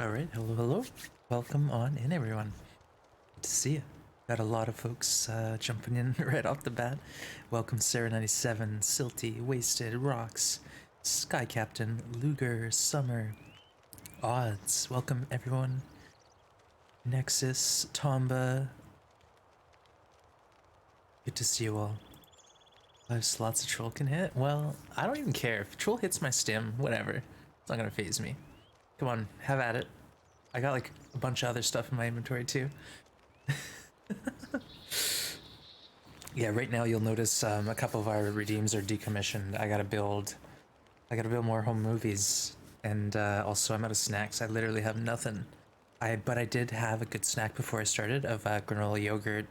Alright, hello, hello. Welcome on in, everyone. Good to see you. Got a lot of folks jumping in right off the bat. Welcome Sarah97, Silty, Wasted, Rocks, Sky Captain, Luger, Summer, Odds. Welcome, everyone. Nexus, Tomba. Good to see you all. 5 slots a troll can hit? Well, I don't even care. If troll hits my stim, whatever. It's not gonna phase me. Come on, have at it. I got like a bunch of other stuff in my inventory too. Yeah, right now you'll notice a couple of our redeems are decommissioned. I gotta build more home movies, and also I'm out of snacks. I literally have nothing. But I did have a good snack before I started of granola yogurt,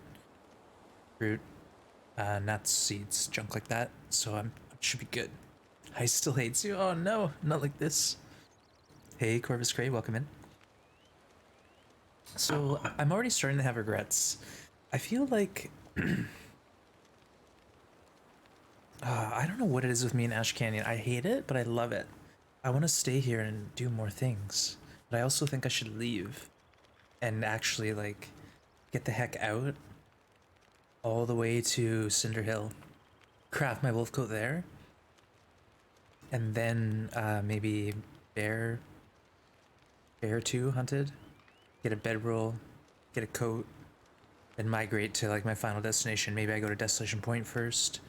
fruit, nuts, seeds, junk like that. So I should be good. I still hates you. Oh no, not like this. Hey, Corvus Gray, welcome in. So I'm already starting to have regrets. I feel like I don't know what it is with me in Ash Canyon. I hate it, but I love it. I want to stay here and do more things, but I also think I should leave and actually like get the heck out all the way to Cinder Hill, craft my wolf coat there, and then maybe bear 2 hunted, get a bedroll, get a coat, and migrate to like my final destination. Maybe I go to Desolation Point first.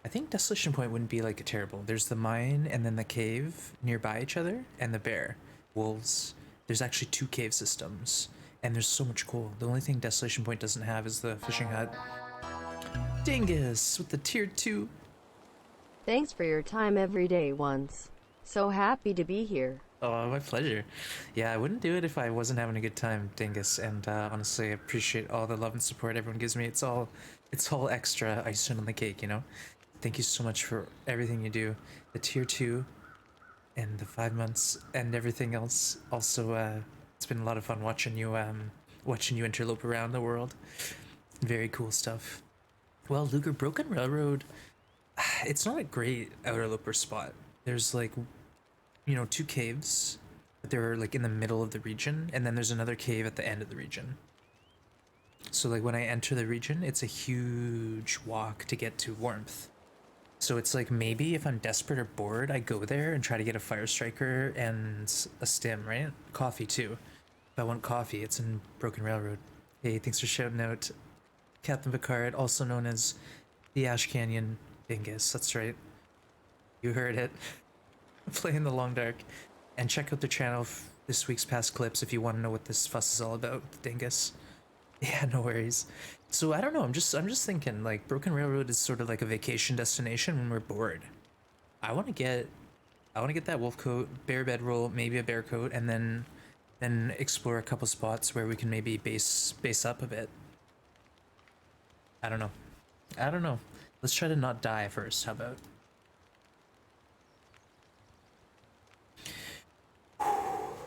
I think Desolation Point wouldn't be like terrible. There's the mine and then the cave nearby each other, and the bear, wolves. There's actually 2 cave systems, and there's so much coal. The only thing Desolation Point doesn't have is the fishing hut. Dingus with the tier 2. Thanks for your time every day, WONZ. So happy to be here. Oh, my pleasure. Yeah, I wouldn't do it if I wasn't having a good time, Dingus. And honestly, I appreciate all the love and support everyone gives me. It's all extra icing on the cake, you know. Thank you so much for everything you do. The tier 2 and the 5 months and everything else. Also, it's been a lot of fun watching you interlope around the world. Very cool stuff. Well, Luger, Broken Railroad, it's not a great outerloper spot. There's like, 2 caves, but they're like in the middle of the region, and then there's another cave at the end of the region. So like when I enter the region, it's a huge walk to get to Warmth. So it's like maybe if I'm desperate or bored, I go there and try to get a Fire Striker and a stim, right? Coffee too. If I want coffee, it's in Broken Railroad. Hey, thanks for shouting out Captain Picard, also known as the Ash Canyon Dingus. That's right. You heard it. Playing the Long Dark. And check out the channel this week's past clips if you want to know what this fuss is all about, Dingus. Yeah, no worries. So I don't know, I'm just thinking like Broken Railroad is sort of like a vacation destination when we're bored. I want to get that wolf coat, bear bedroll, maybe a bear coat, and then explore a couple spots where we can maybe base up a bit. I don't know. I don't know. Let's try to not die first. How about?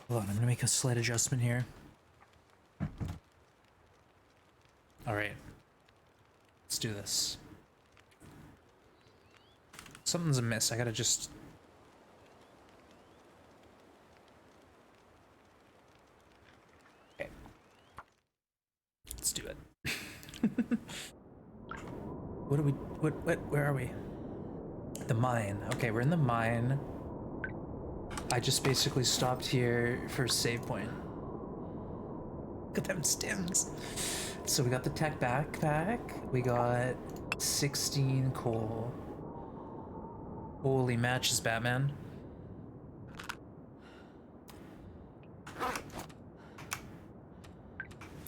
Hold on, I'm gonna make a slight adjustment here. Alright. Let's do this. Something's amiss. I gotta just... Okay. Let's do it. What are we... Where are we? The mine. Okay, we're in the mine. I just basically stopped here for a save point. Look at them stims. So we got the tech backpack. We got 16 coal. Holy matches, Batman.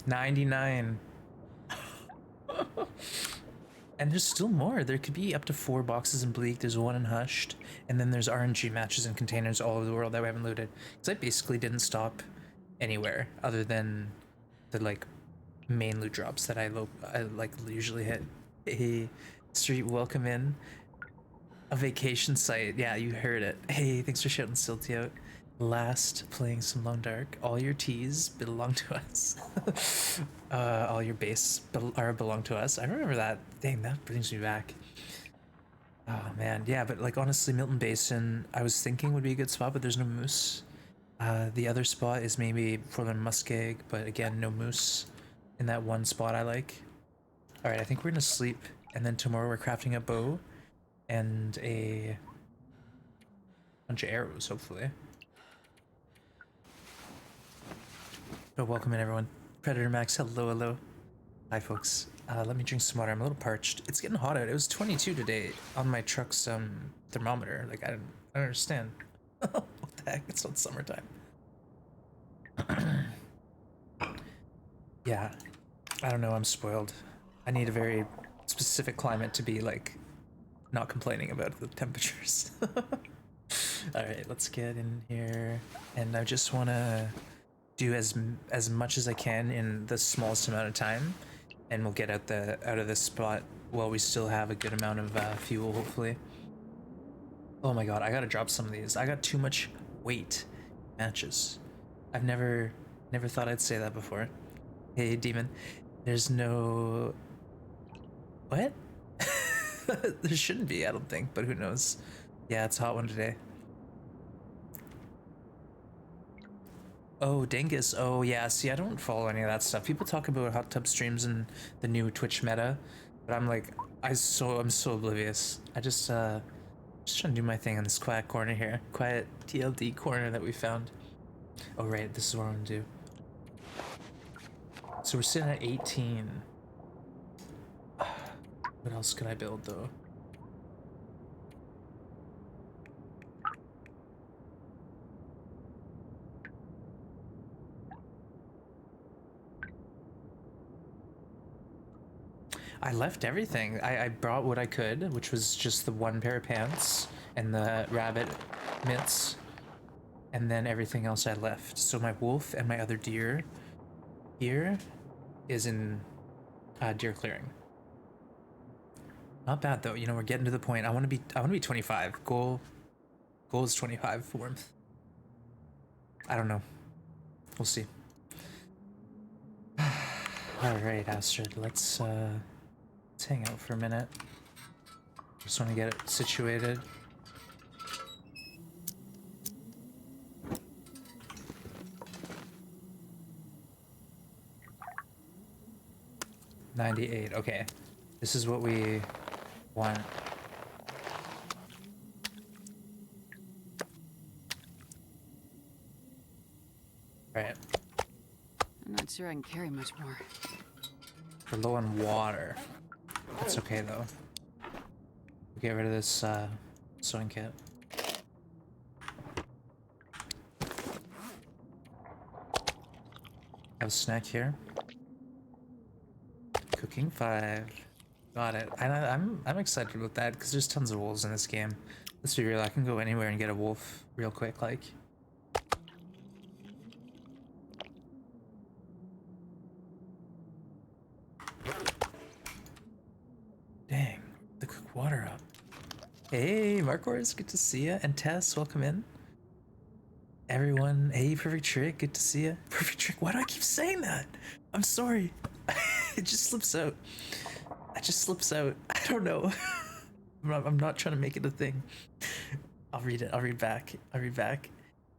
$99. And there's still more. There could be up to 4 boxes in Bleak. There's 1 in Hushed. And then there's RNG matches and containers all over the world that we haven't looted. Because I basically didn't stop anywhere other than the like main loot drops that I like usually hit. Hey, Street, welcome in. A vacation site. Yeah, you heard it. Hey, thanks for shouting Silty out. Last playing some Lone Dark. All your teas belong to us. All your base belong to us. I remember that. Dang, that brings me back. Oh man, yeah, but like honestly, Milton Basin, I was thinking would be a good spot, but there's no moose. The other spot is maybe Portland Muskeg, but again, no moose in that one spot I like. Alright, I think we're gonna sleep, and then tomorrow we're crafting a bow and a bunch of arrows, hopefully. Oh, welcome in, everyone. Predator Max, hello, hello. Hi, folks. Let me drink some water. I'm a little parched. It's getting hot out. It was 22 today on my truck's thermometer. Like, I don't understand. What the heck? It's not summertime. Yeah, I don't know. I'm spoiled. I need a very specific climate to be like not complaining about the temperatures. All right, let's get in here, and I just want to do as much as I can in the smallest amount of time, and we'll get out of this spot while we still have a good amount of fuel, hopefully. Oh my god, I gotta drop some of these. I got too much weight matches. I've never thought I'd say that before. Hey, demon. There's no... What? There shouldn't be, I don't think, but who knows. Yeah, it's a hot one today. Oh, Dingus. Oh, yeah. See, I don't follow any of that stuff. People talk about hot tub streams and the new Twitch meta, but I'm like, I'm so oblivious. I just trying to do my thing in this quiet corner here. Quiet TLD corner that we found. Oh, right. This is what I'm gonna do. So we're sitting at 18. What else could I build, though? I left everything. I brought what I could, which was just the one pair of pants and the rabbit mitts, and then everything else I left. So my wolf and my other deer here is in deer clearing. Not bad though. You know, we're getting to the point. I want to be 25. Goal is 25 warmth. I don't know. We'll see. All right, Astrid. Let's hang out for a minute. Just want to get it situated. $98. Okay, this is what we want. Right. I'm not sure I can carry much more. We're low on water. That's okay though. We'll get rid of this sewing kit. Have a snack here. Cooking 5. Got it. I'm excited about that because there's tons of wolves in this game. Let's be real, I can go anywhere and get a wolf real quick, like. Dang, the cook water up. Hey, Marcors, good to see ya. And Tess, welcome in. Everyone, hey, Perfect Trick, good to see ya. Perfect Trick, why do I keep saying that? I'm sorry. It just slips out. It just slips out. I don't know. I'm not trying to make it a thing. I'll read it. I'll read back. I'll read back.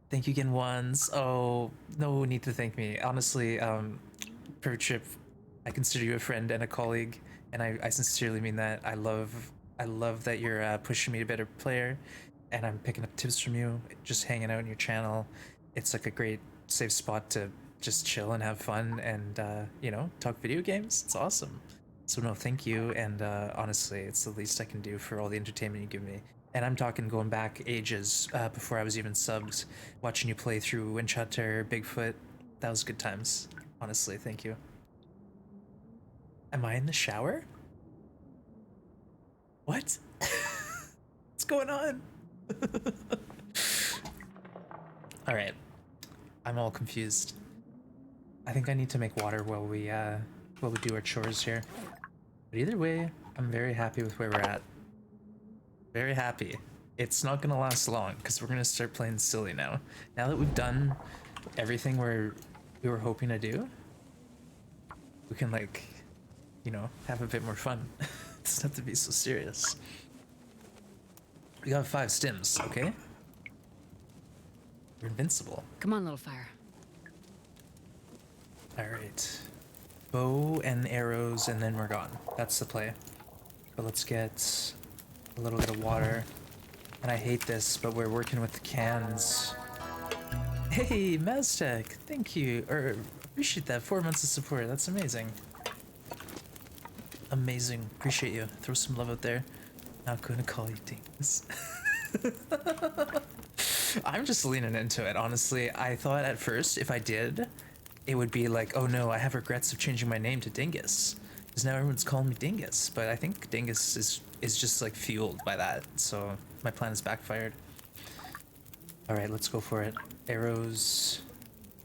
Thank you again, WONZ. Oh, no need to thank me. Honestly, Perfect Trip, I consider you a friend and a colleague, and I sincerely mean that. I love that you're pushing me to be a better player, and I'm picking up tips from you. Just hanging out in your channel, it's like a great safe spot to just chill and have fun and you know, talk video games. It's awesome. So no, thank you, and honestly, it's the least I can do for all the entertainment you give me. And I'm talking going back ages before I was even subbed, watching you play through Winch Hunter, Bigfoot. That was good times. Honestly, thank you. Am I in the shower? What? What's going on? All right, I'm all confused. I think I need to make water while we do our chores here. But either way, I'm very happy with where we're at. Very happy. It's not gonna last long because we're gonna start playing silly now. Now that we've done everything we were hoping to do, we can, like, you know, have a bit more fun. It doesn't have to be so serious. We got 5 stims, okay? We're invincible. Come on, little fire. Alright. Bow and arrows, and then we're gone. That's the play. But let's get a little bit of water. And I hate this, but we're working with the cans. Hey, Maztec! Thank you. Or appreciate that. 4 months of support. That's amazing. Amazing. Appreciate you. Throw some love out there. Not gonna call you Dingus. I'm just leaning into it, honestly. I thought at first, if I did, it would be like, oh no, I have regrets of changing my name to Dingus. Because now everyone's calling me Dingus. But I think Dingus is just like fueled by that. So my plan is backfired. Alright, let's go for it. Arrows.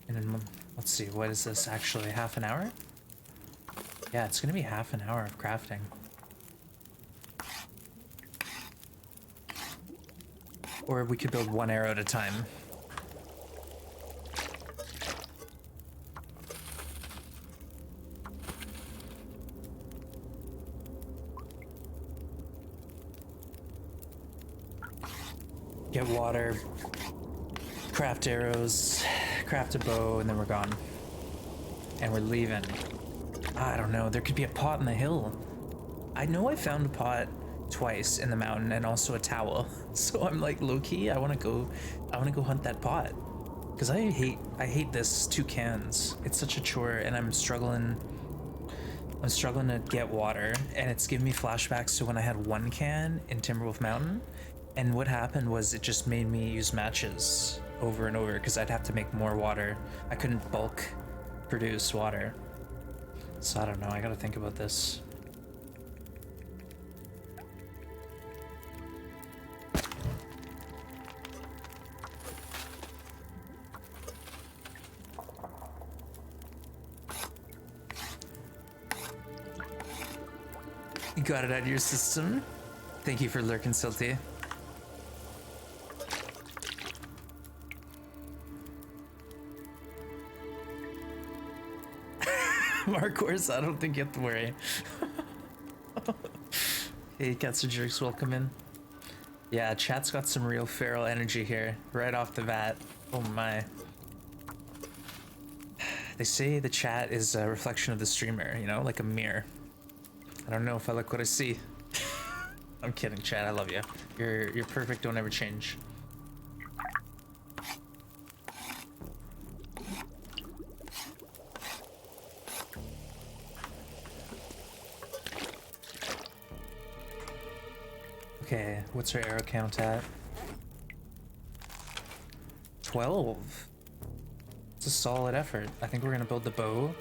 And then, let's see, what is this actually? Half an hour? Yeah, it's gonna be half an hour of crafting. Or we could build one arrow at a time. Get water, craft arrows, craft a bow, and then we're gone. And we're leaving. I don't know, there could be a pot in the hill. I know I found a pot twice in the mountain and also a towel. So I'm like, low-key, I wanna go hunt that pot. Cause I hate this 2 cans. It's such a chore and I'm struggling to get water, and it's giving me flashbacks to when I had 1 can in Timberwolf Mountain. And what happened was it just made me use matches over and over because I'd have to make more water. I couldn't bulk produce water. So I don't know, I gotta think about this. You got it out of your system. Thank you for lurking, Silty. Markors, I don't think you have to worry. Hey, Cats and Jerks, welcome in. Yeah, chat's got some real feral energy here, right off the bat. Oh my. They say the chat is a reflection of the streamer, you know, like a mirror. I don't know if I like what I see. I'm kidding, chat, I love you. You're perfect, don't ever change. Okay, what's our arrow count at? 12. It's a solid effort. I think we're gonna build the bow.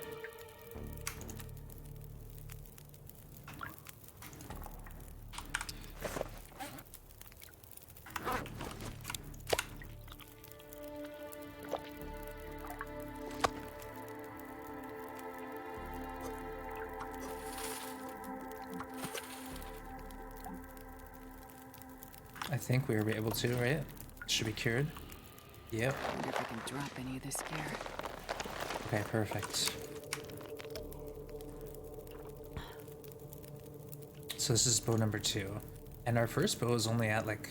I think we were able to, right? Should be cured. Yep. Wonder if I can drop any of this gear. Okay, perfect. So this is bow number 2. And our first bow is only at like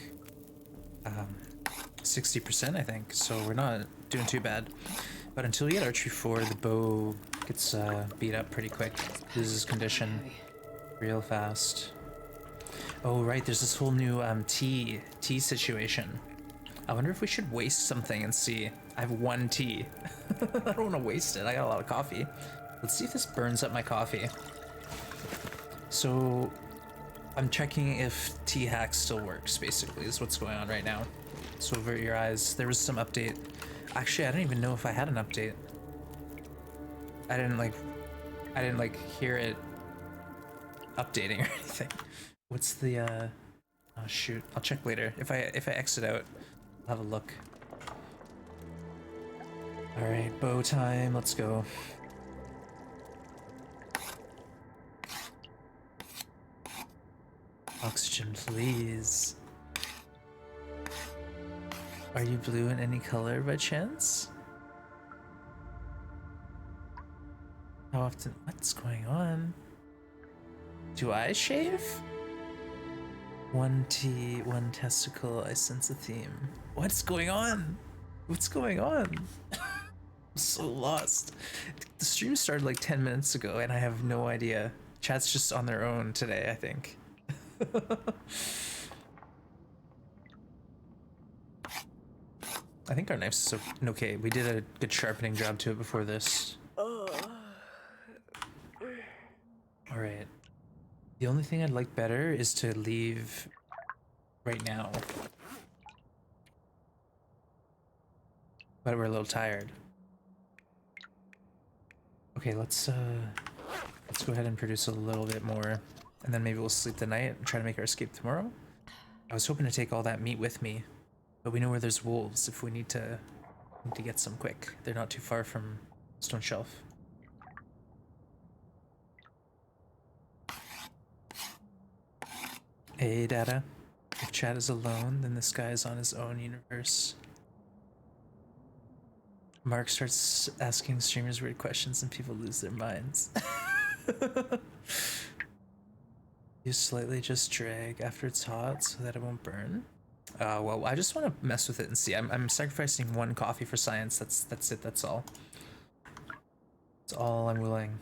60%, I think. So we're not doing too bad. But until we get archery 4, the bow gets beat up pretty quick. Loses condition real fast. Oh right, there's this whole new tea situation. I wonder if we should waste something and see. I have 1 tea. I don't want to waste it. I got a lot of coffee. Let's see if this burns up my coffee. So I'm checking if tea hack still works, basically, is what's going on right now. So avert your eyes. There was some update. Actually, I don't even know if I had an update. I didn't like hear it updating or anything. What's the oh shoot, I'll check later. If I exit out, I'll have a look. All right, bow time, let's go. Oxygen, please. Are you blue in any color by chance? How often? What's going on? Do I shave? 1 T, 1 testicle, I sense a theme. What's going on? What's going on? I'm so lost. The stream started like 10 minutes ago and I have no idea. Chat's just on their own today, I think. I think our knife's so okay. We did a good sharpening job to it before this. Alright. The only thing I'd like better is to leave right now. But we're a little tired. Okay, let's go ahead and produce a little bit more, and then maybe we'll sleep the night and try to make our escape tomorrow. I was hoping to take all that meat with me, but we know where there's wolves if we need to get some quick. They're not too far from Stone Shelf. Hey, Data. If Chad is alone, then this guy is on his own universe. Mark starts asking streamers weird questions and people lose their minds. You slightly just drag after it's hot so that it won't burn. Well, I just want to mess with it and see. I'm sacrificing one coffee for science. That's it. That's all. That's all I'm willing.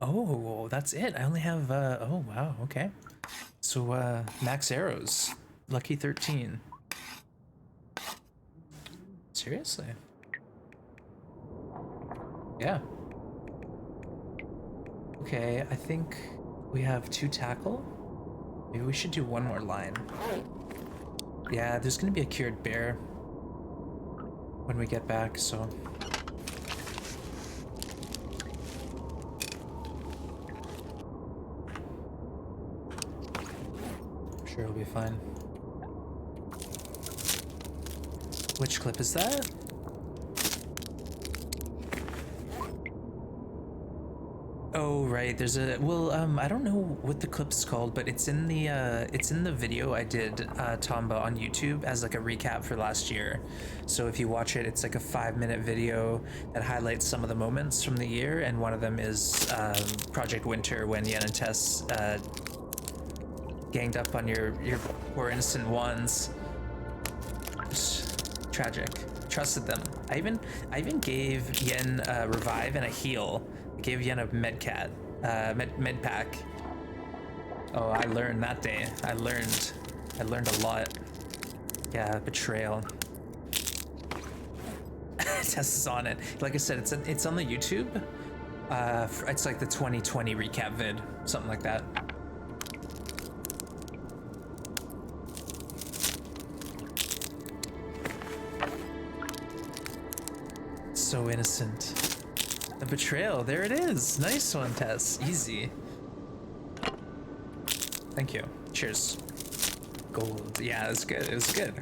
Oh, that's it. I only have oh wow, okay. So max arrows. Lucky 13. Seriously? Yeah. Okay, I think we have 2 tackle. Maybe we should do one more line. Yeah, there's gonna be a cured bear when we get back, so. I'm sure it'll be fine. Which clip is that? Oh right, there's a I don't know what the clip's called, but it's in the video I did Tomba on YouTube as like a recap for last year. So if you watch it, it's like a 5-minute video that highlights some of the moments from the year, and one of them is Project Winter when Yen and Tess ganged up on your poor innocent WONZ. Just tragic. Trusted them. I even gave Yen a revive and a heal. I gave Yen a med pack. Oh, I learned that day. I learned a lot. Yeah, betrayal. Tess is on it. Like I said, it's on the YouTube. It's like the 2020 recap vid, something like that. So innocent. The betrayal, there it is. Nice one, Tess. Easy. Thank you. Cheers. Gold. Yeah, it was good. It was good.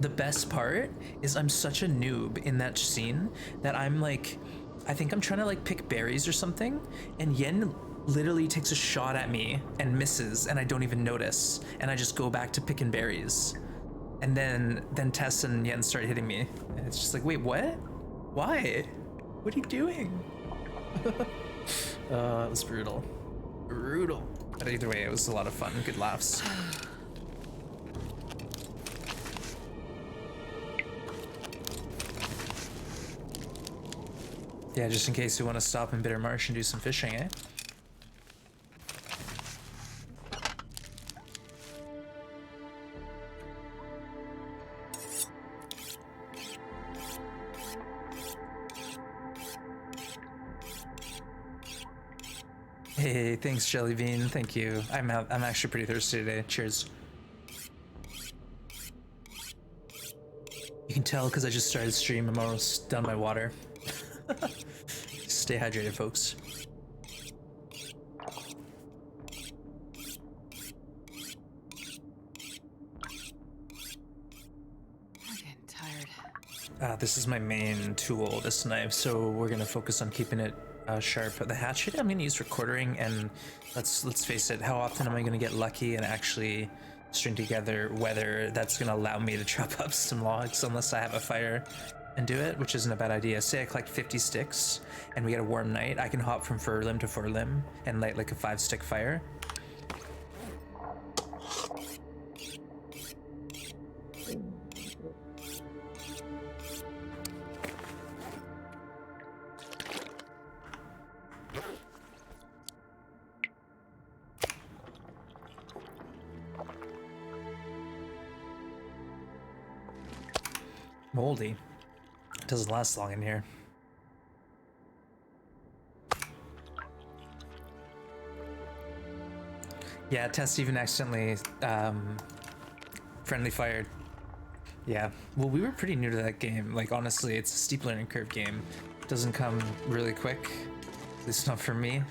The best part is I'm such a noob in that scene that I'm like, I think I'm trying to like pick berries or something, and Yen literally takes a shot at me and misses, and I don't even notice, and I just go back to picking berries. And then Tess and Yen start hitting me. And it's just like, wait, what? Why? What are you doing? It was brutal. Brutal. But either way, it was a lot of fun. Good laughs. Yeah, just in case you want to stop in Bitter Marsh and do some fishing, eh? Hey, thanks, Jellybean. Thank you. I'm actually pretty thirsty today. Cheers. You can tell because I just started stream. I'm almost done my water. Stay hydrated, folks. I'm getting tired. This is my main tool, this knife, so we're gonna focus on keeping it sharp. The hatchet I'm gonna use for quartering, and let's face it, how often am I gonna get lucky and actually string together weather that's gonna allow me to chop up some logs unless I have a fire and do it, which isn't a bad idea. Say I collect 50 sticks and we get a warm night, I can hop from fir limb to fir limb and light like a 5-stick fire. moldy. It doesn't last long in here. Yeah, Tess even accidentally friendly fired. Yeah, well, we were pretty new to that game. Like, honestly, it's a steep learning curve game. It doesn't come really quick. At least not for me.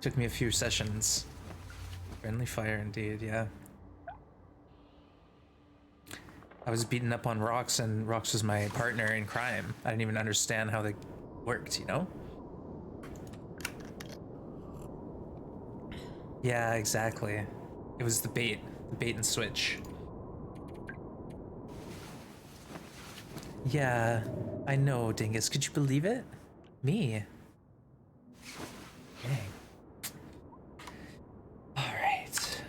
Took me a few sessions. Friendly fire indeed, yeah. I was beaten up on Rox, and Rox was my partner in crime. I didn't even understand how they worked, you know? Yeah, exactly. It was the bait and switch. Yeah, I know, Dingus. Could you believe it? Me. Dang. Alright.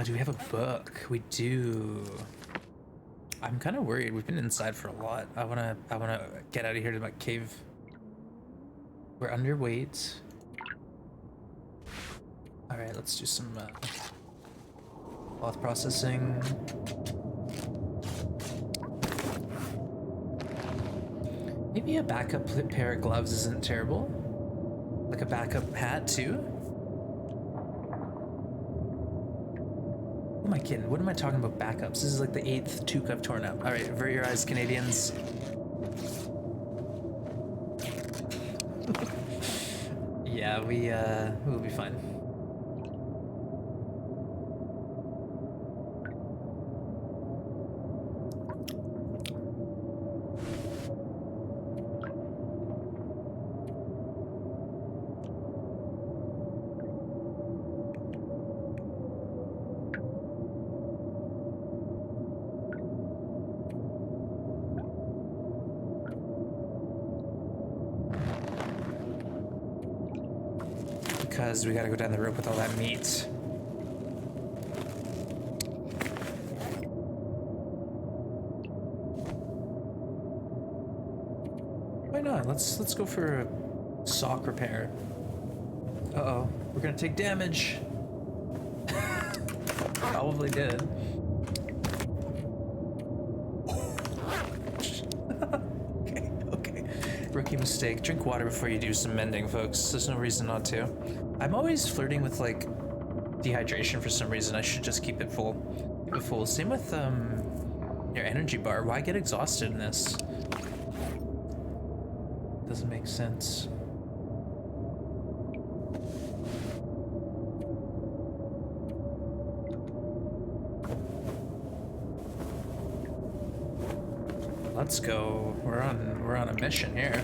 Do we have a book? We do. I'm kind of worried. We've been inside for a lot. I wanna get out of here to my cave. We're underweight. Alright, let's do some cloth processing. Maybe a backup pair of gloves isn't terrible. Like a backup hat too. Who am I kidding? What am I talking about backups? This is like the 8th toque I've torn up. Alright, avert your eyes, Canadians. Yeah, we'll be fine. Because we gotta go down the rope with all that meat. Why not? Let's go for a sock repair. Uh-oh, we're gonna take damage. Probably did. Okay. Rookie mistake. Drink water before you do some mending, folks. There's no reason not to. I'm always flirting with like dehydration for some reason. I should just keep it full. Keep it full. Same with your energy bar. Why get exhausted in this? Doesn't make sense. Let's go. We're on a mission here.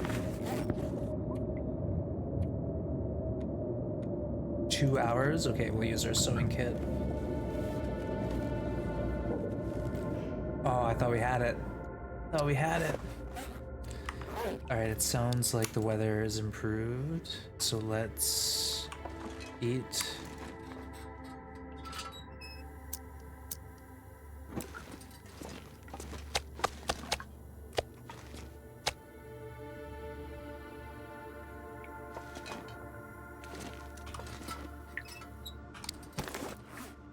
2 hours? Okay, we'll use our sewing kit. Oh, I thought we had it. Thought we had it. Alright, it sounds like the weather is improved. So let's eat.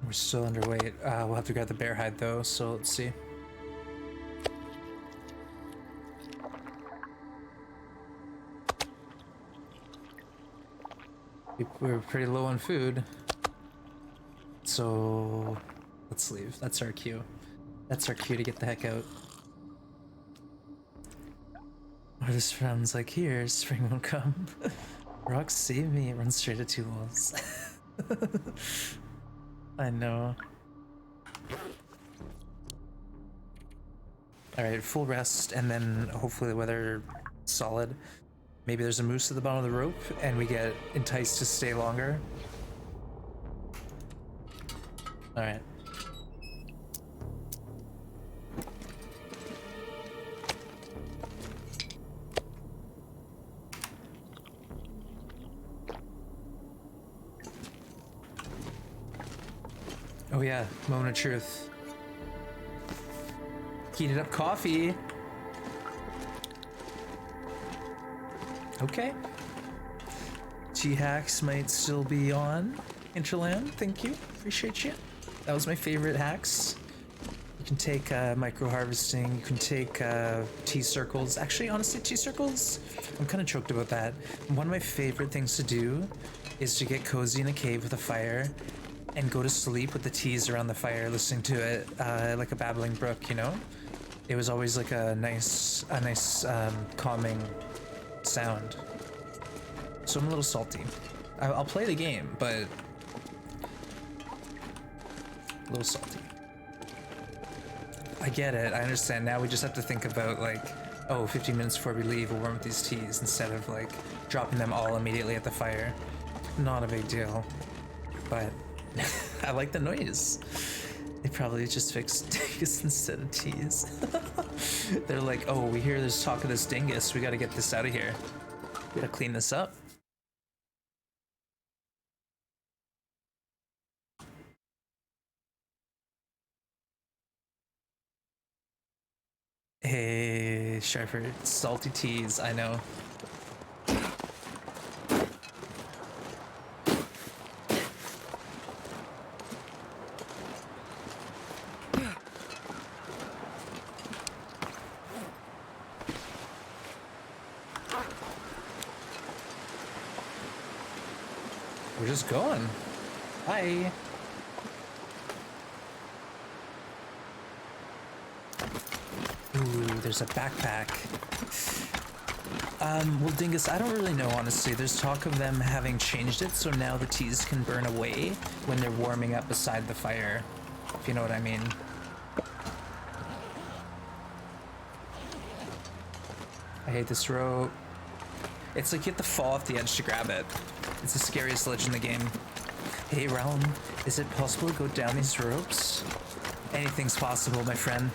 We're still underweight. We'll have to grab the bear hide though, so let's see. We're pretty low on food. So let's leave. That's our cue. That's our cue to get the heck out. Or this sounds like here, spring won't come. Rock, save me. It runs straight at 2 walls. I know. Alright, full rest, and then hopefully the weather solid. Maybe there's a moose at the bottom of the rope, and we get enticed to stay longer. Alright. Oh yeah, moment of truth. Heated up coffee. Okay. G-Hacks might still be on. Interland, thank you. Appreciate you. That was my favorite hacks. can take micro harvesting. You can take tea circles. Actually, honestly, tea circles, I'm kind of choked about that. One of my favorite things to do is to get cozy in a cave with a fire and go to sleep with the teas around the fire, listening to it like a babbling brook, you know? It was always like a nice calming sound. So I'm a little salty. I'll play the game, but a little salty. I get it, I understand. Now we just have to think about like, oh, 15 minutes before we leave, we'll warm up these teas instead of like dropping them all immediately at the fire. Not a big deal, but I like the noise. They probably just fixed dingus instead of teas. They're like, oh, we hear there's talk of this dingus. We gotta get this out of here. We gotta clean this up. Hey, Sharper, salty teas, I know. We're just going. Bye. Ooh, there's a backpack. Well, Dingus, I don't really know, honestly. There's talk of them having changed it, so now the teas can burn away when they're warming up beside the fire, if you know what I mean. I hate this rope. It's like you have to fall off the edge to grab it. It's the scariest ledge in the game. Hey, Realm, is it possible to go down these ropes? Anything's possible, my friend.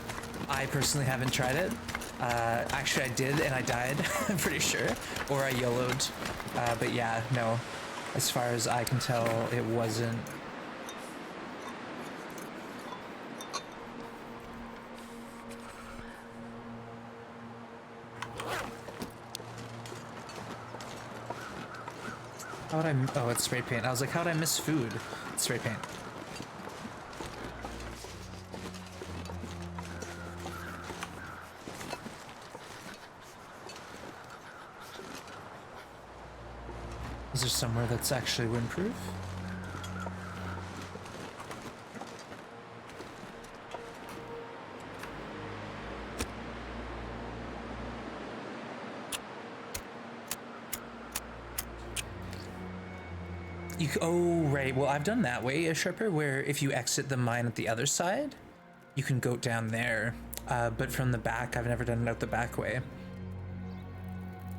I personally haven't tried it. Actually, I did, and I died, I'm pretty sure. Or I YOLO'd. But yeah, no. As far as I can tell, it wasn't. How would I... Oh, it's spray paint. I was like, how would I miss food? It's spray paint. Is there somewhere that's actually windproof? Oh, right. Well, I've done that way, a Sharper, where if you exit the mine at the other side, you can go down there. But from the back, I've never done it out the back way.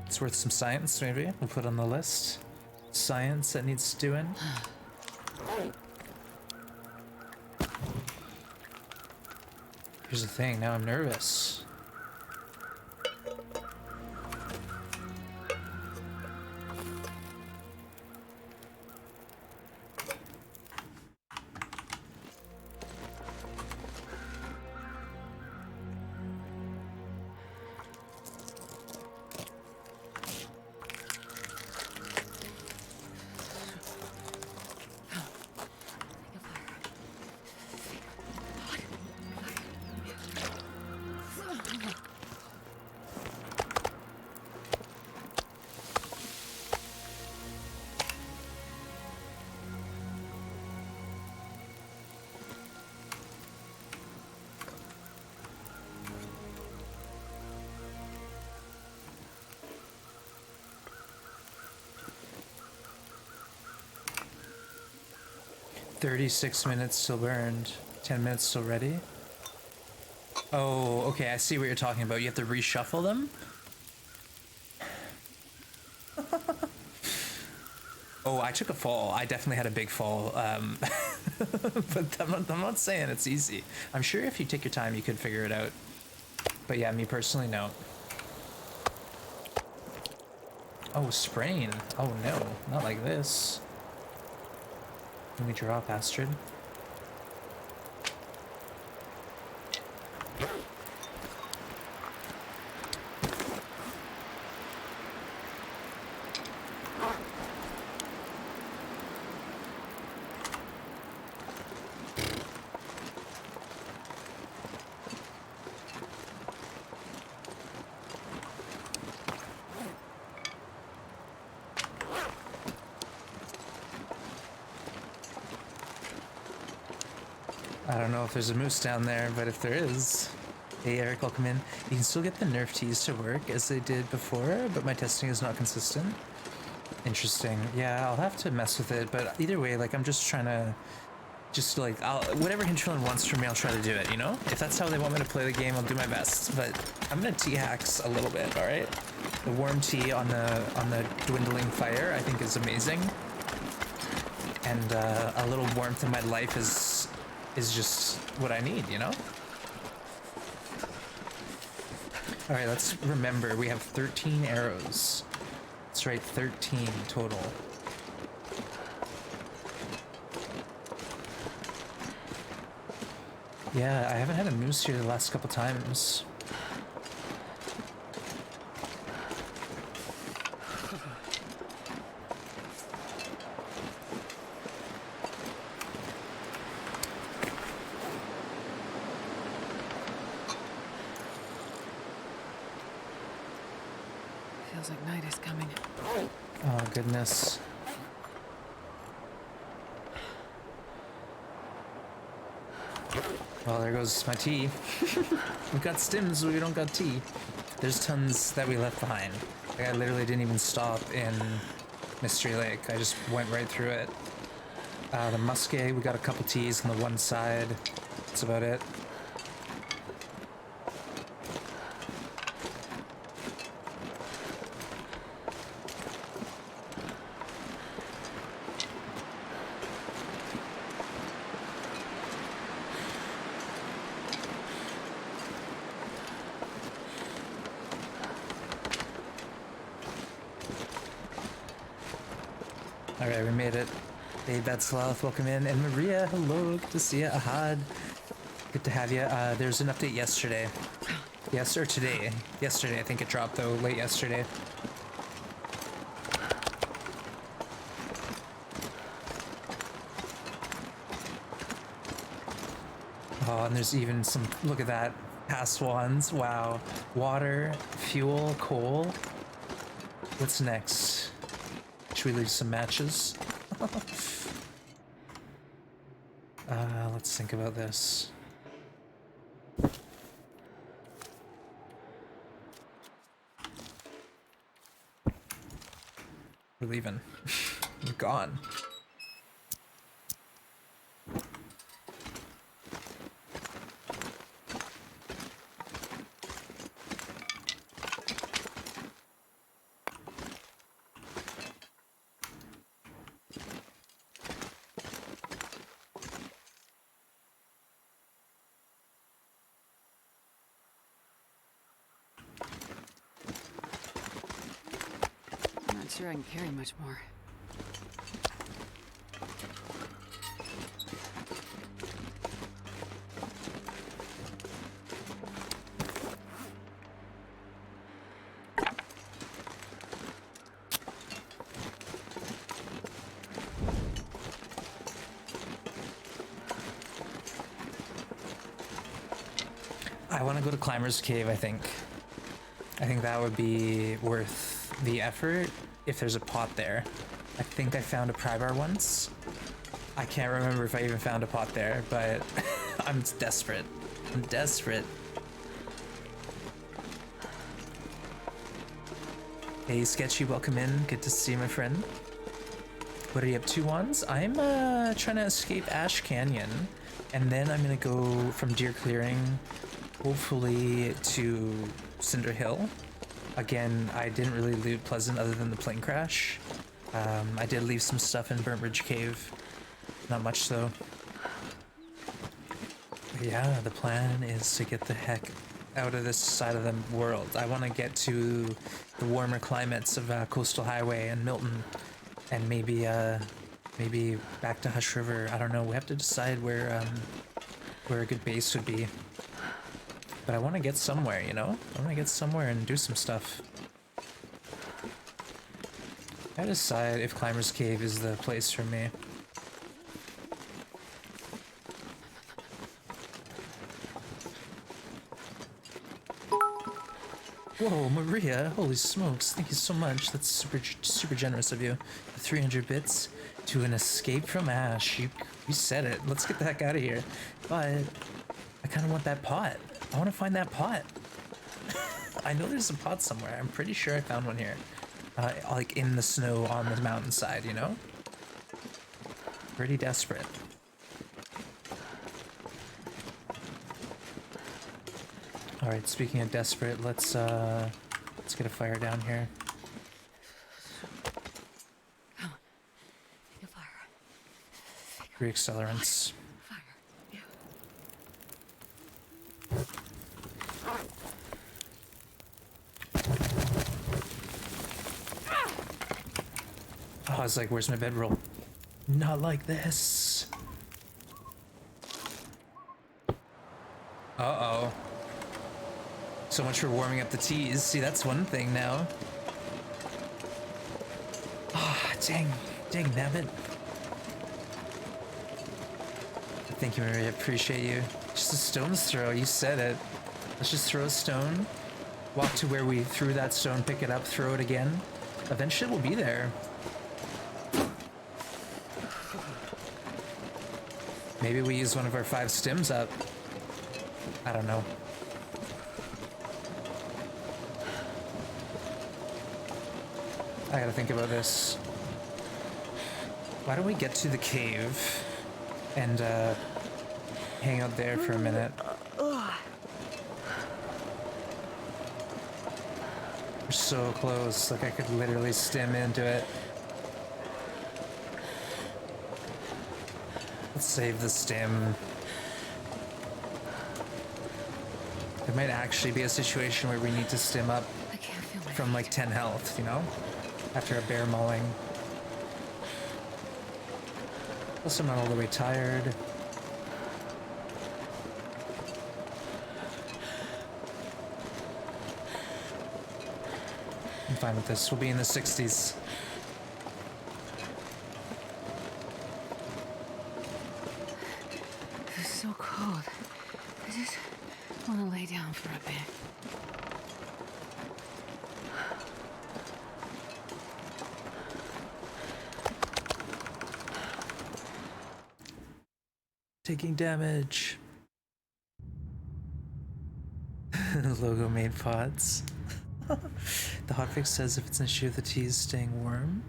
It's worth some science, maybe. We'll put on the list. Science that needs doing. Here's the thing, now I'm nervous. "36 minutes still burned, 10 minutes still ready." Oh, okay, I see what you're talking about. You have to reshuffle them? Oh, I took a fall. I definitely had a big fall. But I'm not saying it's easy. I'm sure if you take your time, you could figure it out. But yeah, me personally, no. Oh, sprain. Oh no, not like this. Let me drop, Astrid. I don't know if there's a moose down there, but if there is, hey Eric, welcome in. You can still get the nerf teas to work as they did before, but my testing is not consistent. Interesting. Yeah, I'll have to mess with it, but either way, like, I'm just trying to, whatever Hinterland wants from me, I'll try to do it, you know? If that's how they want me to play the game, I'll do my best, but I'm gonna tea hacks a little bit, alright? The warm tea on the dwindling fire, I think, is amazing. And a little warmth in my life is just what I need, you know? Alright, let's remember, we have 13 arrows. That's right, 13 total. Yeah, I haven't had a moose here the last couple times. Feels like night is coming. Oh, goodness. Well, there goes my tea. We got stims, but we don't got tea. There's tons that we left behind. Like, I literally didn't even stop in Mystery Lake. I just went right through it. The muskie, we got a couple teas on the one side. That's about it. Alright, we made it. Hey, Bad Sloth, welcome in. And Maria, hello, good to see you. Ahad, good to have you. There's an update yesterday. Yes, or today. Yesterday, I think it dropped, though, late yesterday. Oh, and there's even some, look at that, past ones. Wow. Water, fuel, coal. What's next? Should we leave some matches? Let's think about this. We're leaving. We're gone. Not sure I can carry much more. I want to go to Climber's Cave, I think. I think that would be worth the effort if there's a pot there. I think I found a pry bar once. I can't remember if I even found a pot there, but I'm desperate. I'm desperate. Hey, Sketchy, welcome in. Good to see you, my friend. What are you up to, WONZ? I'm trying to escape Ash Canyon, and then I'm gonna go from Deer Clearing, hopefully to Cinder Hill. Again, I didn't really loot Pleasant other than the plane crash. I did leave some stuff in Burnt Ridge Cave. Not much, though. But yeah, the plan is to get the heck out of this side of the world. I want to get to the warmer climates of Coastal Highway and Milton, and maybe back to Hush River. I don't know. We have to decide where a good base would be. But I want to get somewhere, you know? I want to get somewhere and do some stuff. I decide if Climber's Cave is the place for me. Whoa, Maria! Holy smokes! Thank you so much. That's super generous of you. 300 bits to an escape from Ash. You said it. Let's get the heck out of here. But I kind of want that pot. I want to find that pot. I know there's a pot somewhere. I'm pretty sure I found one here. Like in the snow on the mountainside, you know? Pretty desperate. Alright, speaking of desperate, let's get a fire down here. Come on. Take a fire. 3 accelerants. Fire. Yeah. Oh, I was like, where's my bedroll? Not like this. Uh-oh. So much for warming up the teas. See, that's one thing now. Ah, dang, nabbit. Thank you, Maria. Appreciate you. Just a stone's throw. You said it. Let's just throw a stone. Walk to where we threw that stone, pick it up, throw it again. Eventually we'll be there. Maybe we use one of our 5 stims up. I don't know. I gotta think about this. Why don't we get to the cave and hang out there for a minute? We're so close, like I could literally stim into it. Let's save the stim. There might actually be a situation where we need to stim up I can't feel my from like 10 health, you know? After a bear mauling. Plus I'm not all the way tired. I'm fine with this. We'll be in the 60s. This is so cold. I just want to lay down for a bit. Taking damage. Logo made pots. The hotfix says if it's an issue, the tea is staying warm.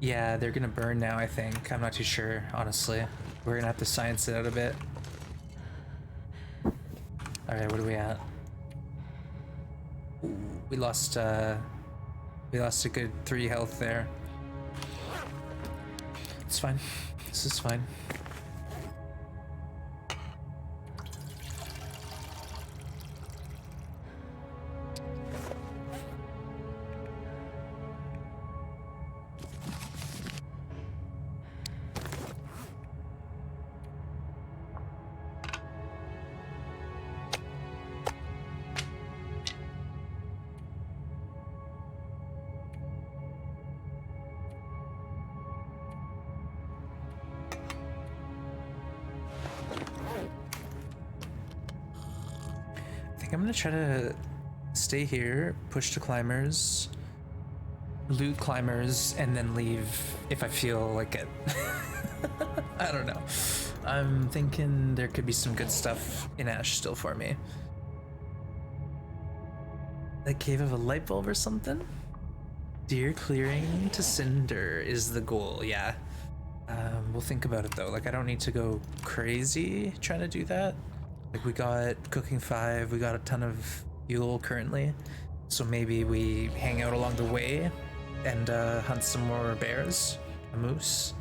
Yeah, they're gonna burn now, I think. I'm not too sure, honestly. We're gonna have to science it out a bit. Alright, what are we at? Ooh, we lost a good 3 health there. It's fine. This is fine. I'm gonna try to stay here, push to climbers, loot climbers, and then leave if I feel like it. I don't know. I'm thinking there could be some good stuff in Ash still for me. The cave of a light bulb or something? Deer clearing to cinder is the goal, yeah. We'll think about it though. Like, I don't need to go crazy trying to do that. Like, we got cooking 5, we got a ton of fuel currently, so maybe we hang out along the way and hunt some more bears, a moose,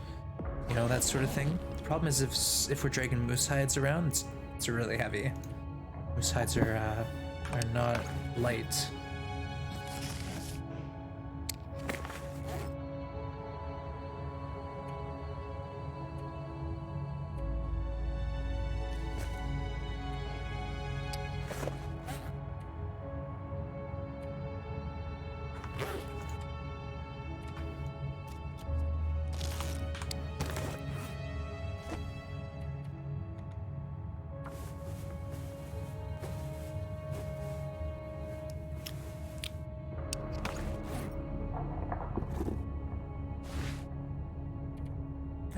you know, that sort of thing. The problem is if we're dragging moose hides around, it's really heavy. Moose hides are not light.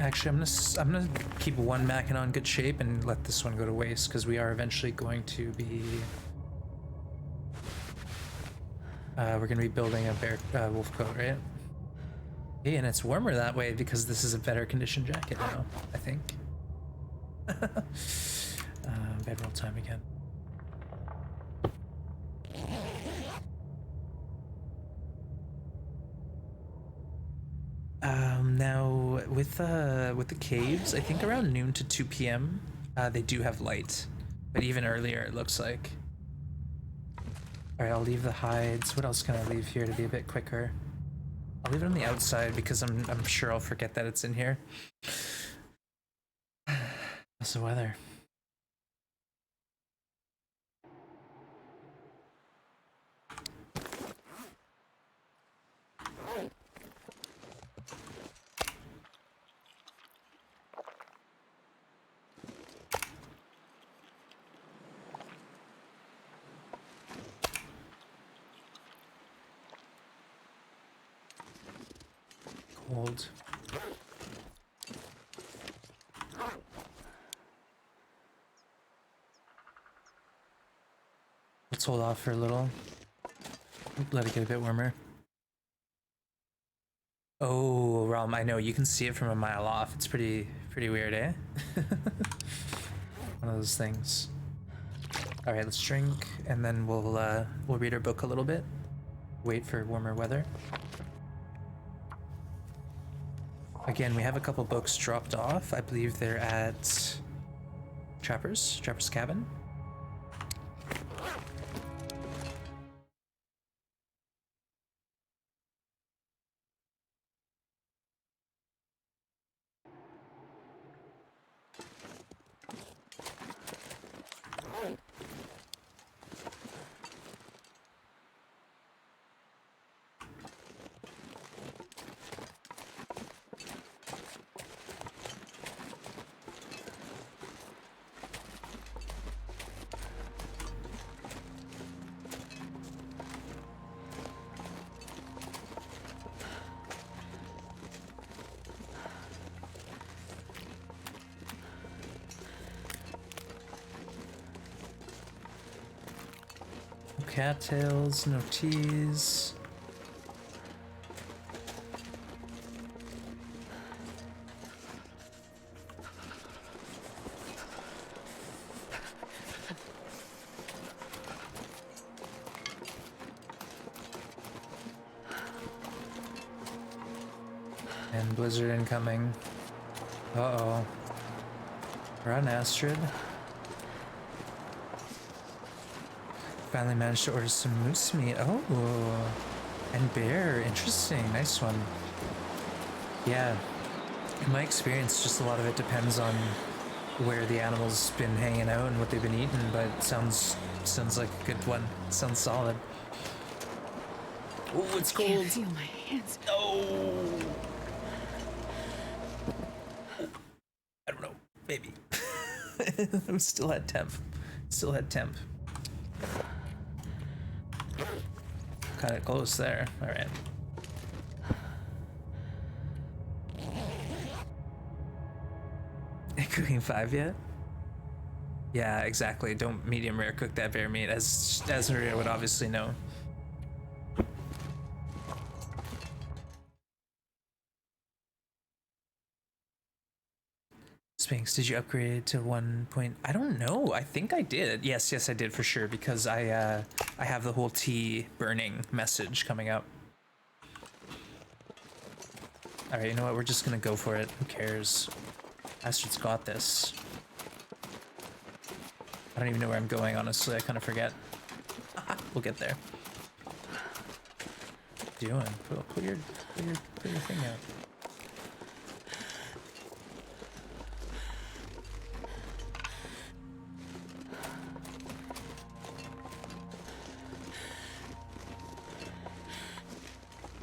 Actually, I'm gonna keep one Mackinac in good shape and let this one go to waste because we are eventually going to be. We're gonna be building a wolf coat, right? Hey, and it's warmer that way because this is a better conditioned jacket now, I think. Bedroll time again. Now with the caves, I think around noon to 2 p.m. They do have light, but even earlier it looks like. All right, I'll leave the hides. What else can I leave here to be a bit quicker? I'll leave it on the outside because I'm sure I'll forget that it's in here. How's the weather? Cold. Let's hold off for a little. Let it get a bit warmer. Oh, Realm, I know, you can see it from a mile off. It's pretty weird, eh? One of those things. All right, let's drink, and then we'll read our book a little bit. Wait for warmer weather. Again, we have a couple books dropped off. I believe they're at Trapper's Cabin. Cattails, no teas. And blizzard incoming. Uh-oh. Run, Astrid. Finally managed to order some moose meat. Oh, and bear. Interesting. Nice one. Yeah. In my experience, just a lot of it depends on where the animal's been hanging out and what they've been eating, but it sounds like a good one. Sounds solid. Oh, it's cold. I can't feel my hands. Oh. I don't know. Maybe. I'm still at temp. Still at temp. Kind of close there. All right. Cooking 5 yet? Yeah, exactly. Don't medium rare cook that bear meat, as Maria would obviously know. Sphinx, did you upgrade to 1 point? I don't know. I think I did. Yes, I did for sure because I have the whole tea burning message coming up. All right, you know what? We're just gonna go for it. Who cares? Astrid's got this. I don't even know where I'm going, honestly. I kind of forget. We'll get there. What are you doing? Put your thing out.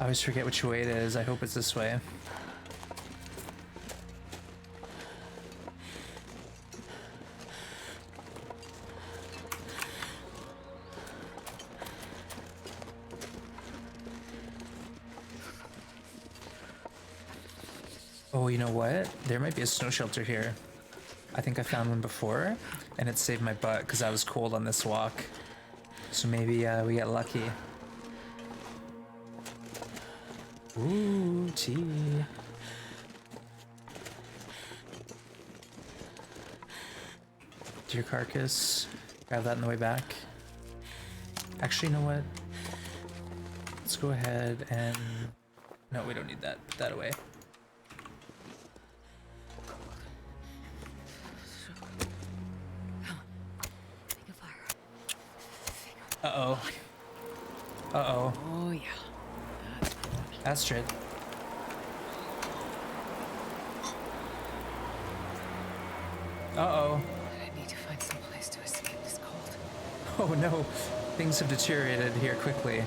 I always forget which way it is. I hope it's this way. Oh, you know what? There might be a snow shelter here. I think I found one before, and it saved my butt because I was cold on this walk. So maybe we get lucky. Ooh, tea. Deer carcass. Grab that on the way back. Actually, you know what? Let's go ahead and... No, we don't need that. Put that away. Make a fire. Uh-oh. Uh-oh. Oh, yeah. Astrid. Uh-oh. I need to find some place to escape this cold. Oh no. Things have deteriorated here quickly.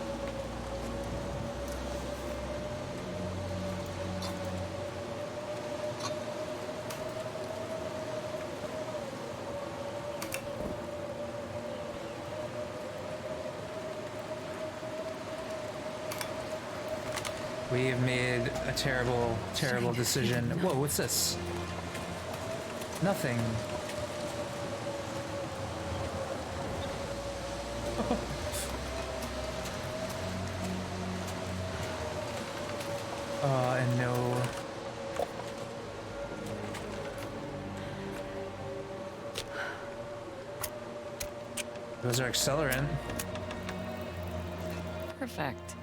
We have made a terrible, terrible decision. Whoa, what's this? Nothing. And no. Those are accelerant. Perfect.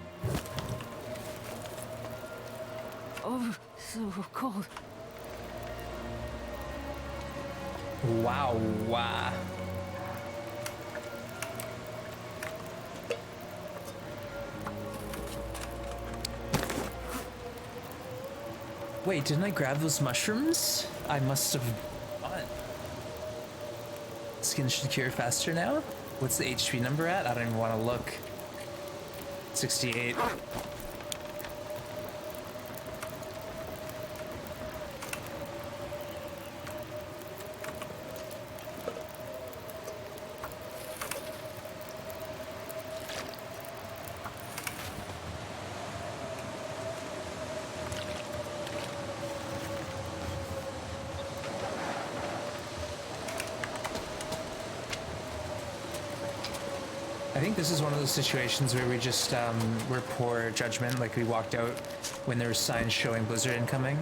Oh, so cold. Wow, wow. Wait, didn't I grab those mushrooms? I must have not. Skin should cure faster now? What's the HP number at? I don't even want to look. 68. I think this is one of those situations where we just were poor judgment, like we walked out when there were signs showing blizzard incoming.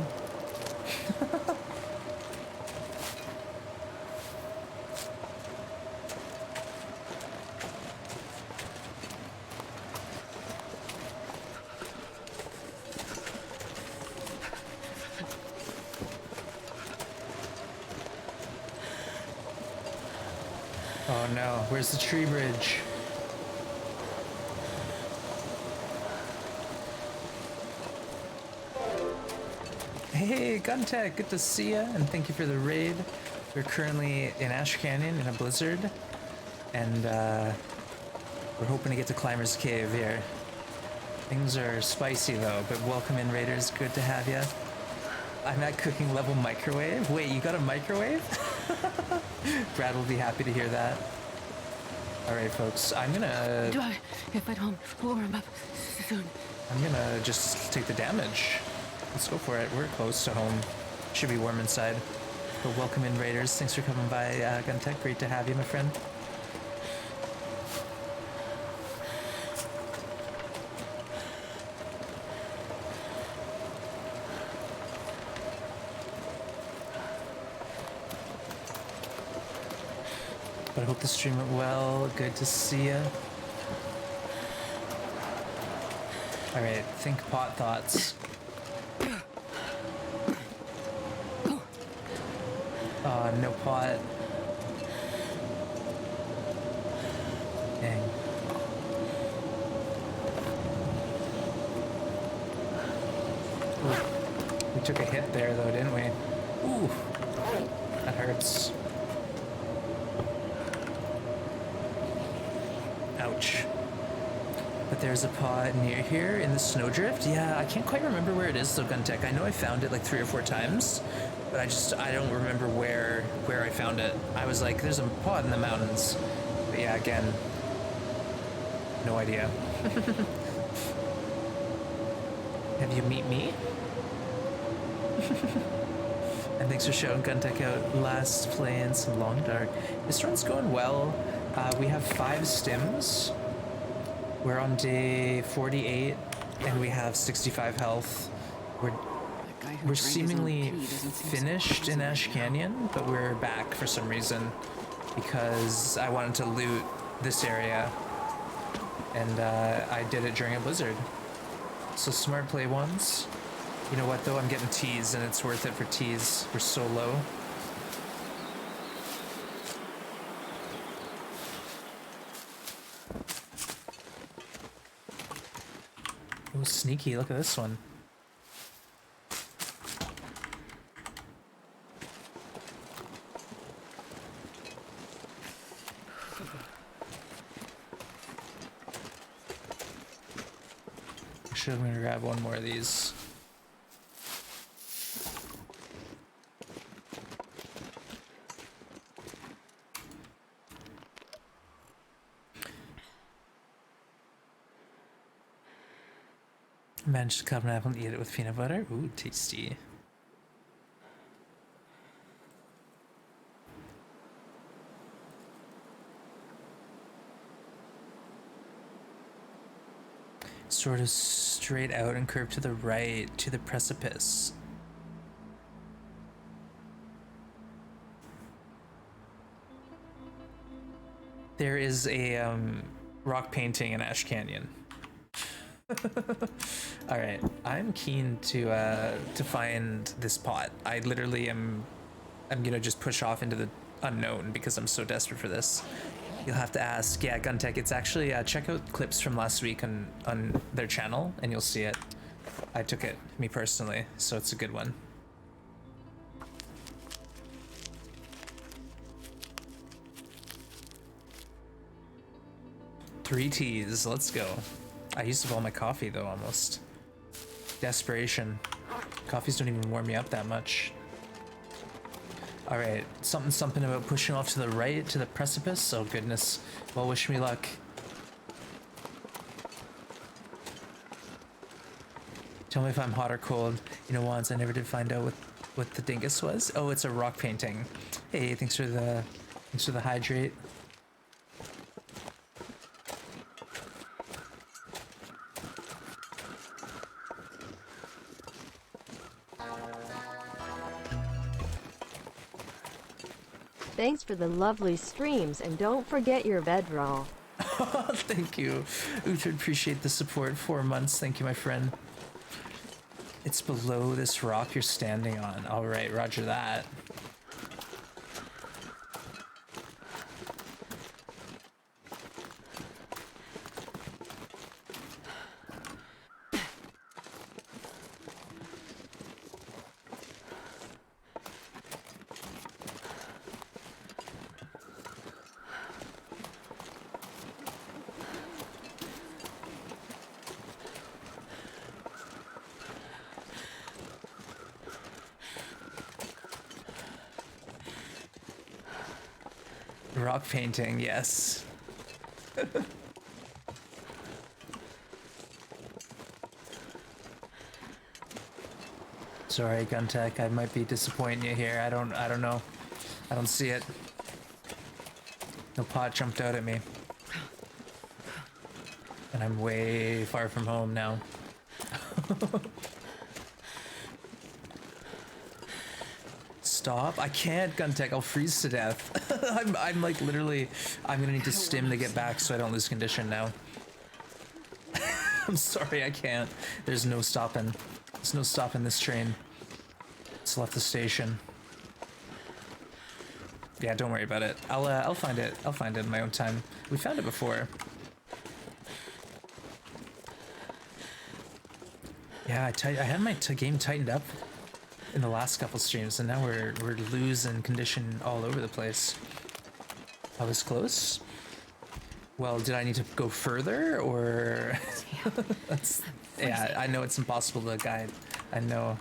Oh no, where's the tree bridge? Hey, Guntech, good to see ya, and thank you for the raid. We're currently in Ash Canyon in a blizzard, and we're hoping to get to Climber's Cave here. Things are spicy though, but welcome in, raiders. Good to have ya. I'm at cooking level microwave. Wait, you got a microwave? Brad will be happy to hear that. All right, folks, I'm gonna If I don't warm up soon. just take the damage. Let's go for it. We're close to home. Should be warm inside. But welcome in, raiders. Thanks for coming by, Guntech. Great to have you, my friend. But I hope the stream went well. Good to see ya. All right, think pot thoughts. No pot. Dang. Ooh. We took a hit there though, didn't we? Ooh. That hurts. Ouch. But there's a pod near here in the snowdrift. Yeah, I can't quite remember where it is though, Guntech. I know I found it like 3 or 4 times, but I don't remember where I found it. I was like, there's a pod in the mountains. But yeah, again, no idea. Have you meet me? And thanks for shouting Guntek out. Last play in some Long Dark. This run's going well. We have 5 stims. We're on day 48, and we have 65 health. That guy who We're drank his own seemingly pee doesn't seem so finished in crazy Ash right now. Canyon, but we're back for some reason because I wanted to loot this area, and I did it during a blizzard. So smart play ones. You know what though? I'm getting teas, and it's worth it for teas. We're so low. Oh, sneaky! Look at this one. Actually, I'm gonna grab one more of these. Managed to cut an apple and eat it with peanut butter. Ooh, tasty. Sort of straight out and curve to the right to the precipice. There is a rock painting in Ash Canyon. All right, I'm keen to find this pot. I literally am. I'm gonna just push off into the unknown because I'm so desperate for this. You'll have to ask. Yeah, Guntek. It's actually check out clips from last week on their channel, and you'll see it. I took it me personally, so it's a good one. Three teas. Let's go. I used up all my coffee though, almost. Desperation. Coffees don't even warm me up that much. All right, something about pushing off to the right to the precipice. Oh goodness. Well, wish me luck. Tell me if I'm hot or cold. You know, once I never did find out what the dingus was. Oh, it's a rock painting. Hey, thanks for the hydrate. Thanks for the lovely streams, and don't forget your bedroll. Thank you. Uta, appreciate the support. 4 months. Thank you, my friend. It's below this rock you're standing on. All right, roger that. Rock painting, yes. Sorry, Guntek, I might be disappointing you here. I don't know. I don't see it. No pot jumped out at me. And I'm way far from home now. Stop. I can't, Guntek. I'll freeze to death. I'm like literally, I'm gonna need to stim to get back so I don't lose condition now. I'm sorry, I can't. There's no stopping. There's no stopping this train. It's left the station. Yeah, don't worry about it. I'll find it. I'll find it in my own time. We found it before. Yeah, I had my game tightened up in the last couple streams, and now we're losing condition all over the place. I was close. Well, did I need to go further, or? That's, yeah, I know it's impossible to guide. I know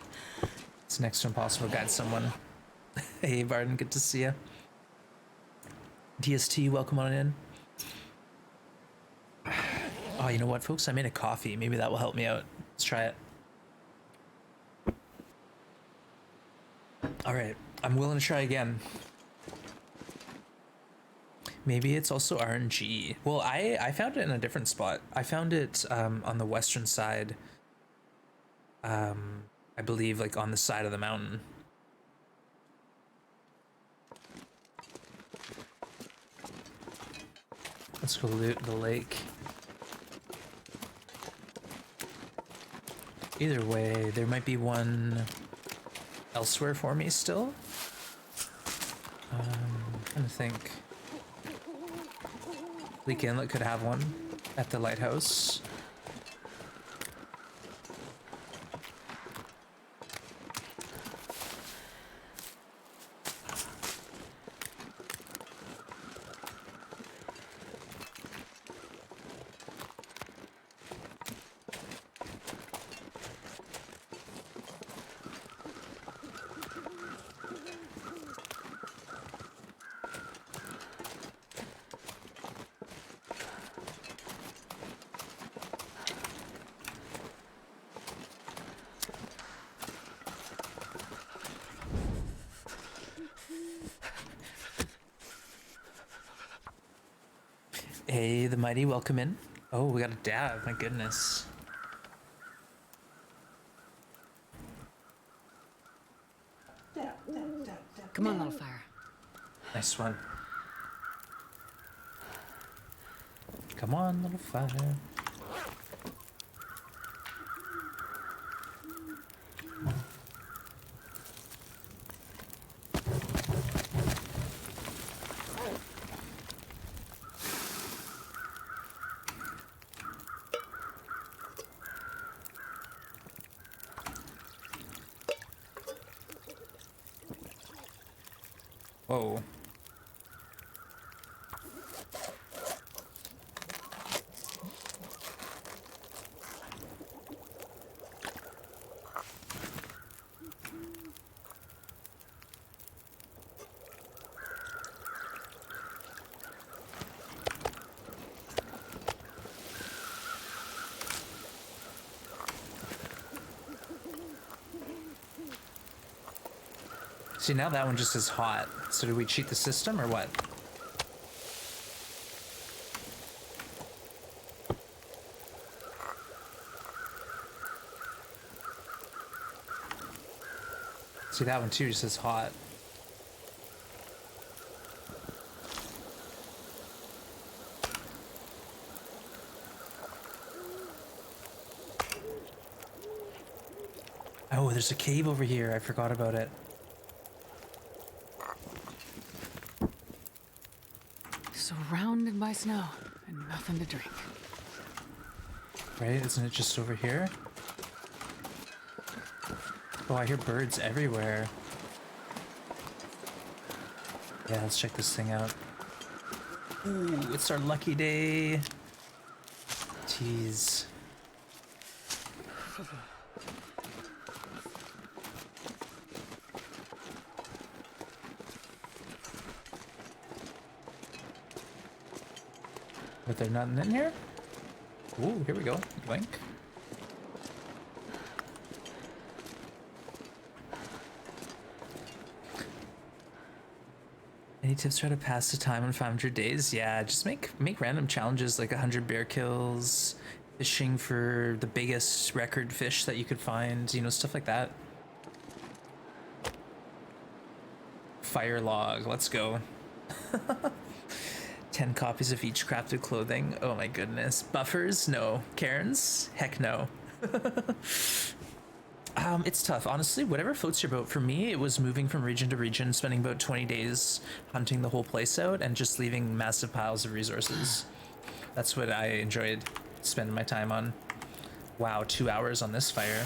it's next to impossible to guide someone. Hey, Barden, good to see you. DST, welcome on in. Oh, you know what, folks? I made a coffee. Maybe that will help me out. Let's try it. All right, I'm willing to try again. Maybe it's also RNG. Well, I found it in a different spot. I found it on the western side. I believe like on the side of the mountain. Let's go loot the lake. Either way, there might be one elsewhere for me still. Trying to think. Leak Inlet could have one at the lighthouse. Hey, the mighty, welcome in. Oh, we got a dab, my goodness. Come on, little fire. Nice one. Come on, little fire. Whoa. See, now that one just is hot. So do we cheat the system or what? See, that one too just says hot. Oh, there's a cave over here. I forgot about it. Surrounded by snow and nothing to drink. Right? Isn't it just over here? Oh, I hear birds everywhere. Yeah, let's check this thing out. Ooh, it's our lucky day. Jeez. But there's nothing in here? Ooh, here we go. Blink. Any tips for how to pass the time in 500 days? Yeah, just make random challenges like 100 bear kills, fishing for the biggest record fish that you could find, you know, stuff like that. Fire log, let's go. 10 copies of each crafted clothing. Oh my goodness. Buffers? No. Cairns? Heck no. It's tough. Honestly, whatever floats your boat. For me, it was moving from region to region, spending about 20 days hunting the whole place out and just leaving massive piles of resources. That's what I enjoyed spending my time on. Wow, 2 hours on this fire.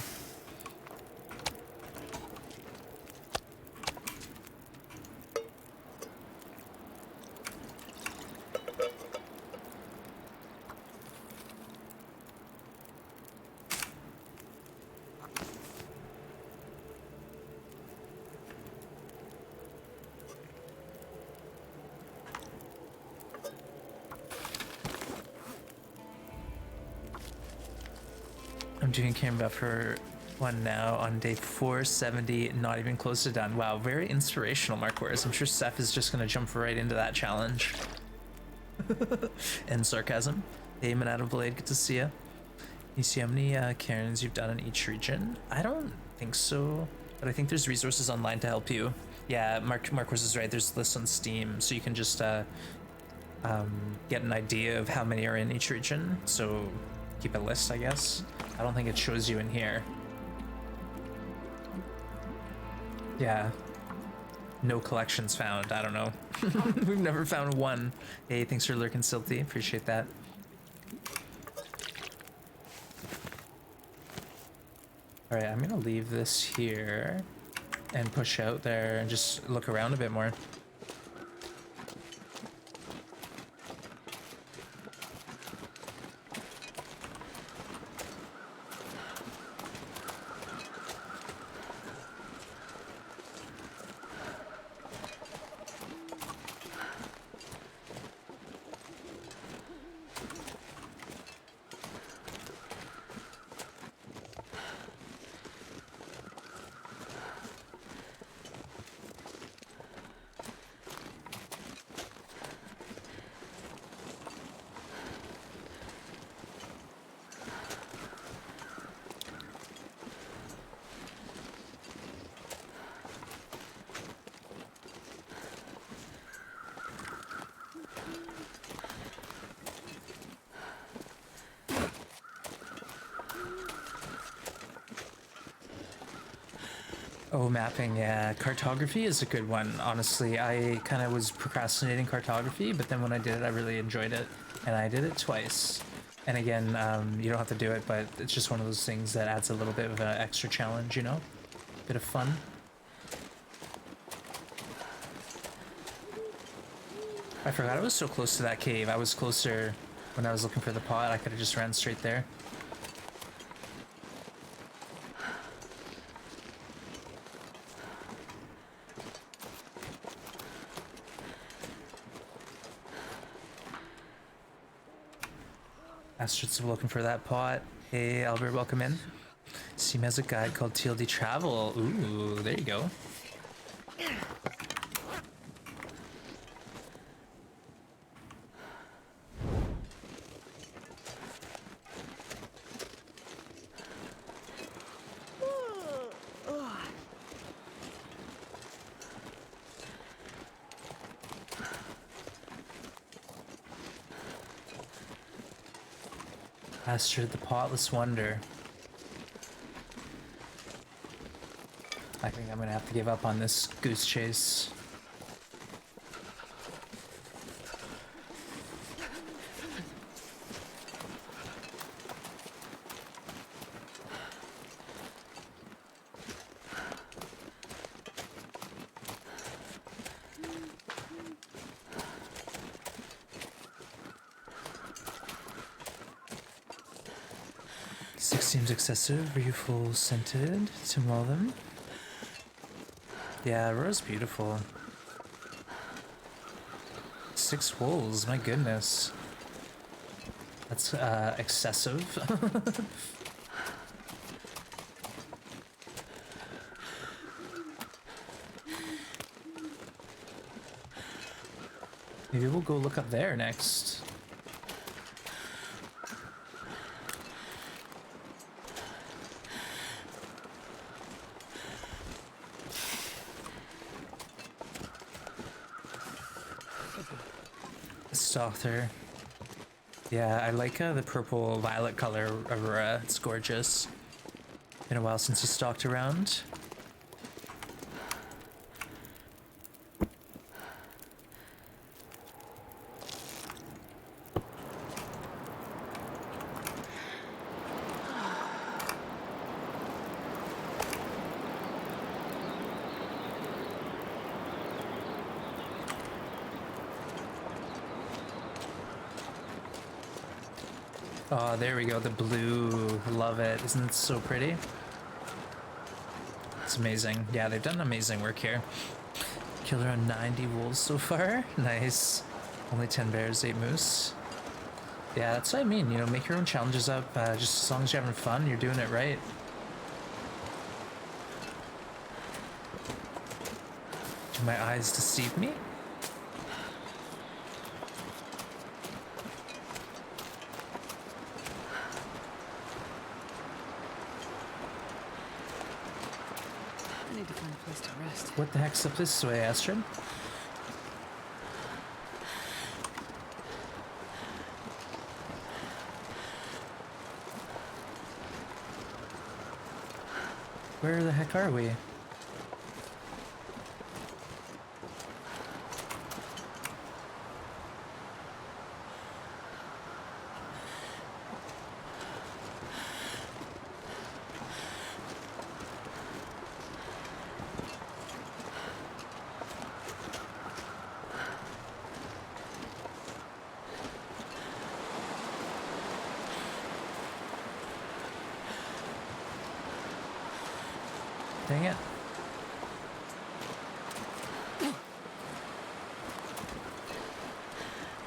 I'm doing camera for one now on day 470, not even close to done. Wow, very inspirational, Marquez. I'm sure Seth is just gonna jump right into that challenge. And sarcasm. Hey, Manado Blade, good to see ya. You see how many cairns you've done in each region? I don't think so, but I think there's resources online to help you. Yeah, Marquez is right. There's lists on Steam, so you can just get an idea of how many are in each region. So keep a list, I guess. I don't think it shows you in here. Yeah. No collections found. I don't know. We've never found one. Hey, thanks for lurking, Silty. Appreciate that. All right, I'm gonna leave this here and push out there and just look around a bit more. Oh, mapping, yeah. Cartography is a good one, honestly. I kind of was procrastinating cartography, but then when I did it, I really enjoyed it. And I did it twice. And again, you don't have to do it, but it's just one of those things that adds a little bit of an extra challenge, you know? Bit of fun. I forgot I was so close to that cave. I was closer when I was looking for the pot. I could have just ran straight there. Bastards looking for that pot. Hey, Albert, welcome in. Steam has a guide called TLD Travel. Ooh, there you go. Bastard, the Potless Wonder. I think I'm gonna have to give up on this goose chase. Seems excessive. Were you full scented to mull them? Yeah, Aurora's beautiful. 6 wolves, my goodness. That's excessive. Maybe we'll go look up there next. Author. Yeah, I like the purple violet color Aurora. It's gorgeous. Been a while since you stalked around. Oh, there we go, the blue. Love it. Isn't it so pretty? It's amazing. Yeah, they've done amazing work here. Killed around 90 wolves so far. Nice. Only 10 bears, 8 moose. Yeah, that's what I mean. You know, make your own challenges up. Just as long as you're having fun, you're doing it right. Do my eyes deceive me? I need to find a place to rest. What the heck's up this way, Astrid? Where the heck are we? Dang it.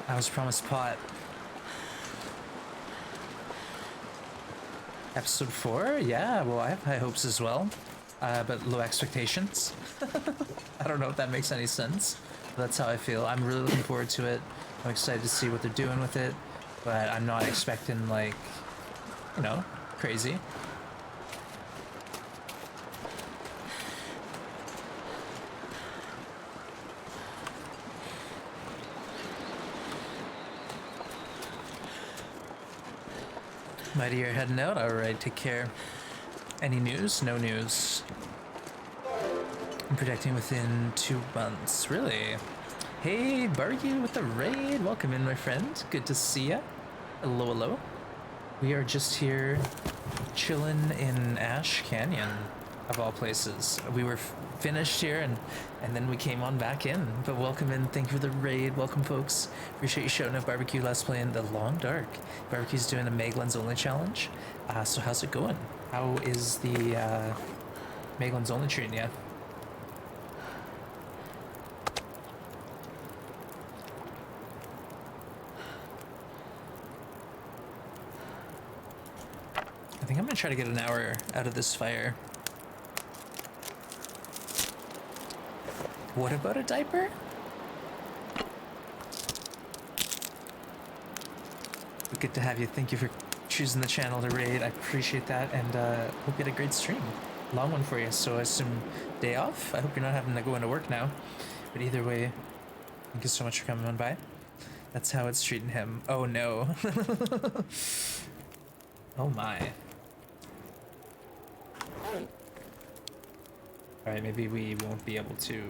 I was promised pot. Episode 4? Yeah, well, I have high hopes as well, but low expectations. I don't know if that makes any sense, but that's how I feel. I'm really looking forward to it. I'm excited to see what they're doing with it, but I'm not expecting, like, you know, crazy. Mighty, you're heading out? Alright, take care. Any news? No news. I'm projecting within 2 months. Really? Hey, Barbecue with the raid. Welcome in, my friend. Good to see ya. Hello, hello. We are just here chilling in Ash Canyon, of all places. We were finished here and then we came on back in. But welcome in. Thank you for the raid. Welcome, folks. Appreciate you showing up. Barbecue, let's play in the Long Dark. Barbecue's doing a Meglins Only challenge. So how's it going? How is the Meglins Only treating you? I think I'm gonna try to get an hour out of this fire. What about a diaper? Good to have you. Thank you for choosing the channel to raid. I appreciate that, and hope you had a great stream. Long one for you, so I assume day off? I hope you're not having to go into work now. But either way, thank you so much for coming on by. That's how it's treating him. Oh no. Oh my. Alright, maybe we won't be able to...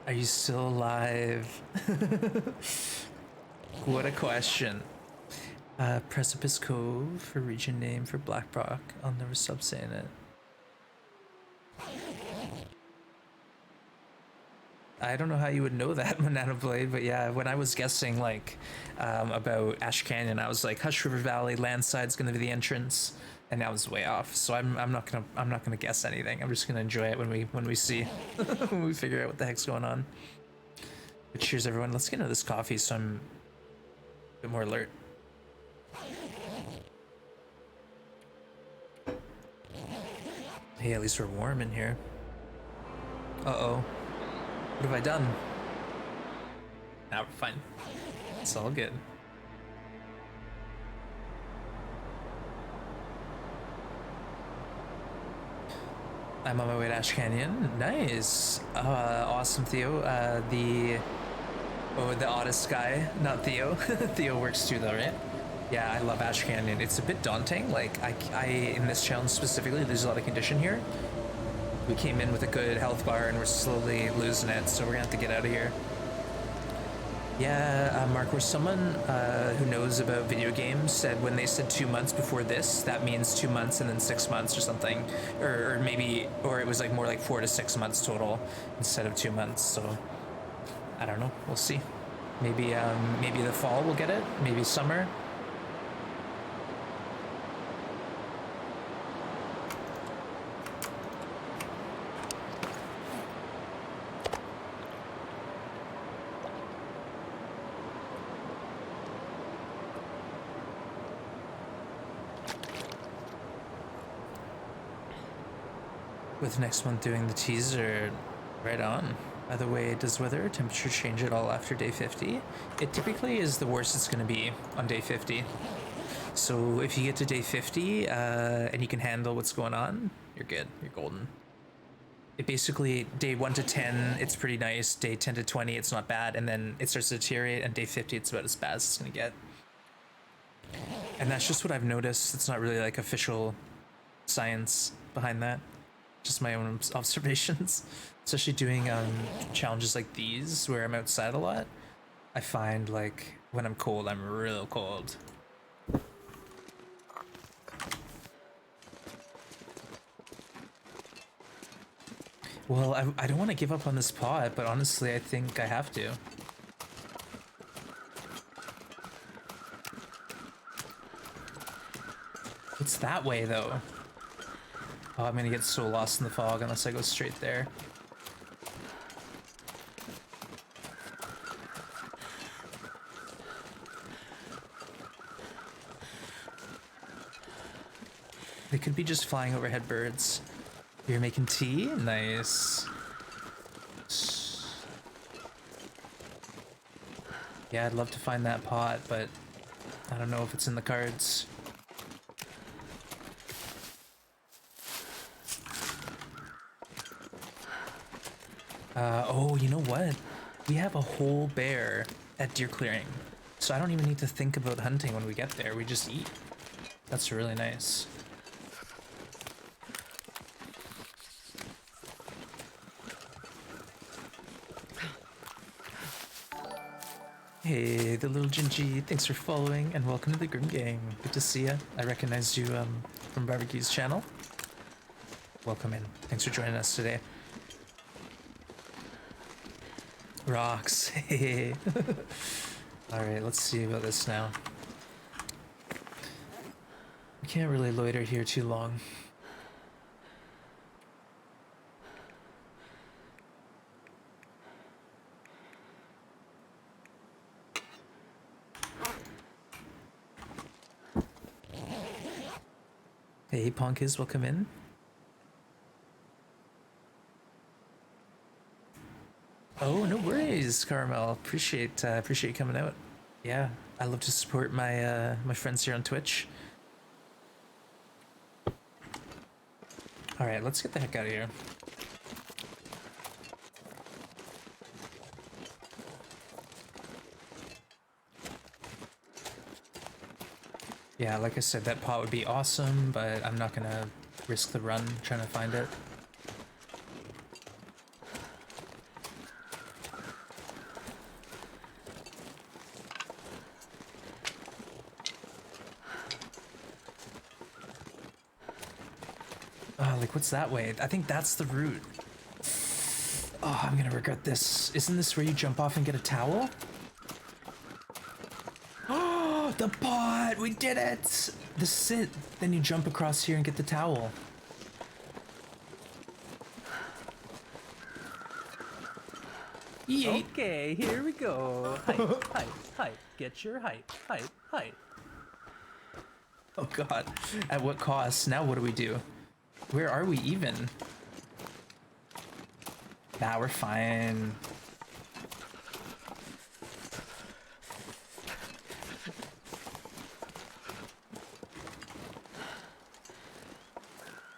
Are you still alive? What a question. Precipice Cove for region name for Black Rock. I'll never stop saying it. I don't know how you would know that, Banana Blade, but yeah, when I was guessing like about Ash Canyon, I was like Hush River Valley, Landside's gonna be the entrance, and I was way off. So I'm not gonna guess anything. I'm just gonna enjoy it when we see when we figure out what the heck's going on. But cheers, everyone. Let's get into this coffee so I'm a bit more alert. Hey, at least we're warm in here. Uh-oh. What have I done? Nah, we're fine. It's all good. I'm on my way to Ash Canyon. Nice. Awesome, Theo. The oddest guy, not Theo. Theo works too, though, right? Yeah, I love Ash Canyon. It's a bit daunting. Like, I in this challenge specifically, there's a lot of condition here. We came in with a good health bar and we're slowly losing it, so we're gonna have to get out of here. Yeah, Mark, where someone who knows about video games said when they said 2 months before this, that means 2 months and then 6 months or something. Or maybe, or it was like more like 4 to 6 months total instead of 2 months, so I don't know, we'll see. Maybe, maybe the fall we'll get it, maybe summer. with next month doing the teaser. Right on. By the way, does weather or temperature change at all after day 50? It typically is the worst it's going to be on day 50. So if you get to day 50 and you can handle what's going on, you're good. You're golden. It basically, day 1 to 10, it's pretty nice. Day 10 to 20, it's not bad. And then it starts to deteriorate. And day 50, it's about as bad as it's going to get. And that's just what I've noticed. It's not really like official science behind that. Just my own observations. Especially doing challenges like these where I'm outside a lot. I find like when I'm cold, I'm real cold. Well, I don't want to give up on this pot, but honestly, I think I have to. It's that way, though. Oh, I'm gonna get so lost in the fog unless I go straight there. They could be just flying overhead birds. You're making tea? Nice. Yeah, I'd love to find that pot, but I don't know if it's in the cards. Oh, you know what? We have a whole bear at deer clearing, so I don't even need to think about hunting when we get there. We just eat. That's really nice. Hey, the little Gingy, thanks for following and welcome to the Grim Gang. Good to see ya. I recognized you from Barbecue's channel. Welcome in. Thanks for joining us today. Rocks. Hey. Alright, let's see about this now. We can't really loiter here too long. Hey, Ponkiz, welcome in. Oh, no worries, Carmel. Appreciate you coming out. Yeah, I love to support my my friends here on Twitch. All right, let's get the heck out of here. Yeah, like I said, that pot would be awesome, but I'm not gonna risk the run trying to find it. Oh, like what's that way? I think that's the route. Oh, I'm gonna regret this. Isn't this where you jump off and get a towel? Oh, the pot! We did it! The sit. Then you jump across here and get the towel. Yeet. Okay, here we go. Height, height, height. Get your height, height, height. Oh god. At what cost? Now what do we do? Where are we even? Nah, we're fine.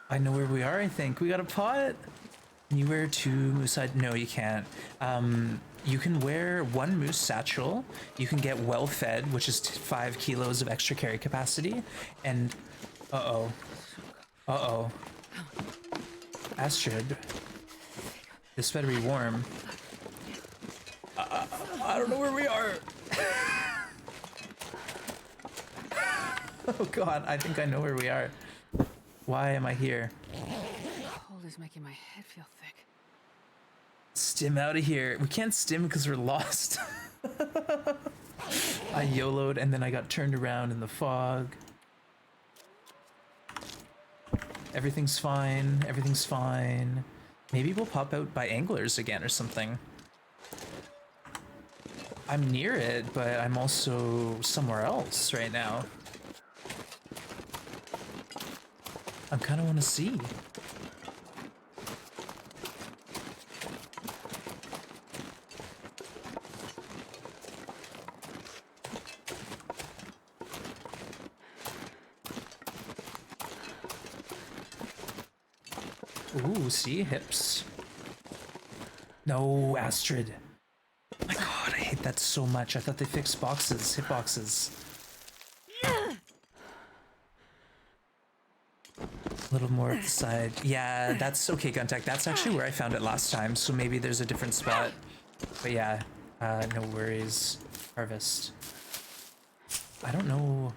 I know where we are, I think. We got a pot? Can you wear 2 moose hide? No, you can't. You can wear 1 moose satchel. You can get well fed, which is 5 kilos of extra carry capacity. And uh-oh. Uh-oh. Astrid. This better be warm. I don't know where we are. Oh god, I think I know where we are. Why am I here? Cold is making my head feel thick. Stim out of here. We can't stim because we're lost. I YOLO'd and then I got turned around in the fog. Everything's fine. Everything's fine. Maybe we'll pop out by anglers again or something. I'm near it, but I'm also somewhere else right now. I kind of want to see. Ooh, see? Hips. No, Astrid. Oh my god, I hate that so much. I thought they fixed boxes, hit boxes. A little more at the side. Yeah, that's okay, Guntek. That's actually where I found it last time, so maybe there's a different spot. But yeah, no worries. Harvest. I don't know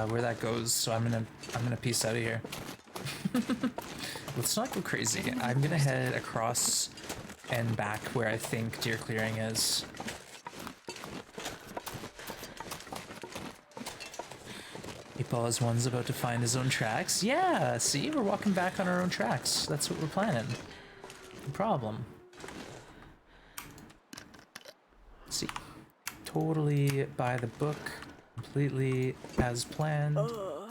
where that goes, so I'm gonna peace out of here. Let's not go crazy. I'm gonna head across and back where I think deer clearing is. Paul's one's about to find his own tracks. Yeah, see, we're walking back on our own tracks. That's what we're planning. No problem. See, totally by the book, completely as planned. Boop,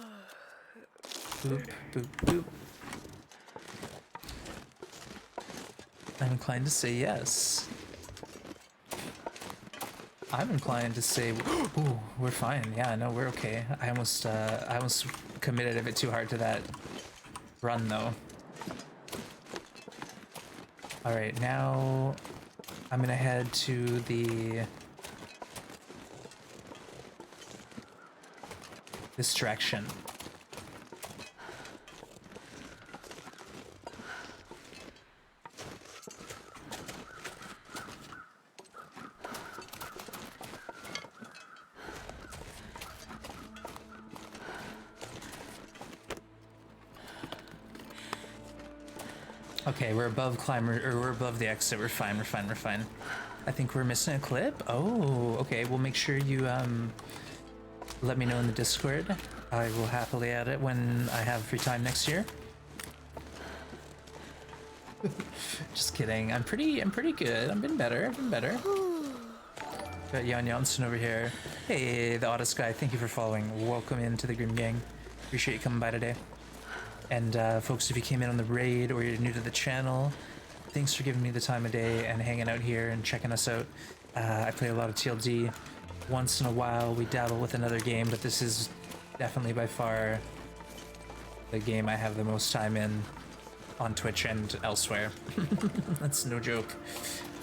boop, boop. I'm inclined to say yes. I'm inclined to say, ooh, we're fine. Yeah, no, we're okay. I almost committed a bit too hard to that run, though. All right, now I'm gonna head to this direction. Okay, we're above climber, or we're above the exit. We're fine. We're fine. We're fine. I think we're missing a clip. Oh, okay. Well, make sure you let me know in the Discord. I will happily add it when I have free time next year. Just kidding. I'm pretty good. I've been better. I've been better. Got Jan Janssen over here. Hey, the Otis guy. Thank you for following. Welcome into the Grim Gang. Appreciate you coming by today. And folks, if you came in on the raid or you're new to the channel, thanks for giving me the time of day and hanging out here and checking us out. I play a lot of TLD. Once in a while we dabble with another game, but this is definitely by far the game I have the most time in on Twitch and elsewhere. That's no joke.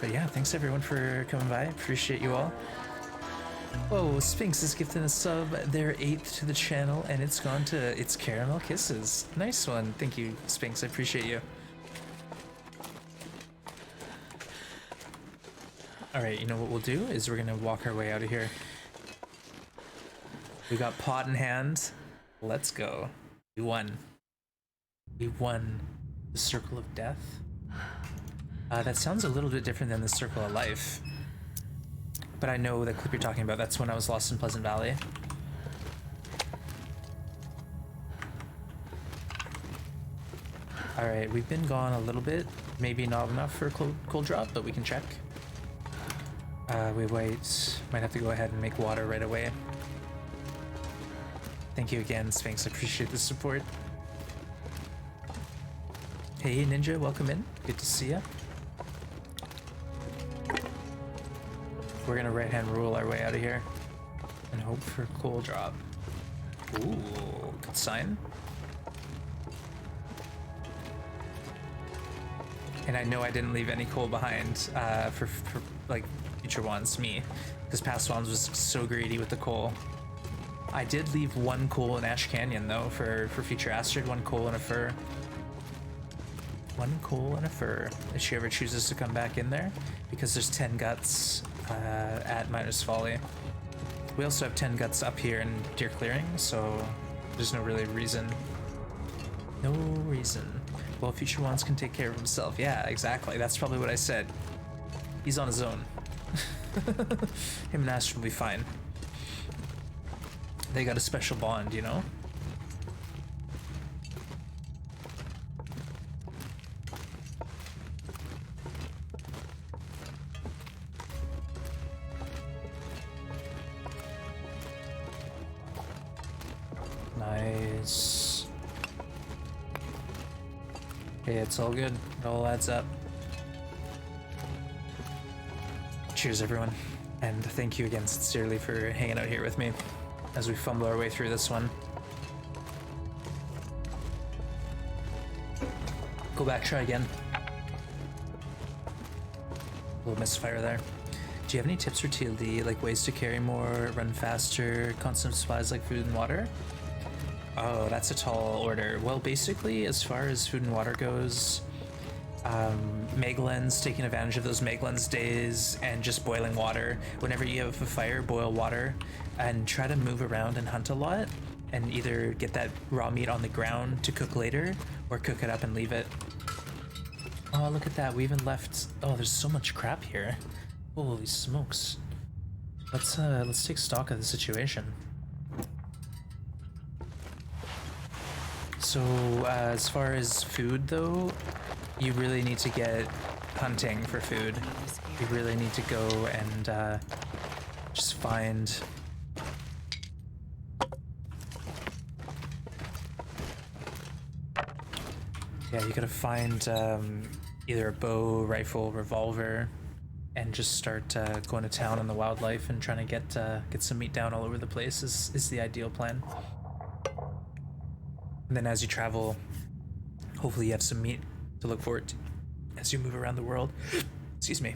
But yeah, thanks everyone for coming by. Appreciate you all. Oh, Sphinx is gifting a sub, their 8th to the channel, and it's gone to its Caramel Kisses. Nice one. Thank you, Sphinx. I appreciate you. Alright, you know what we'll do is we're gonna walk our way out of here. We got pot in hand. Let's go. We won. We won the Circle of Death. That sounds a little bit different than the Circle of Life. But I know the clip you're talking about. That's when I was lost in Pleasant Valley. Alright, we've been gone a little bit. Maybe not enough for a cold drop, but we can check. We wait. Might have to go ahead and make water right away. Thank you again, Sphinx. I appreciate the support. Hey, Ninja, welcome in. Good to see ya. We're gonna right-hand rule our way out of here and hope for a coal drop. Ooh, good sign. And I know I didn't leave any coal behind for like future ones, me, because past ones was so greedy with the coal. I did leave one coal in Ash Canyon though for future Astrid, one coal and a fur. One coal and a fur if she ever chooses to come back in there, because there's 10 guts at Miner's Folly. We also have 10 guts up here in Deer Clearing, so there's no really reason. No reason. Well, future ones can take care of himself. Yeah, exactly. That's probably what I said. He's on his own. Him and Astrid will be fine. They got a special bond, you know? Nice. Okay, it's all good. It all adds up. Cheers, everyone. And thank you again sincerely for hanging out here with me as we fumble our way through this one. Go back, try again. A little misfire there. Do you have any tips for TLD, like ways to carry more, run faster, constant supplies like food and water? Oh, that's a tall order. Well, basically, as far as food and water goes, Megalens, taking advantage of those Megalens days, and just boiling water. Whenever you have a fire, boil water, and try to move around and hunt a lot, and either get that raw meat on the ground to cook later, or cook it up and leave it. Oh, look at that, we even left... Oh, there's so much crap here. Holy smokes. Let's take stock of the situation. So, as far as food though, you really need to get hunting for food. You really need to go and just find... Yeah, you gotta find either a bow, rifle, revolver, and just start going to town on the wildlife and trying to get some meat down all over the place is the ideal plan. And then as you travel, hopefully you have some meat to look forward to as you move around the world. Excuse me.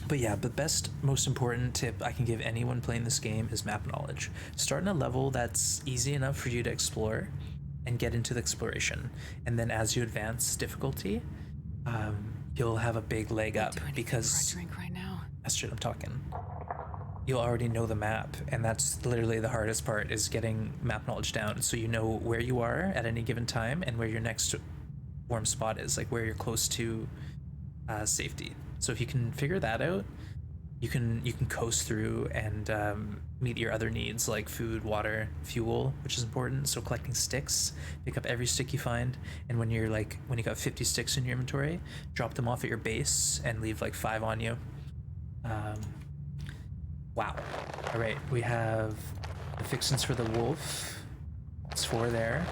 But yeah, the best, most important tip I can give anyone playing this game is map knowledge. Start in a level that's easy enough for you to explore and get into the exploration. And then as you advance difficulty, you'll have a big leg up because Drink right now. that's what I'm talking. You'll already know the map, and that's literally the hardest part, is getting map knowledge down, so you know where you are at any given time and where your next warm spot is, like where you're close to safety. So if you can figure that out, you can coast through and meet your other needs like food, water, fuel, which is important. So collecting sticks, pick up every stick you find, and when you got 50 sticks in your inventory, drop them off at your base and leave like 5 on you. Wow. All right, we have the fixins for the wolf. It's 4 there.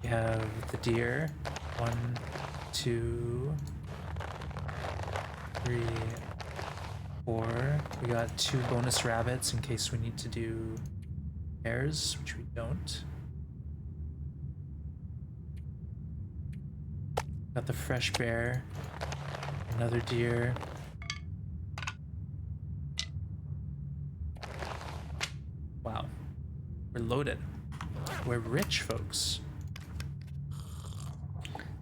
We have the deer. 1, 2, 3, 4. We got 2 bonus rabbits in case we need to do hares, which we don't. Got the fresh bear. Another deer. Wow. We're loaded. We're rich, folks.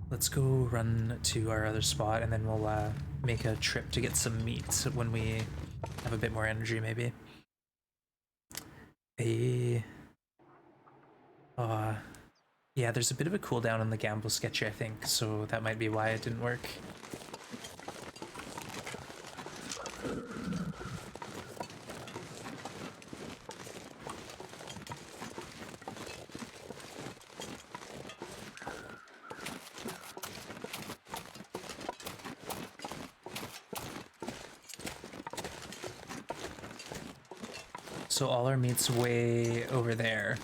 Let's go run to our other spot, and then we'll make a trip to get some meat when we have a bit more energy, maybe. Yeah, there's a bit of a cooldown on the gamble sketchy, I think, so that might be why it didn't work. So all our meat's way over there.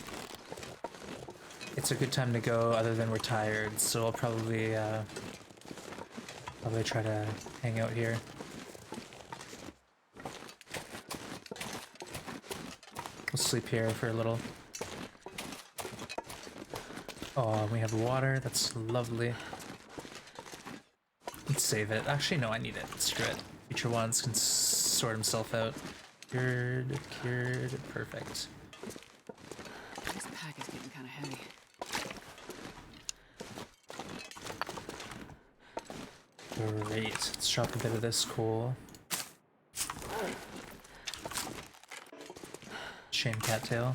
It's a good time to go other than we're tired, so I'll probably try to hang out here. We'll sleep here for a little. Oh, we have water, that's lovely. Let's save it. Actually, no, I need it. Screw it. Future WONZ can sort himself out. Cured, perfect. This pack is getting kind of heavy. Great. Let's drop a bit of this coal. Chain cattail.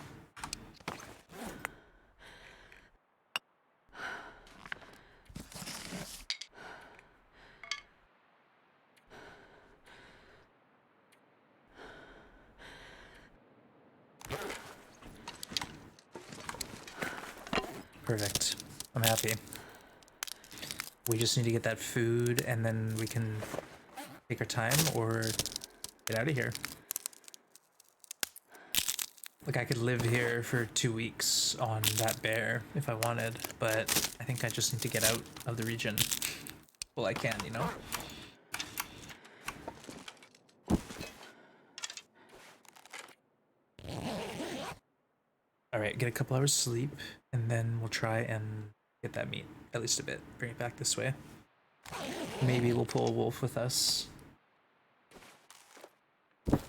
Perfect. I'm happy. We just need to get that food and then we can take our time or get out of here. Like, I could live here for 2 weeks on that bear if I wanted, but I think I just need to get out of the region. Well, I can, you know? Alright, get a couple hours sleep, and then we'll try and get that meat, at least a bit. Bring it back this way. Maybe we'll pull a wolf with us. But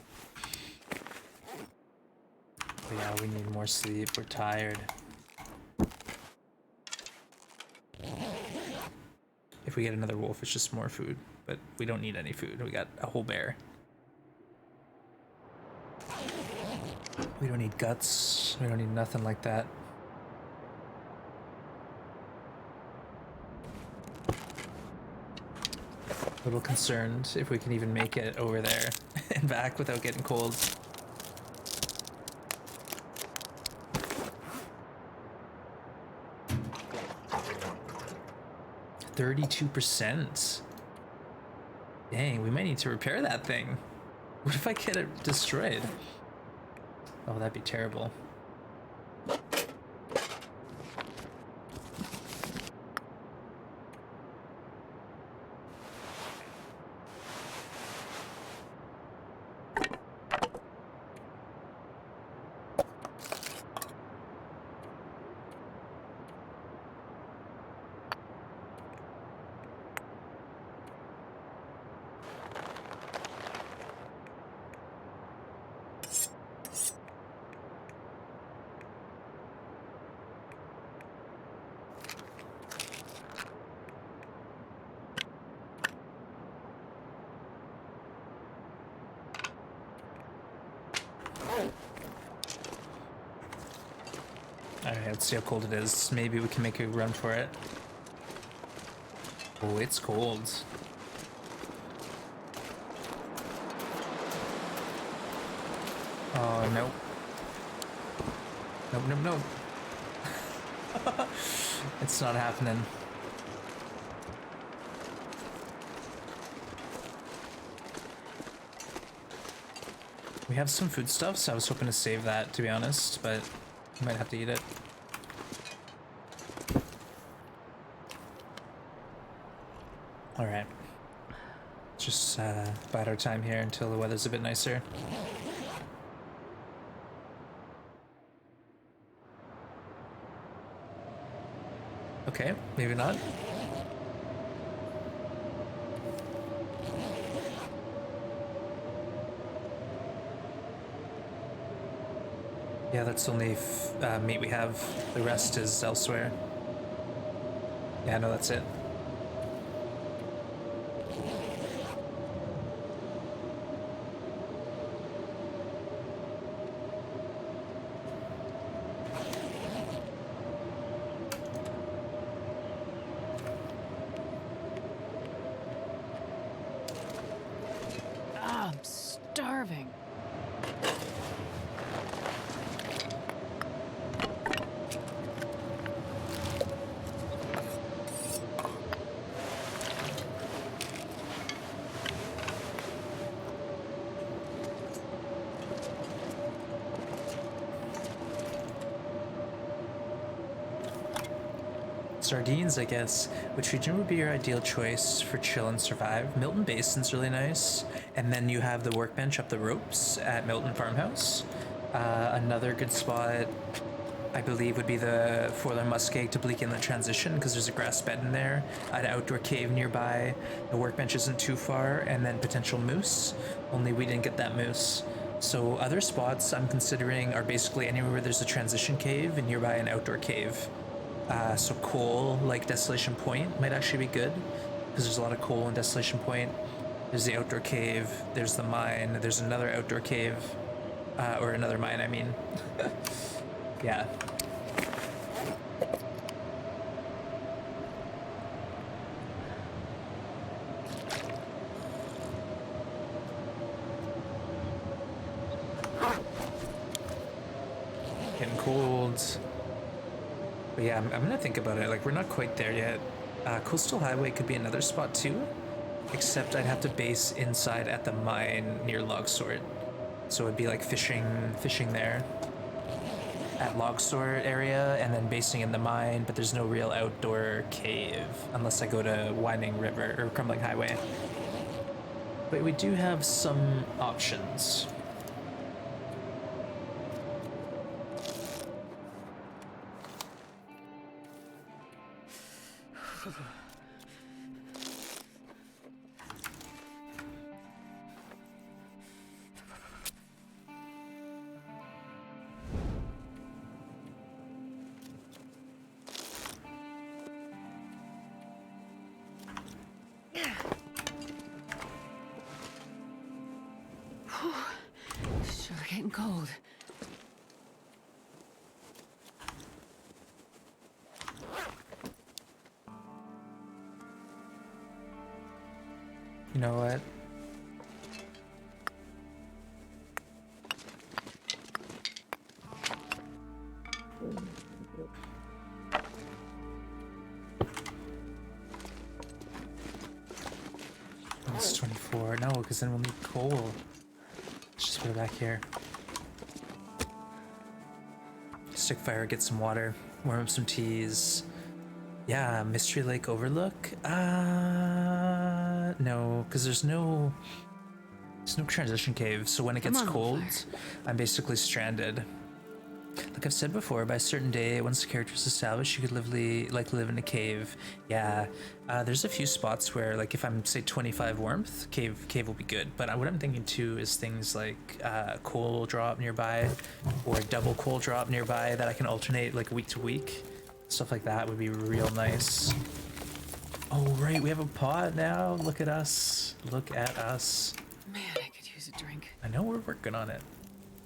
yeah, we need more sleep. We're tired. If we get another wolf, it's just more food. But we don't need any food. We got a whole bear. We don't need guts. We don't need nothing like that. A little concerned if we can even make it over there and back without getting cold. 32%. Dang, we might need to repair that thing. What if I get it destroyed? Oh, that'd be terrible. Alright, let's see how cold it is. Maybe we can make a run for it. Oh, it's cold. Oh, nope. Nope, nope, nope. It's not happening. We have some foodstuffs. I was hoping to save that, to be honest, but we might have to eat it. Alright. Just bide our time here until the weather's a bit nicer. Okay, maybe not. Yeah, that's the only meat we have. The rest is elsewhere. Yeah, no, that's it. Ah, I'm starving. Sardines, I guess. Which region would be your ideal choice for chill and survive? Milton Basin's really nice. And then you have the workbench up the ropes at Milton Farmhouse. Another good spot, I believe, would be the Forler Muskeg to Bleak Inlet Transition, because there's a grass bed in there, an outdoor cave nearby, the workbench isn't too far, and then potential moose, only we didn't get that moose. So other spots I'm considering are basically anywhere where there's a transition cave and nearby an outdoor cave. So coal, like Desolation Point, might actually be good, because there's a lot of coal in Desolation Point. There's the outdoor cave, there's the mine, there's another outdoor cave, or another mine, I mean. Yeah. Getting cold. But yeah, I'm gonna think about it. Like, we're not quite there yet. Coastal Highway could be another spot too, except I'd have to base inside at the mine near Logsort. So it'd be like fishing there at Logsort area, and then basing in the mine, but there's no real outdoor cave unless I go to Winding River or Crumbling Highway. But we do have some options. Sure getting cold. You know what? It's 24. No, because then we'll need coal. Let's just put it back here. Stick fire, get some water, warm up some teas. Yeah, Mystery Lake Overlook? No, because there's no transition cave, so when it gets Come on, cold, Fire. I'm basically stranded. Like I've said before, by a certain day, once the character's established, you could live in a cave. Yeah, there's a few spots where, like, if I'm say 25 warmth, cave will be good. But what I'm thinking too is things like coal drop nearby, or double coal drop nearby that I can alternate like week to week. Stuff like that would be real nice. Oh right, we have a pot now. Look at us. Look at us. Man, I could use a drink. I know we're working on it.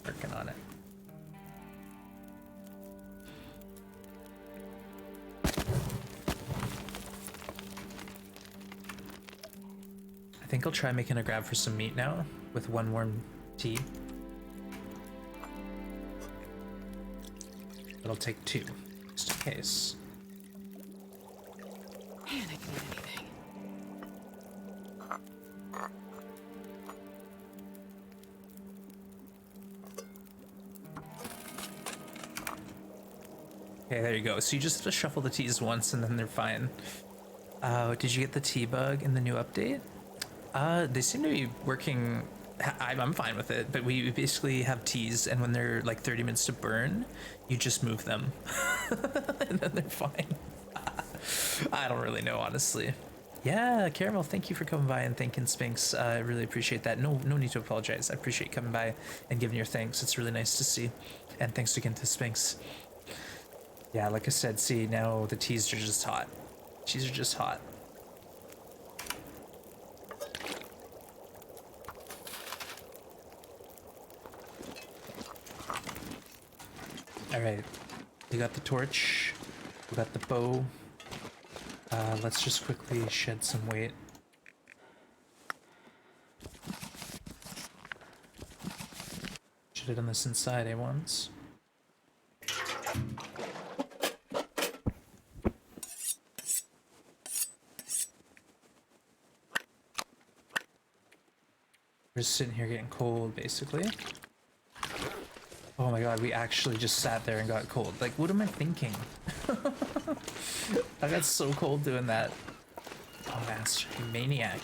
Working on it. I think I'll try making a grab for some meat now with one warm tea. But I'll take two, just in case. Man, I can eat anything. Okay, there you go. So you just have to shuffle the teas once and then they're fine. Did you get the tea bug in the new update? They seem to be working. I'm fine with it, but we basically have teas, and when they're like 30 minutes to burn, you just move them, and then they're fine. I don't really know, honestly. Yeah, Caramel, thank you for coming by and thanking Spinks. I really appreciate that. No need to apologize. I appreciate coming by and giving your thanks. It's really nice to see, and thanks again to Spinks. Yeah, like I said, see, now the teas are just hot. Teas are just hot. All right, we got the torch, we got the bow. Let's just quickly shed some weight. Should have done this inside, eh, WONZ? We're just sitting here getting cold, basically. Oh my god, we actually just sat there and got cold. Like, what am I thinking? I got so cold doing that. Oh, master, maniac.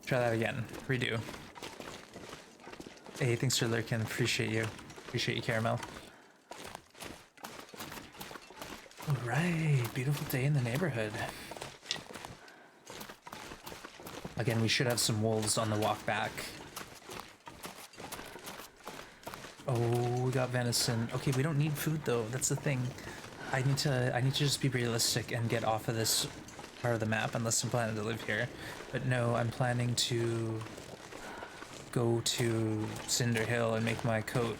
Try that again. Redo. Hey, thanks for lurking. Appreciate you. Appreciate you, Caramel. Alright, beautiful day in the neighborhood. Again, we should have some wolves on the walk back. Oh, we got venison. Okay, we don't need food though. That's the thing. I need to just be realistic and get off of this part of the map unless I'm planning to live here. But no, I'm planning to go to Cinder Hill and make my coat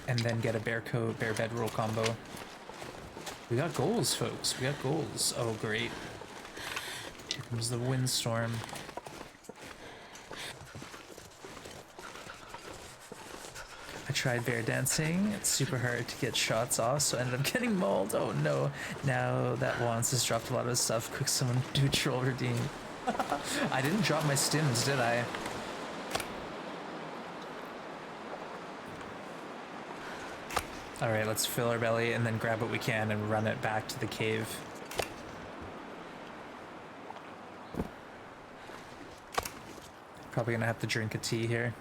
and then get a bear coat, bear bedroll combo. We got goals, folks. We got goals. Oh, great. Here comes the windstorm. I tried bear dancing. It's super hard to get shots off, so I ended up getting mauled. Oh no. Now that WONZ has dropped a lot of stuff, quick someone do troll redeem. I didn't drop my stims, did I? All right, let's fill our belly and then grab what we can and run it back to the cave. Probably gonna have to drink a tea here.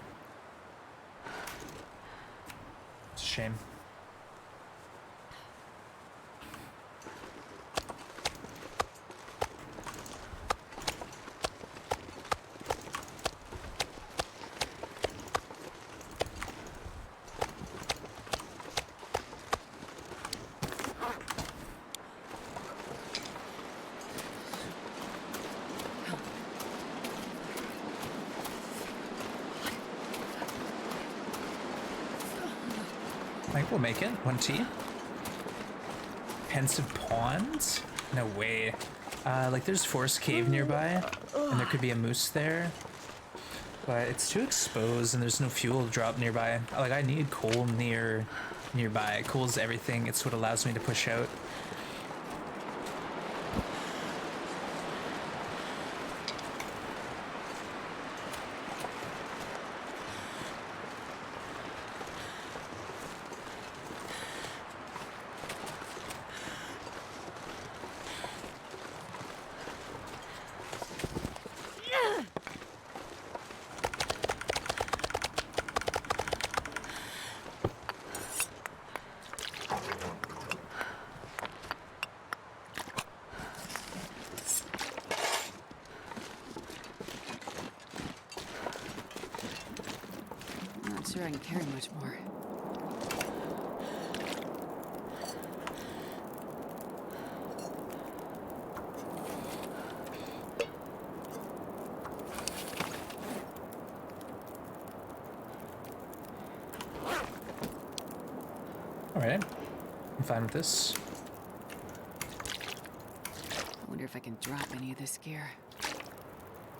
It's a shame. I think we'll make it. 1 tea. Pensive Pond? No way. Like there's Forest Cave nearby, and there could be a moose there. But it's too exposed and there's no fuel to drop nearby. Like I need coal nearby. Coal's everything. It's what allows me to push out. Not sure I can carry much more. Alright, I'm fine with this. I wonder if I can drop any of this gear.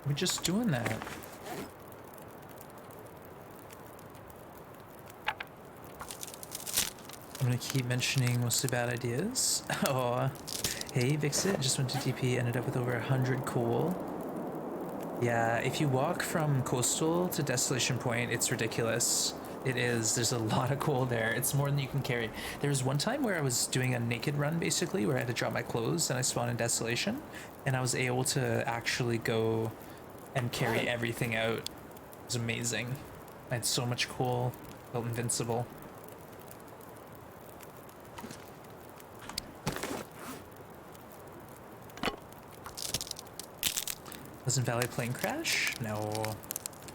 We're just doing that. I'm gonna keep mentioning mostly bad ideas. Oh, hey Vixit, just went to DP, ended up with over 100 coal. Yeah, if you walk from Coastal to Desolation Point, it's ridiculous. It is. There's a lot of coal there. It's more than you can carry. There was one time where I was doing a naked run, basically, where I had to drop my clothes and I spawned in Desolation, and I was able to actually go and carry everything out. It was amazing. I had so much coal. Felt invincible. Pleasant Valley plane crash? No.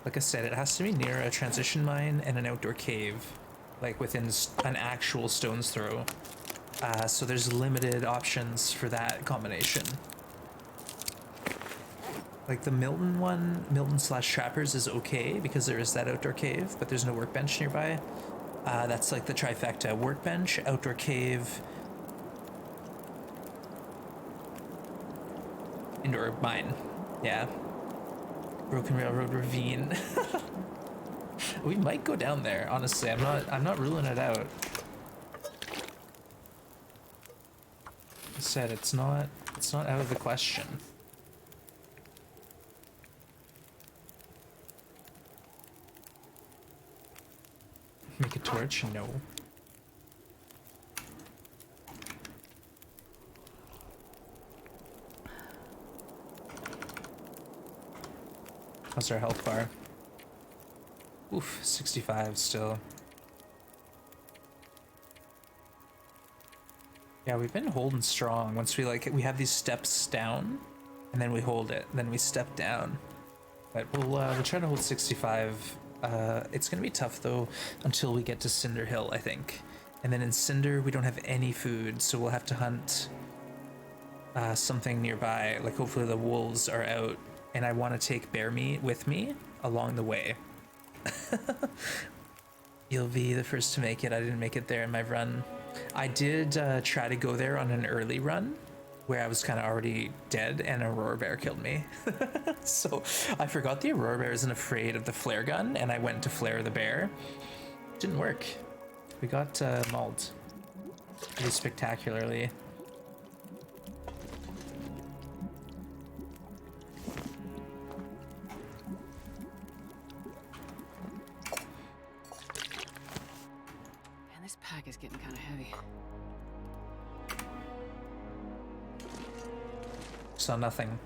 Like I said, it has to be near a transition mine and an outdoor cave, like within an actual stone's throw. So there's limited options for that combination. Like the Milton one, Milton/Trappers is okay because there is that outdoor cave, but there's no workbench nearby. That's like the trifecta: workbench, outdoor cave, indoor mine. Yeah. Broken Railroad Ravine. We might go down there, honestly. I'm not ruling it out. I said it's not out of the question. Make a torch? No. How's our health bar? Oof, 65 still. Yeah, we've been holding strong. Once we we have these steps down, and then we hold it, then we step down. But we'll try to hold 65. It's gonna be tough though until we get to Cinder Hill, I think. And then in Cinder, we don't have any food, so we'll have to hunt something nearby. Like hopefully the wolves are out. And I want to take bear meat with me along the way. You'll be the first to make it. I didn't make it there in my run. I did try to go there on an early run where I was kind of already dead and Aurora Bear killed me. So I forgot the Aurora Bear isn't afraid of the flare gun and I went to flare the bear. Didn't work. We got mauled pretty spectacularly. Saw nothing.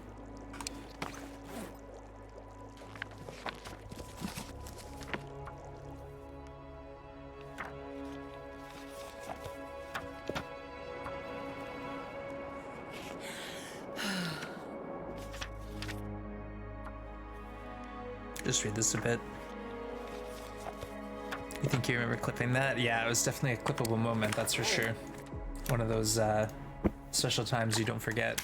Just read this a bit. You think you remember clipping that? Yeah, it was definitely a clippable moment, that's for sure. One of those special times you don't forget.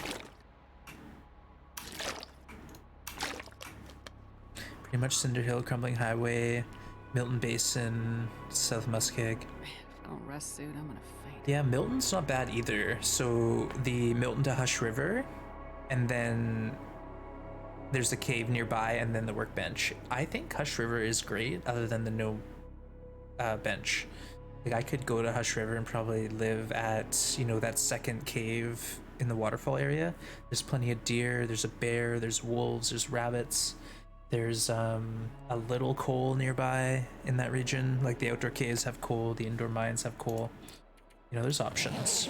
Pretty much Cinder Hill, Crumbling Highway, Milton Basin, South Muskeg. Man, if I don't rest soon, I'm gonna faint. Yeah, Milton's not bad either. So the Milton to Hush River, and then there's a cave nearby, and then the workbench. I think Hush River is great, other than the no bench. Like, I could go to Hush River and probably live at, you know, that second cave in the waterfall area. There's plenty of deer, there's a bear, there's wolves, there's rabbits. There's a little coal nearby in that region. Like, the outdoor caves have coal, the indoor mines have coal. You know, there's options.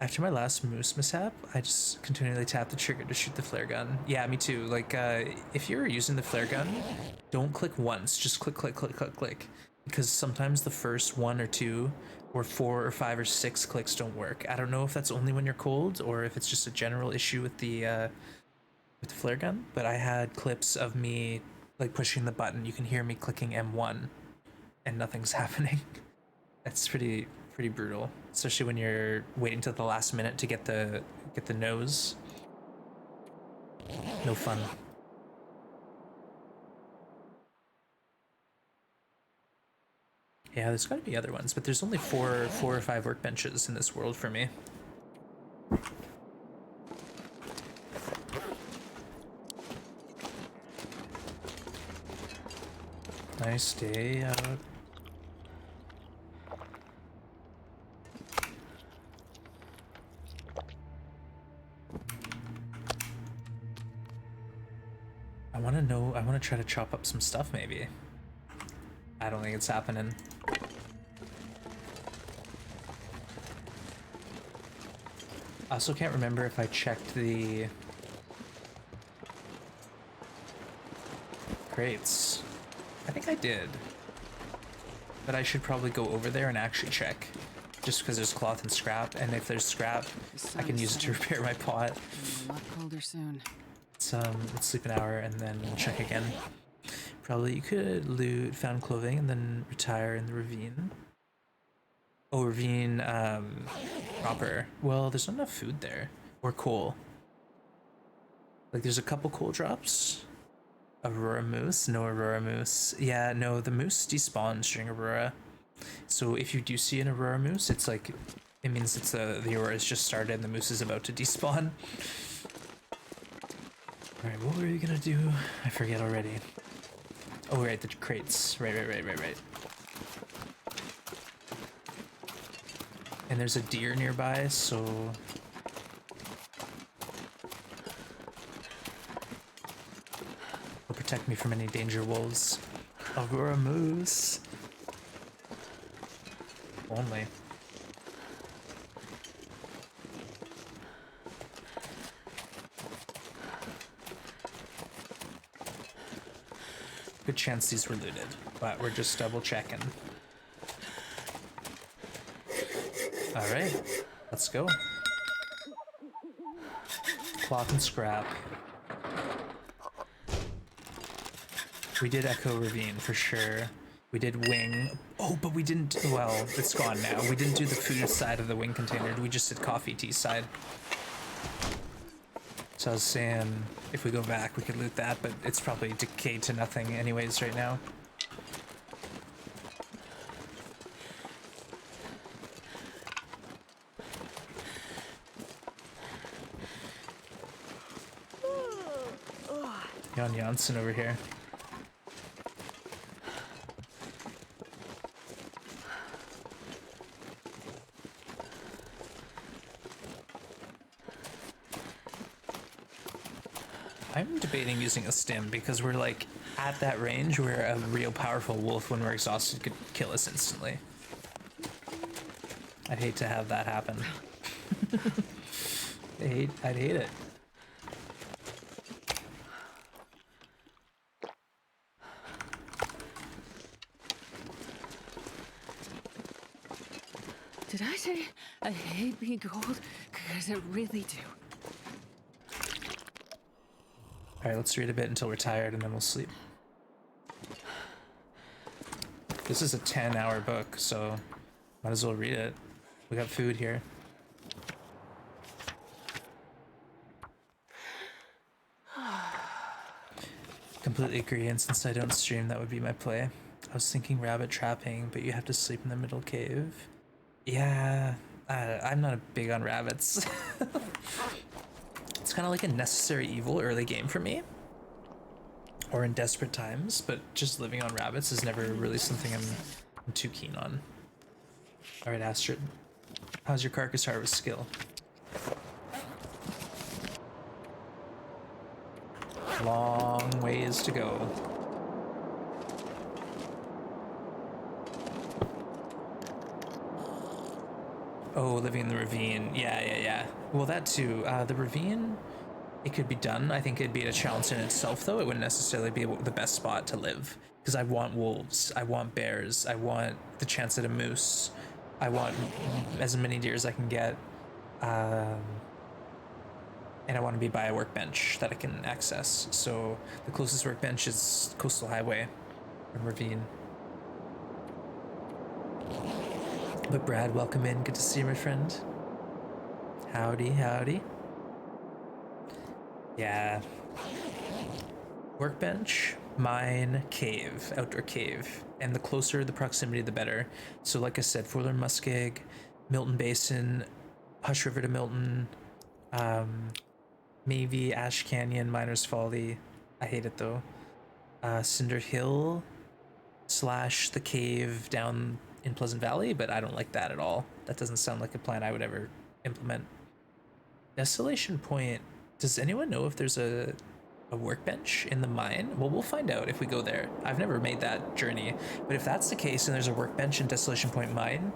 After my last moose mishap, I just continually tap the trigger to shoot the flare gun. Yeah, me too. Like, if you're using the flare gun, don't click once, just click, click, click, click, click. Because sometimes the first 1 or 2 or 4 or 5 or 6 clicks don't work. I don't know if that's only when you're cold or if it's just a general issue with the flare gun, but I had clips of me like pushing the button. You can hear me clicking M1 and nothing's happening. That's pretty brutal, especially when you're waiting till the last minute to get the nose. No fun. Yeah, there's got to be other ones, but there's only four or five workbenches in this world for me. Nice day out. I want to try to chop up some stuff maybe. I don't think it's happening. I also can't remember if I checked the crates. I think I did. But I should probably go over there and actually check. Just because there's cloth and scrap, and if there's scrap, I can use it to repair my pot. A lot colder soon. Let's sleep an hour and then check again. Probably you could loot found clothing and then retire in the ravine. Oh, ravine proper. Well, there's not enough food there. Or coal. Like, there's a couple coal drops. Aurora moose? No Aurora moose. Yeah, no, the moose despawns during Aurora. So if you do see an Aurora moose, it's like, it means it's the Aurora's just started and the moose is about to despawn. Alright, what were you gonna do? I forget already. Oh, right, the crates. Right. And there's a deer nearby, so... will protect me from any danger wolves. Aurora moose. Only. Good chance these were looted, but we're just double checking. Alright, let's go. Cloth and scrap. We did Echo Ravine for sure. We did wing. Oh, but we didn't. Well, it's gone now. We didn't do the food side of the wing container. We just did coffee tea side. So I was saying, if we go back, we could loot that, but it's probably decayed to nothing anyways right now. Jan Janssen over here. I'm debating using a stim because we're like at that range where a real powerful wolf when we're exhausted could kill us instantly. I'd hate to have that happen. I'd hate it. Did I say I hate being cold? Because I really do. Alright, let's read a bit until we're tired and then we'll sleep. This is a 10-hour book, so might as well read it. We got food here. Completely agree, and since I don't stream, that would be my play. I was thinking rabbit trapping, but you have to sleep in the middle cave. Yeah, I'm not big on rabbits. It's kind of like a necessary evil early game for me. Or in desperate times, but just living on rabbits is never really something I'm too keen on. Alright, Astrid. How's your carcass harvest skill? Long ways to go. Oh, living in the ravine. Yeah. Well, that too. The ravine, it could be done. I think it'd be a challenge in itself, though. It wouldn't necessarily be the best spot to live. Because I want wolves. I want bears. I want the chance at a moose. I want as many deer as I can get. And I want to be by a workbench that I can access. So the closest workbench is Coastal Highway and Ravine. But Brad, welcome in. Good to see you, my friend. Howdy, howdy. Yeah. Workbench, mine, cave, outdoor cave. And the closer the proximity, the better. So like I said, Fuller Muskeg, Milton Basin, Hush River to Milton, maybe Ash Canyon, Miner's Folly. I hate it though. Cinder Hill / the cave down in Pleasant Valley, but I don't like that at all. That doesn't sound like a plan I would ever implement. Desolation Point. Does anyone know if there's a workbench in the mine? Well, we'll find out if we go there. I've never made that journey, but if that's the case and there's a workbench in Desolation Point mine,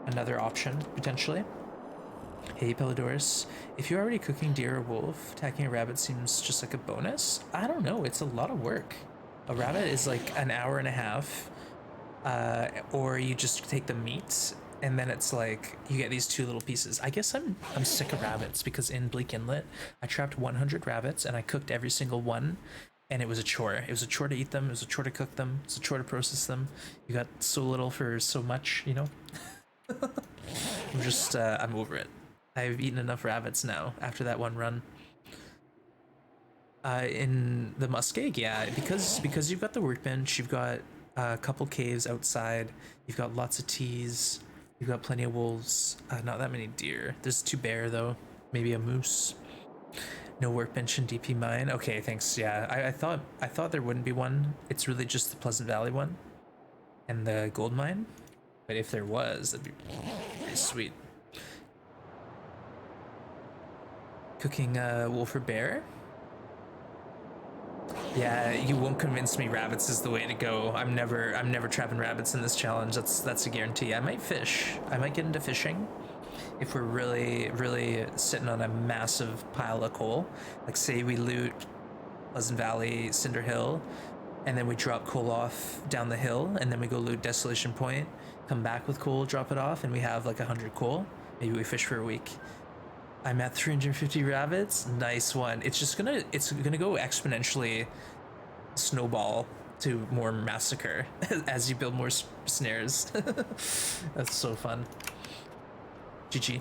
another option potentially. Hey Pelodorus, if you're already cooking deer or wolf, attacking a rabbit seems just like a bonus. I don't know, it's a lot of work. A rabbit is like an hour and a half, or you just take the meat and then it's like you get these two little pieces. I guess I'm sick of rabbits because in Bleak Inlet I trapped 100 rabbits and I cooked every single one, and it was a chore. It was a chore to eat them, it was a chore to cook them, it's a chore to process them. You got so little for so much, you know. I'm over it. I've eaten enough rabbits now after that one run. In the Muskeg, yeah, because you've got the workbench, you've got a couple caves outside, you've got lots of teas, you've got plenty of wolves, not that many deer. There's 2 bear though, maybe a moose. No workbench in DP mine. Okay, thanks. Yeah, I thought there wouldn't be one. It's really just the Pleasant Valley one and the gold mine. But if there was, that'd be pretty sweet. Cooking wolf or bear? Yeah, you won't convince me rabbits is the way to go. I'm never trapping rabbits in this challenge. That's a guarantee. I might fish. I might get into fishing if we're really sitting on a massive pile of coal. Like say we loot Pleasant Valley, Cinder Hill, and then we drop coal off down the hill, and then we go loot Desolation Point, come back with coal, drop it off, and we have like 100 coal. Maybe we fish for a week. I'm at 350 rabbits. Nice one. It's gonna go exponentially snowball to more massacre as you build more snares. That's so fun. GG.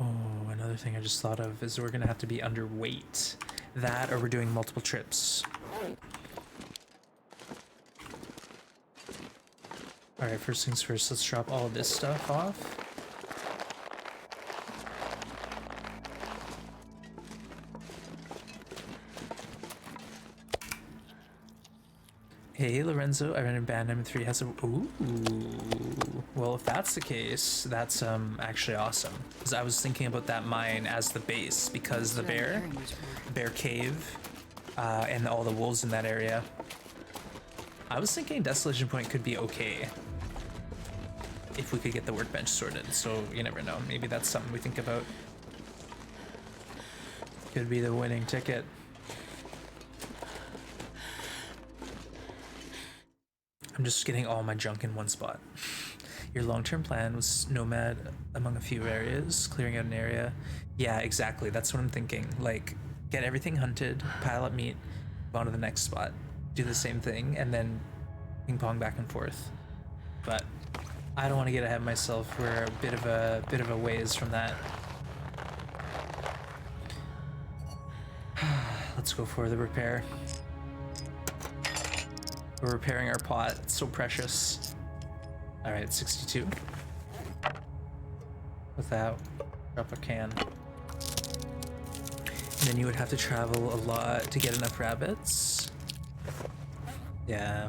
Oh, another thing I just thought of is we're gonna have to be underweight. That, or we're doing multiple trips. Alright, first things first, let's drop all of this stuff off. Hey Lorenzo, I ran in Band M3 has a... Ooh. Well, if that's the case, that's actually awesome. Because I was thinking about that mine as the base, because the bear cave, and all the wolves in that area. I was thinking Desolation Point could be okay if we could get the workbench sorted, so you never know. Maybe that's something we think about. Could be the winning ticket. I'm just getting all my junk in one spot. Your long-term plan was nomad among a few areas, clearing out an area. Yeah, exactly. That's what I'm thinking. Like, get everything hunted, pile up meat, go on to the next spot, do the same thing, and then ping pong back and forth. But I don't want to get ahead of myself. We're a bit of a ways from that. Let's go for the repair. We're repairing our pot. It's so precious. All right, 62. Without drop a can. And then you would have to travel a lot to get enough rabbits. Yeah.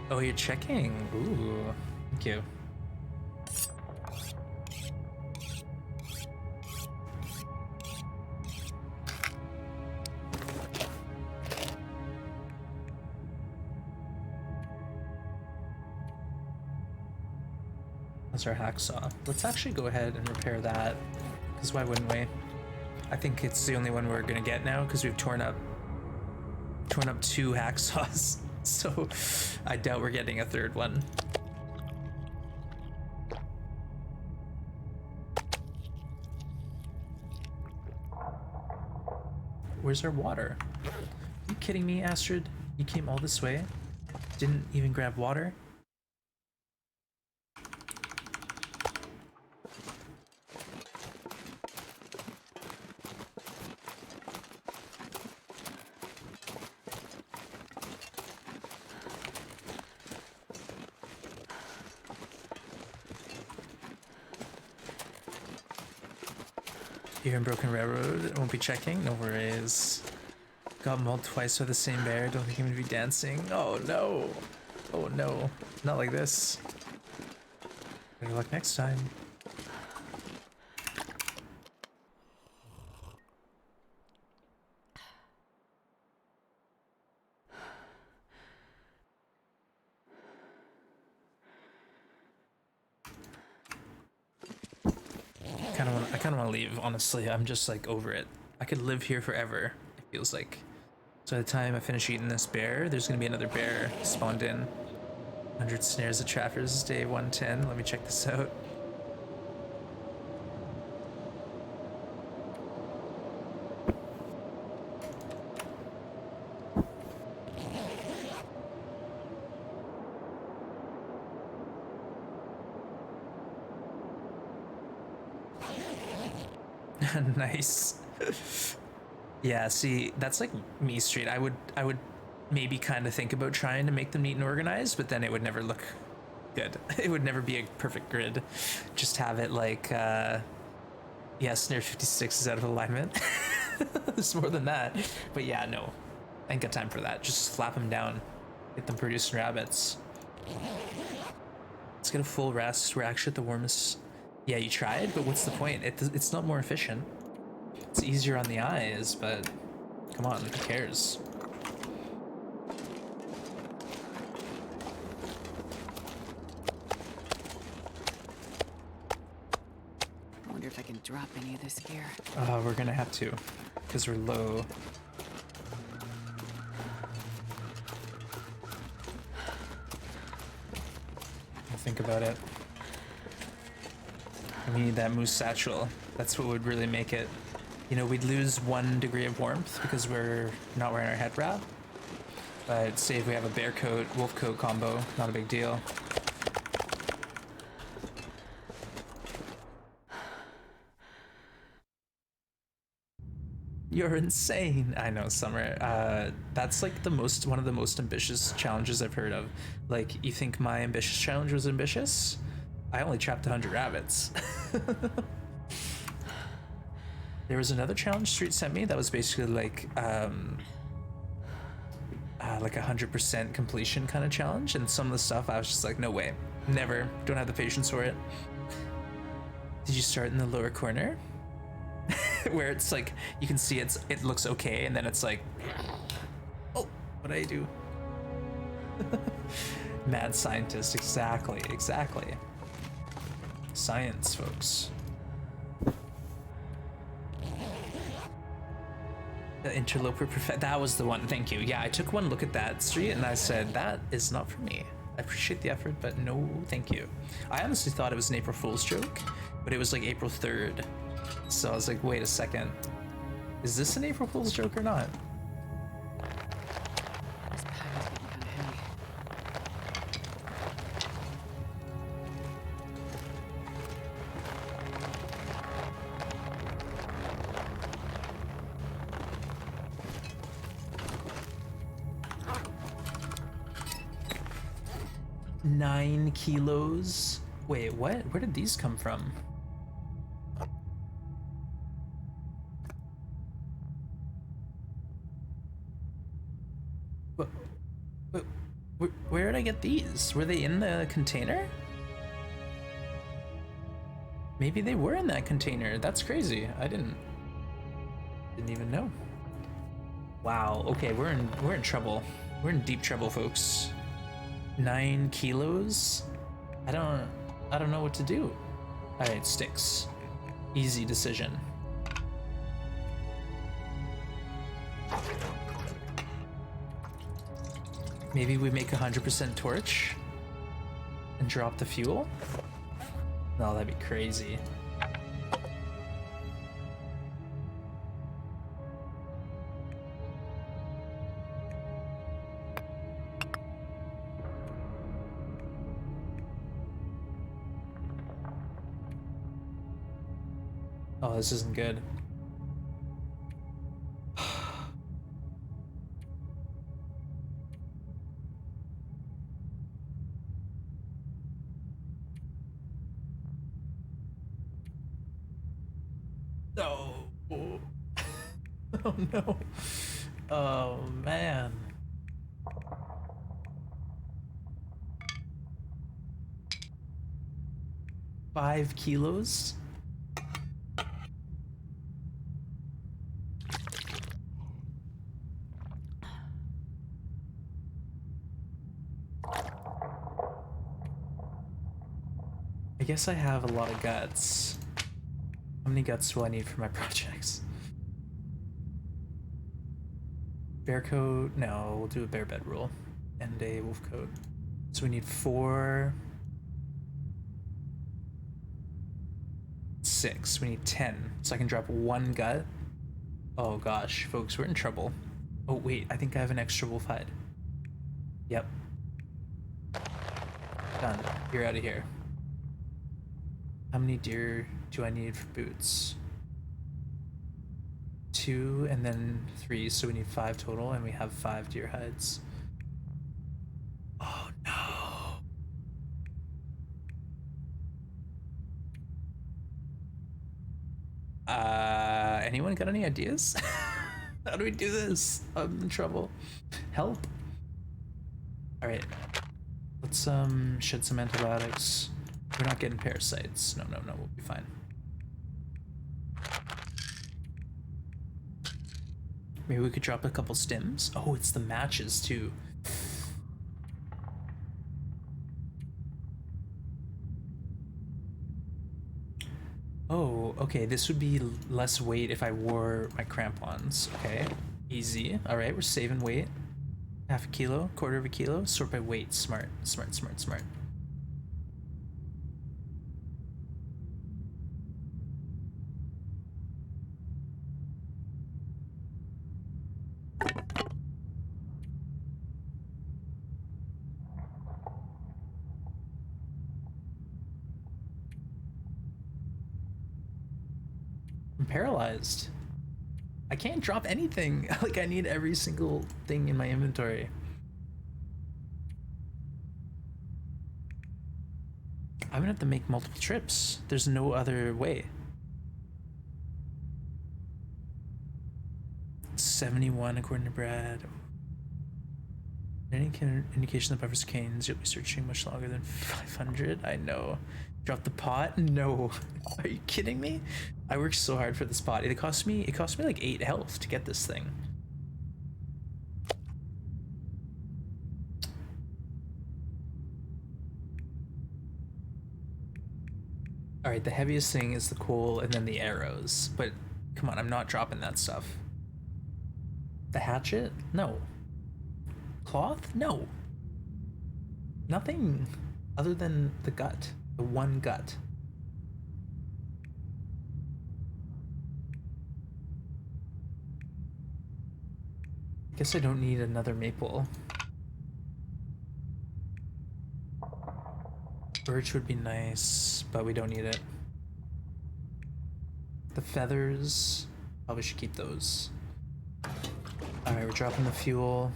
Oh, you're checking. Ooh, thank you. That's our hacksaw. Let's actually go ahead and repair that, because why wouldn't we? I think it's the only one we're gonna get now, because we've torn up 2 hacksaws. So I doubt we're getting a third one. Where's our water? Are you kidding me, Astrid? You came all this way? Didn't even grab water? You're in Broken Railroad, won't be checking, no worries. Got mauled twice by the same bear, don't think I'm gonna be dancing. Oh no! Oh no, not like this. Better luck next time. I kind of want to leave, honestly. I'm just like over it. I could live here forever, it feels like. So by the time I finish eating this bear, there's gonna be another bear spawned in. 100 snares of trappers, day 110. Let me check this out. Nice. Yeah, see, that's like me street. I would maybe kind of think about trying to make them neat and organized, but then it would never look good. It would never be a perfect grid. Just have it like yeah, snare 56 is out of alignment. There's more than that. But yeah, no. I ain't got time for that. Just flap them down. Get them producing rabbits. Let's get a full rest. We're actually at the warmest. Yeah, you tried, but what's the point? It's not more efficient. It's easier on the eyes, but come on, who cares? I wonder if I can drop any of this gear. We're gonna have to, because we're low. Think about it. We need that moose satchel. That's what would really make it. You know, we'd lose 1 degree of warmth because we're not wearing our head wrap. But say if we have a bear coat, wolf coat combo, not a big deal. You're insane. I know, Summer. That's like one of the most ambitious challenges I've heard of. Like, you think my ambitious challenge was ambitious? I only trapped 100 rabbits. There was another challenge Street sent me that was basically like 100% completion kind of challenge, and some of the stuff I was just like, no way, never, don't have the patience for it. Did you start in the lower corner? Where it's like, you can see it looks okay, and then it's like, oh, what did I do? Mad scientist, exactly. Science, folks. The interloper that was the one. Thank you. Yeah, I took one look at that street and I said, that is not for me. I appreciate the effort, but no, thank you. I honestly thought it was an April Fool's joke, but it was like April 3rd. So I was like, wait a second. Is this an April Fool's joke or not? This pack is getting kind of heavy. Nine kilos. Wait, what? Where did these come from? Where did I get these? Were they in the container? Maybe they were in that container. That's crazy. I didn't even know. Wow. Okay, we're in trouble. We're in deep trouble, folks. 9 kilos? I don't know what to do. All right, sticks. Easy decision. Maybe we make 100% torch and drop the fuel? No, that'd be crazy. Oh, this isn't good. No. Oh no. Oh man. Five kilos? I guess I have a lot of guts. How many guts do I need for my projects? Bear coat? No, we'll do a bear bed rule. And a wolf coat. So we need 4... 6. We need 10. So I can drop 1 gut. Oh gosh, folks, we're in trouble. Oh wait, I think I have an extra wolf hide. Yep. Done. You're out of here. How many deer do I need for boots? 2 and then 3, so we need 5 total, and we have 5 deer hides. Oh no. Anyone got any ideas? How do we do this? I'm in trouble. Help. All right. Let's shed some antibiotics. We're not getting parasites. No, we'll be fine. Maybe we could drop a couple stems. Oh, it's the matches too. Oh, okay, this would be less weight if I wore my crampons. Okay, easy. All right, we're saving weight. Half a kilo, quarter of a kilo, sort by weight. Smart. I'm paralyzed. I can't drop anything. Like, I need every single thing in my inventory. I'm gonna have to make multiple trips. There's no other way. 71 according to Brad. Any indication that buffers canes, you'll be searching much longer than 500. I know. Drop the pot? No. Are you kidding me? I worked so hard for this pot. It cost me like 8 health to get this thing. All right, the heaviest thing is the coal and then the arrows. But come on, I'm not dropping that stuff. The hatchet? No. Cloth? No. Nothing other than the gut. The one gut. I guess I don't need another maple. Birch would be nice, but we don't need it. The feathers, probably should keep those. Alright, we're dropping the fuel.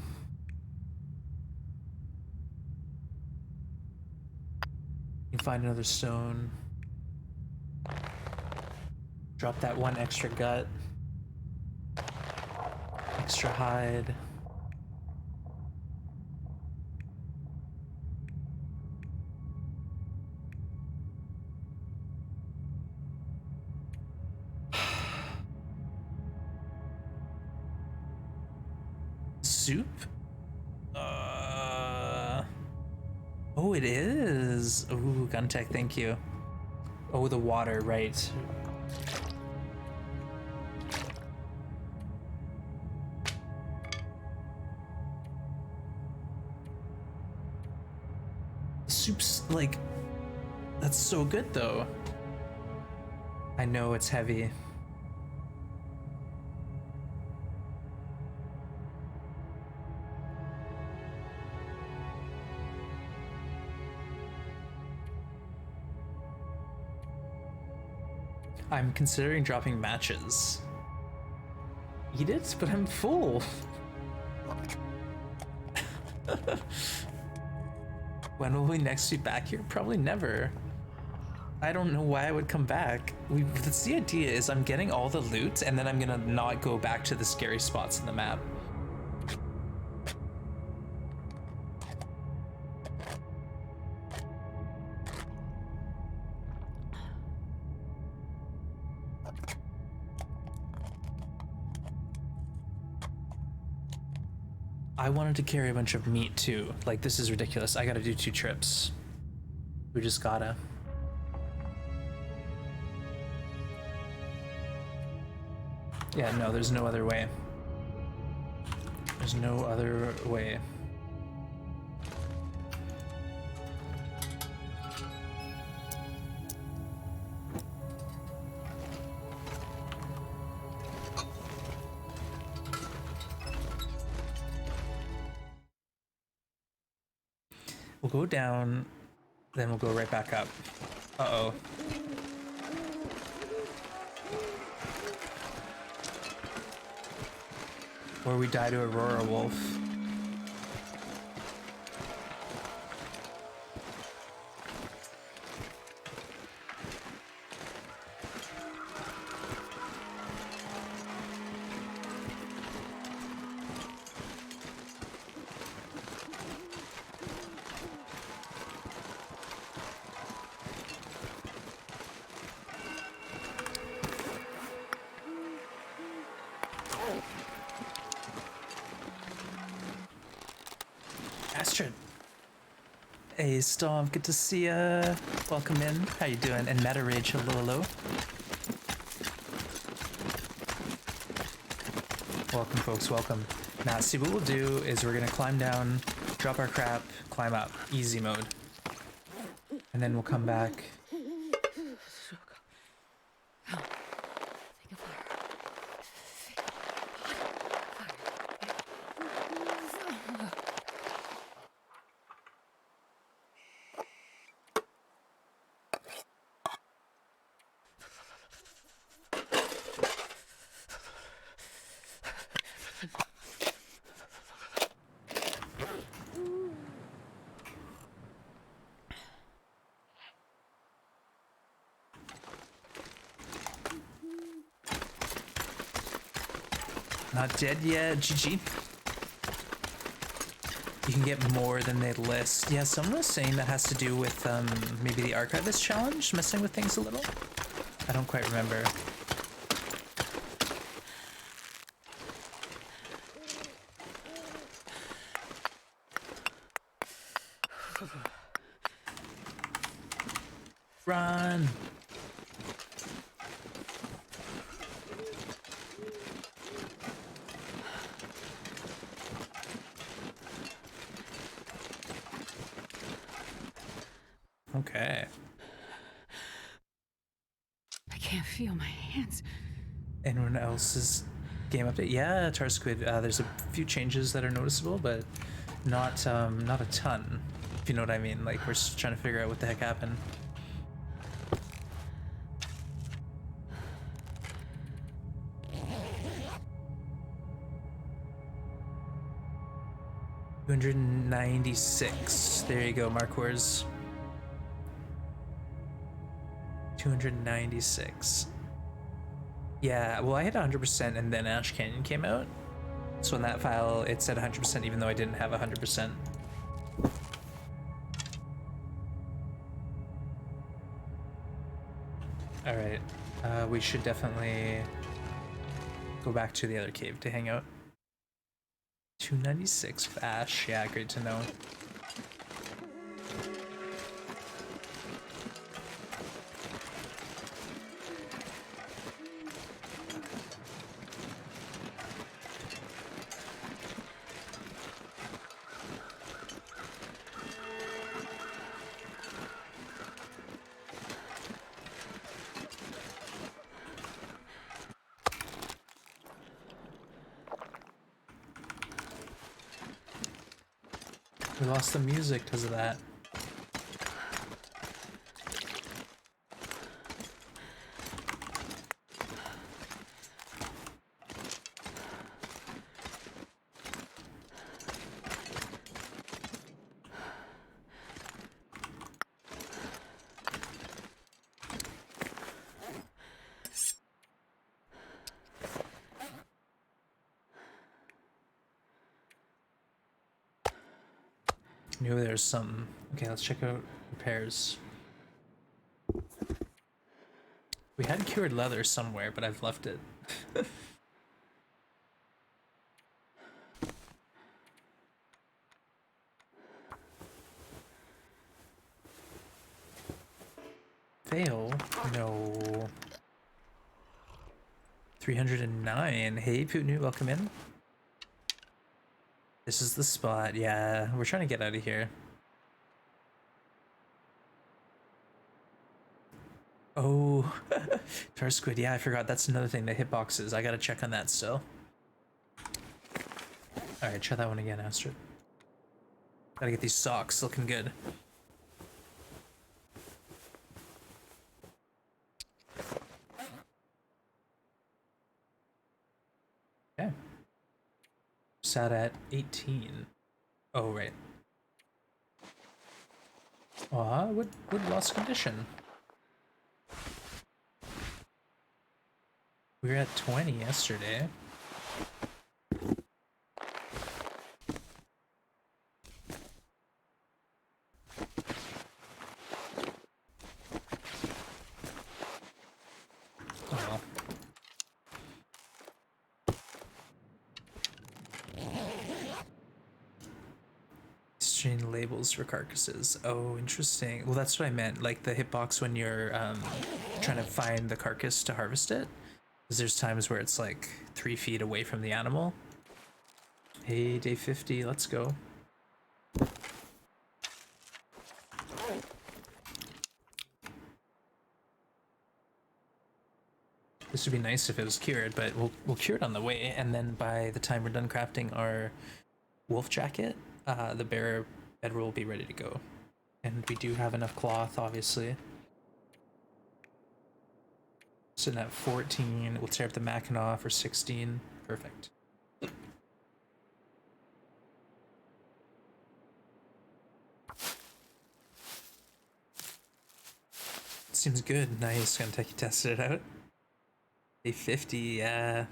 You can find another stone. Drop that one extra gut. Extra hide. Soup? Oh, it is. Ooh, Guntech, thank you. Oh, the water, right. Soup's like, that's so good though. I know it's heavy. I'm considering dropping matches. Eat it, but I'm full. When will we next be back here? Probably never. I don't know why I would come back. That's the idea, is I'm getting all the loot and then I'm gonna not go back to the scary spots in the map. I wanted to carry a bunch of meat too. Like, this is ridiculous. I gotta do 2 trips. We just gotta. Yeah, no, there's no other way. There's no other way. We'll go down, then we'll go right back up. Uh-oh. Or we die to Aurora Wolf. Astrid. Hey, Storm, good to see ya. Welcome in. How you doing? And Meta Rage, hello, hello. Welcome, folks, welcome. Now, see what we'll do is we're gonna climb down, drop our crap, climb up, easy mode. And then we'll come back. Not dead yet, GG. You can get more than they list. Yeah, someone was saying that has to do with maybe the Archivist challenge, messing with things a little. I don't quite remember. Run! can't feel my hands. Anyone else's game update? Yeah, Tar Squid. There's a few changes that are noticeable, but not a ton. If you know what I mean. Like we're just trying to figure out what the heck happened. $296. There you go, Markors. 296. Yeah, well, I had 100% and then Ash Canyon came out. So in that file, it said 100% even though I didn't have 100%. Alright, we should definitely go back to the other cave to hang out. 296 with Ash, yeah, great to know. We lost the music because of that. Knew there's something. Okay, let's check out repairs. We had cured leather somewhere, but I've left it. Fail? No. 309. Hey, Putnu, welcome in. This is the spot. Yeah, we're trying to get out of here. Oh, Tar Squid. Yeah, I forgot. That's another thing. The hitboxes. I gotta check on that still. Alright, try that one again, Astrid. Gotta get these socks looking good. Okay. Sat at 18. Oh, right. Aw, wood lost condition. We were at 20 yesterday. Oh well. Exchange labels for carcasses. Oh, interesting. Well, that's what I meant. Like the hitbox when you're trying to find the carcass to harvest it. Because there's times where it's like 3 feet away from the animal. Hey, day 50, let's go. This would be nice if it was cured, but we'll cure it on the way, and then by the time we're done crafting our wolf jacket, the bearer bedroll will be ready to go. And we do have enough cloth, obviously. Sitting at 14, we'll tear up the Mackinac for 16. Perfect. Seems good. Nice. Gonna take you tested it out. Day 50, yeah.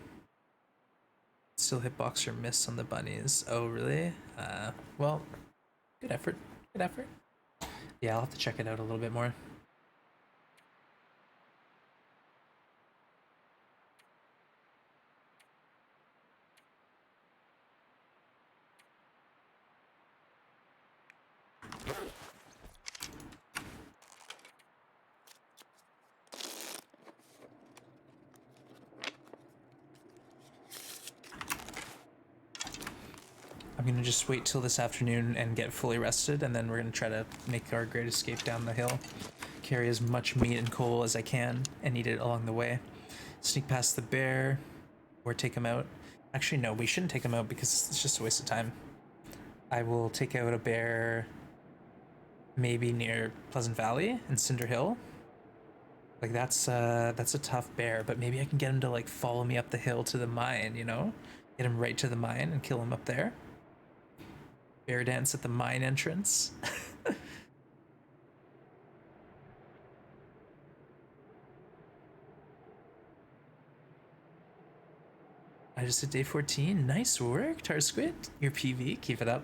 Still hitbox or miss on the bunnies. Oh, really? Well, good effort. Good effort. Yeah, I'll have to check it out a little bit more. I'm gonna just wait till this afternoon and get fully rested, and then we're gonna try to make our great escape down the hill. carry as much meat and coal as I can and eat it along the way. Sneak past the bear, or take him out. Actually, no, we shouldn't take him out because it's just a waste of time. I will take out a bear maybe near Pleasant Valley and Cinder Hill. Like that's a tough bear, but maybe I can get him to like follow me up the hill to the mine, you know? Get him right to the mine and kill him up there. Bear dance at the mine entrance. I just did day 14. Nice work, Tarsquid. Your PV. Keep it up.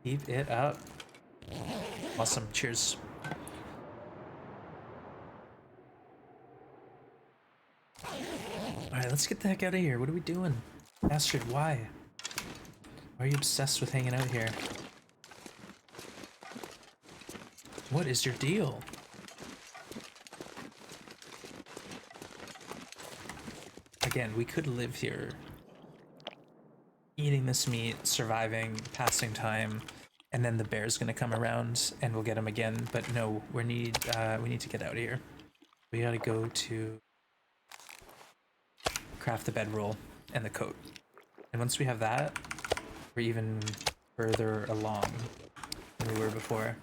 Keep it up. Awesome. Cheers. Alright, let's get the heck out of here. What are we doing? Bastard, why? Why are you obsessed with hanging out here? What is your deal? Again, we could live here, eating this meat, surviving, passing time, and then the bear's gonna come around and we'll get him again. But no, we need to get out of here. We gotta go to craft the bedroll and the coat. And once we have that, we're even further along than we were before.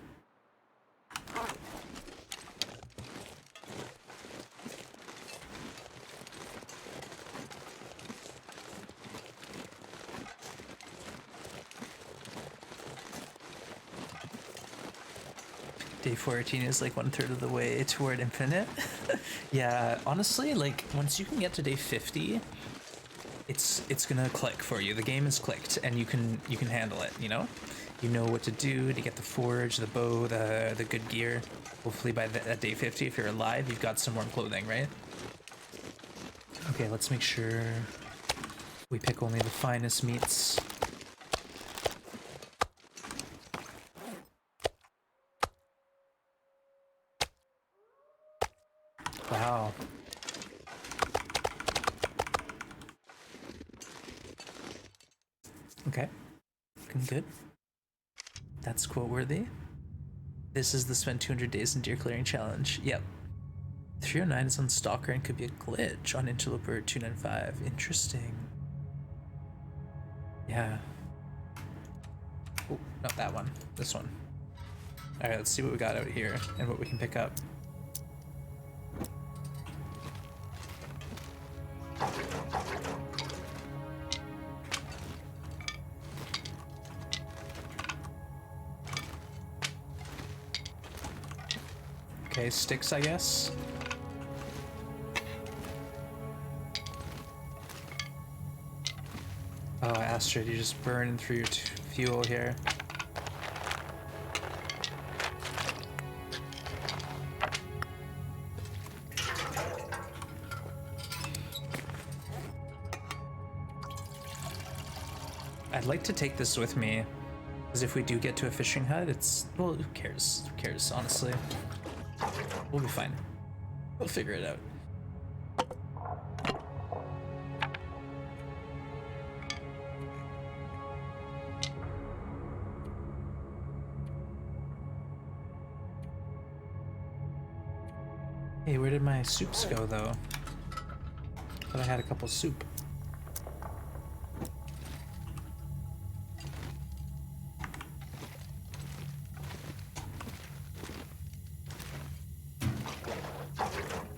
Day 14 is like 1/3 of the way toward infinite. Yeah, honestly, like once you can get to day 50, it's gonna click for you. The game is clicked, and you can handle it. You know what to do to get the forge, the bow, the good gear. Hopefully by at day 50, if you're alive, you've got some warm clothing, right? Okay, let's make sure we pick only the finest meats. Wow. Okay. Looking good. That's quote worthy. This is the spend 200 days in deer clearing challenge. Yep. 309 is on Stalker and could be a glitch on Interloper 295. Interesting. Yeah. Oh, not that one. This one. Alright, let's see what we got out here and what we can pick up. Okay, sticks, I guess. Oh, Astrid, you're just burning through your fuel here. I'd like to take this with me, because if we do get to a fishing hut, it's... well, who cares? Who cares, honestly? We'll be fine. We'll figure it out. Hey, where did my soups go, though? Thought I had a couple soup.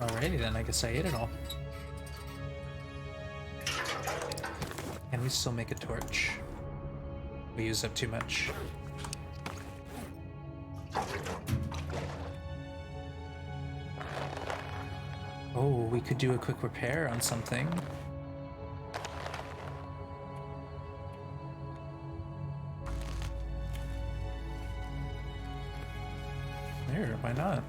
Alrighty then, I guess I ate it all. Can we still make a torch? We use up too much. Oh, we could do a quick repair on something. There, why not?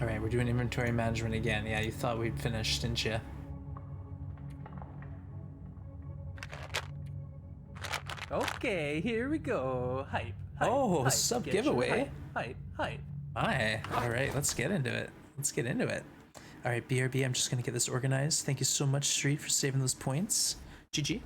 Alright, we're doing inventory management again. Yeah, you thought we'd finished, didn't you? Okay, here we go. Hype, hype, Oh, hype. sub Get your giveaway. hype, hype. Hi. All right, let's get into it. Let's get into it. All right, BRB, I'm just gonna get this organized. Thank you so much, Street, for saving those points. GG.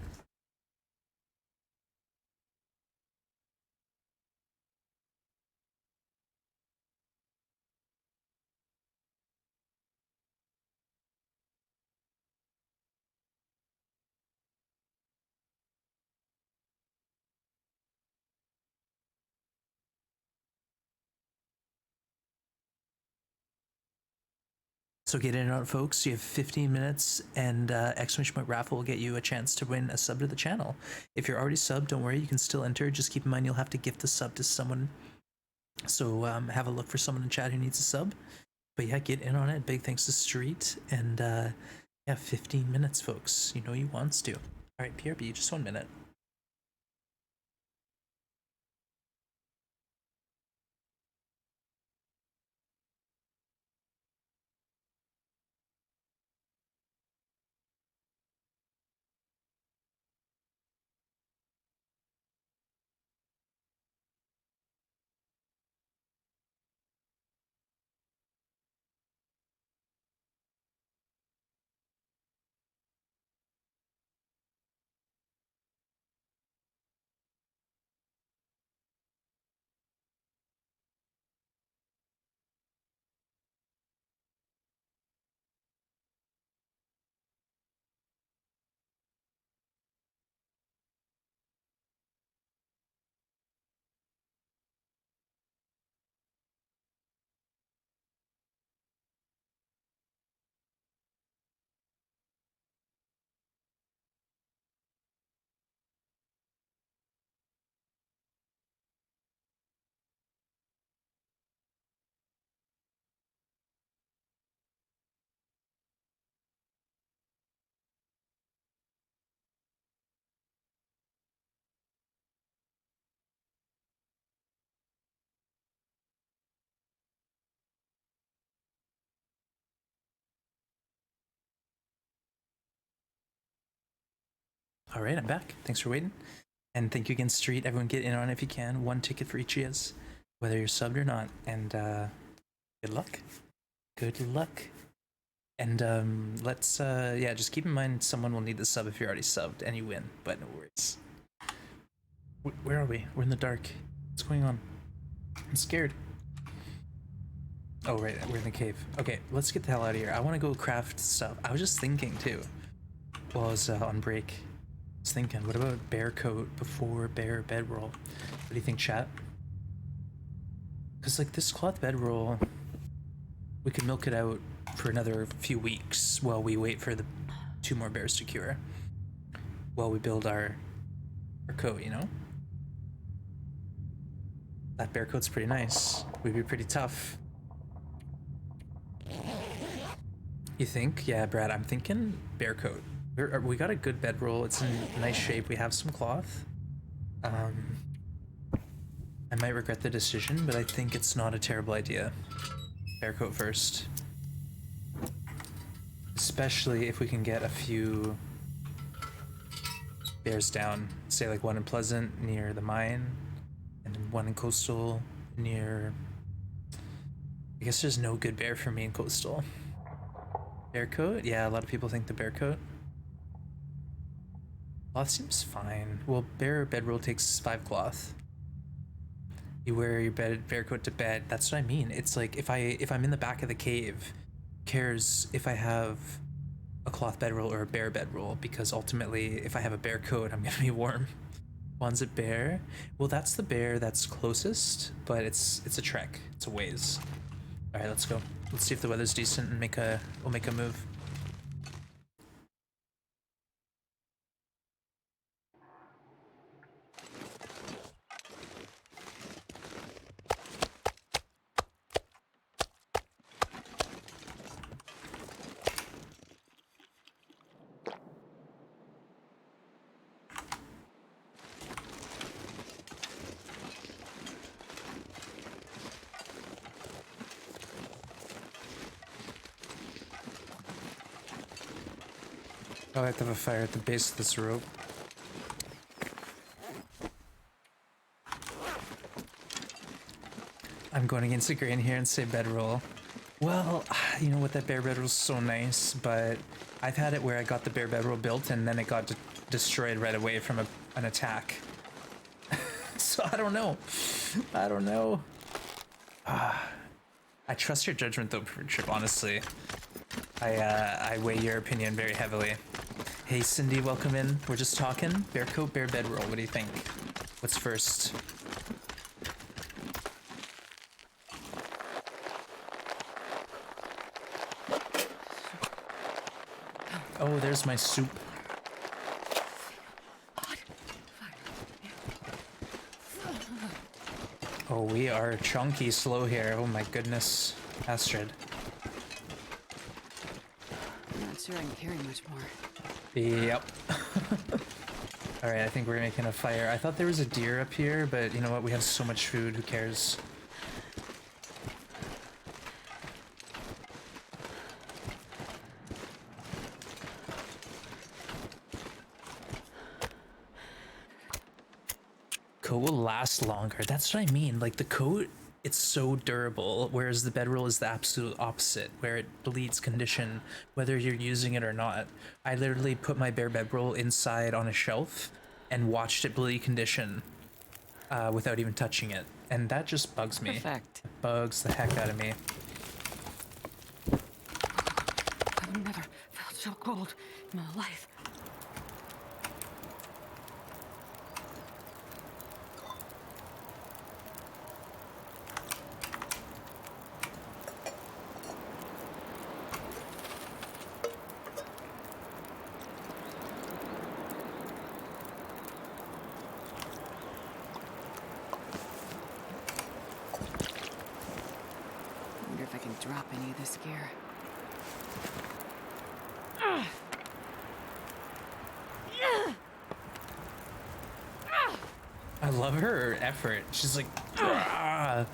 So get in on it, folks. You have 15 minutes, and exclamation point raffle will get you a chance to win a sub to the channel. If you're already subbed, don't worry, you can still enter. Just keep in mind you'll have to gift the sub to someone. So have a look for someone in chat who needs a sub. But yeah, get in on it. Big thanks to Street, and yeah, 15 minutes, folks. You know you wants to. All right, PRB, just 1 minute. All right, I'm back. Thanks for waiting. And thank you again, Street. Everyone get in on it if you can. 1 ticket for each of us, whether you're subbed or not. And good luck. Good luck. And let's, yeah, just keep in mind someone will need the sub if you're already subbed and you win, but no worries. Where are we? We're in the dark. What's going on? I'm scared. Oh, right, we're in the cave. Okay, let's get the hell out of here. I want to go craft stuff. I was just thinking, too, while I was on break. I was thinking, what about bear coat before bear bedroll? What do you think, chat? Because, like, this cloth bedroll, we could milk it out for another few weeks while we wait for the 2 more bears to cure. While we build our coat, you know? That bear coat's pretty nice. We'd be pretty tough. You think? Yeah, Brad, I'm thinking bear coat. We got a good bedroll. It's in nice shape. We have some cloth. I might regret the decision, but I think it's not a terrible idea. Bear coat first. Especially if we can get a few bears down. Say like one in Pleasant near the mine, and then one in Coastal near... I guess there's no good bear for me in Coastal. Bear coat? Yeah, a lot of people think the bear coat. Cloth seems fine. Well, bear bedroll takes 5 cloth. You wear your bear coat to bed. That's what I mean. It's like if I'm in the back of the cave, cares if I have a cloth bedroll or a bear bedroll, because ultimately if I have a bear coat, I'm gonna be warm. One's a bear. Well, that's the bear that's closest, but it's a trek. It's a ways. All right, let's go. Let's see if the weather's decent and we'll make a move. Oh, I have to have a fire at the base of this rope. I'm going against the grain here and say bedroll. Well, you know what, that bear bedroll is so nice, but I've had it where I got the bear bedroll built and then it got destroyed right away from an attack. So I don't know. I don't know. I trust your judgment though, Trip, honestly. I weigh your opinion very heavily. Hey Cindy, welcome in. We're just talking. Bear coat, bear bedroll. What do you think? What's first? Oh, there's my soup. Oh, we are chunky slow here. Oh my goodness. Astrid. I'm not sure I can carry much more. Yep. Alright, I think we're making a fire. I thought there was a deer up here, but you know what? We have so much food. Who cares? Coat will last longer. That's what I mean. Like the coat, it's so durable, whereas the bedroll is the absolute opposite, where it bleeds condition whether you're using it or not. I literally put my bare bedroll inside on a shelf and watched it bleed condition without even touching it, and that just bugs me. Perfect. It bugs the heck out of me. I've never felt so cold in my life. If I can drop any of this gear. I love her effort. She's like, "Ah."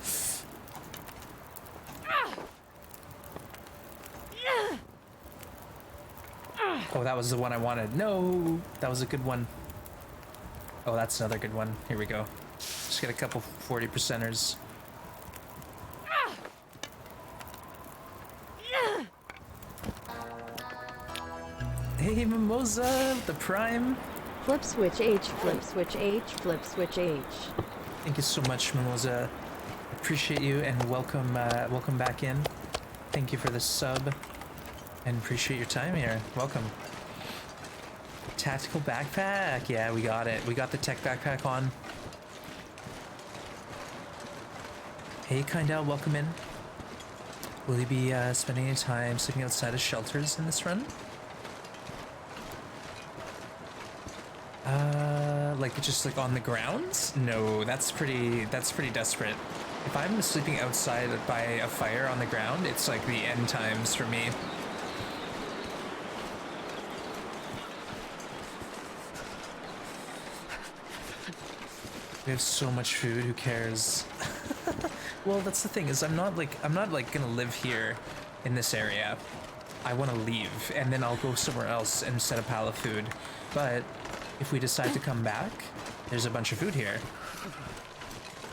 Oh, that was the one I wanted. No, that was a good one. Oh, that's another good one. Here we go. Just get a couple 40%ers. Hey, Mimosa, the Prime. Flip switch H, flip switch H, flip switch H. Thank you so much, Mimosa. Appreciate you and welcome, welcome back in. Thank you for the sub and appreciate your time here. Welcome. Tactical backpack. Yeah, we got it. We got the tech backpack on. Hey, Kindell, welcome in. Will you be spending any time sleeping outside of shelters in this run? Like just like on the grounds? No, that's pretty desperate. If I'm sleeping outside by a fire on the ground, it's like the end times for me. We have so much food, who cares? Well, that's the thing, is I'm not like gonna live here in this area. I want to leave and then I'll go somewhere else and set a pile of food. But if we decide to come back, there's a bunch of food here.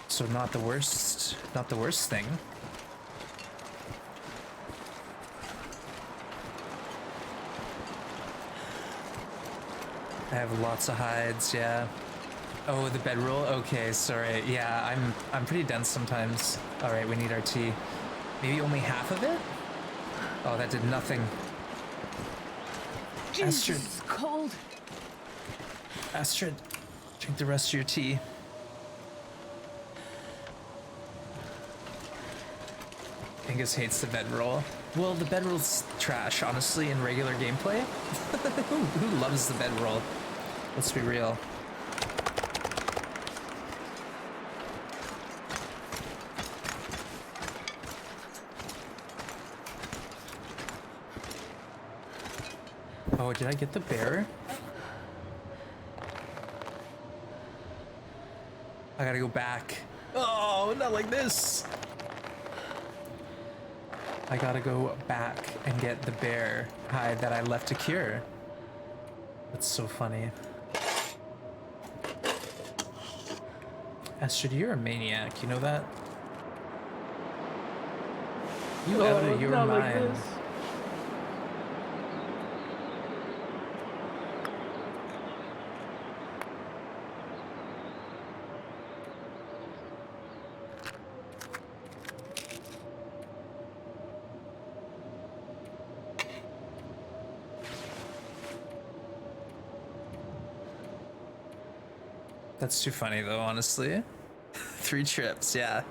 So not the worst thing. I have lots of hides, yeah. Oh, the bedroll? Okay, sorry. Yeah, I'm pretty dense sometimes. Alright, we need our tea. Maybe only half of it? Oh, that did nothing. Astrid. It's cold. Astrid, drink the rest of your tea. Angus hates the bedroll. Well, the bedroll's trash, honestly, in regular gameplay. Who loves the bedroll? Let's be real. Oh, did I get the bear? I gotta go back. Oh, not like this. I gotta go back and get the bear hide that I left to cure. That's so funny. Astrid, you're a maniac, you know that? You out of your not like mind. this. That's too funny though, honestly. 3 trips, yeah.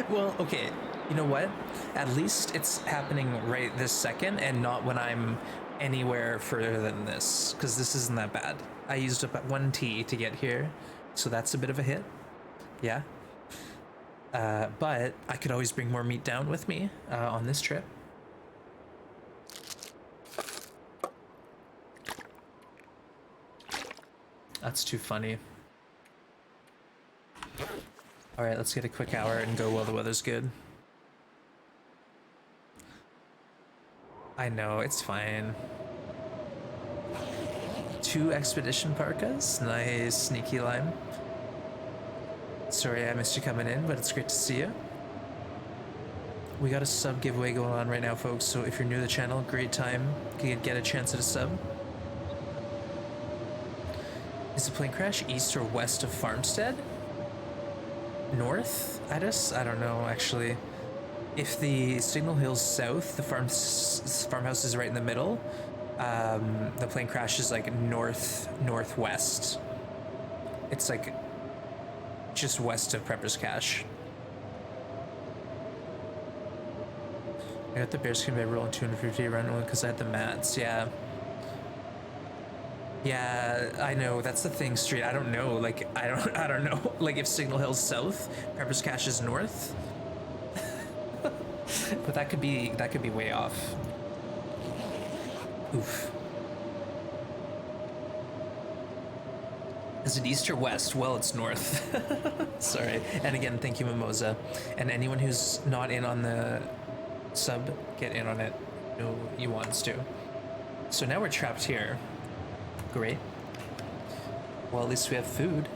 Well, okay, you know what? At least it's happening right this second and not when I'm anywhere further than this, because this isn't that bad. I used up 1T to get here, so that's a bit of a hit. Yeah. But I could always bring more meat down with me on this trip. That's too funny. All right, let's get a quick hour and go while the weather's good. I know, it's fine. 2 expedition parkas. Nice, sneaky lime. Sorry I missed you coming in, but it's great to see you. We got a sub giveaway going on right now, folks, so if you're new to the channel, great time. You can get a chance at a sub. Is the plane crash east or west of Farmstead? North? I don't know, actually. If the signal hill's south, the farmhouse is right in the middle. The plane crash is like northwest. It's like just west of Prepper's Cache. I got the bearskin bed roll and 250 around one because I had the mats. Yeah. Yeah, I know. That's the thing, Street. I don't know. Like, I don't know. Like, if Signal Hill's south, Prepper's Cache is north. But that could be way off. Oof. Is it east or west? Well, it's north. Sorry. And again, thank you, Mimosa. And anyone who's not in on the sub, get in on it. No, you wants to. So now we're trapped here. Great. Well, at least we have food.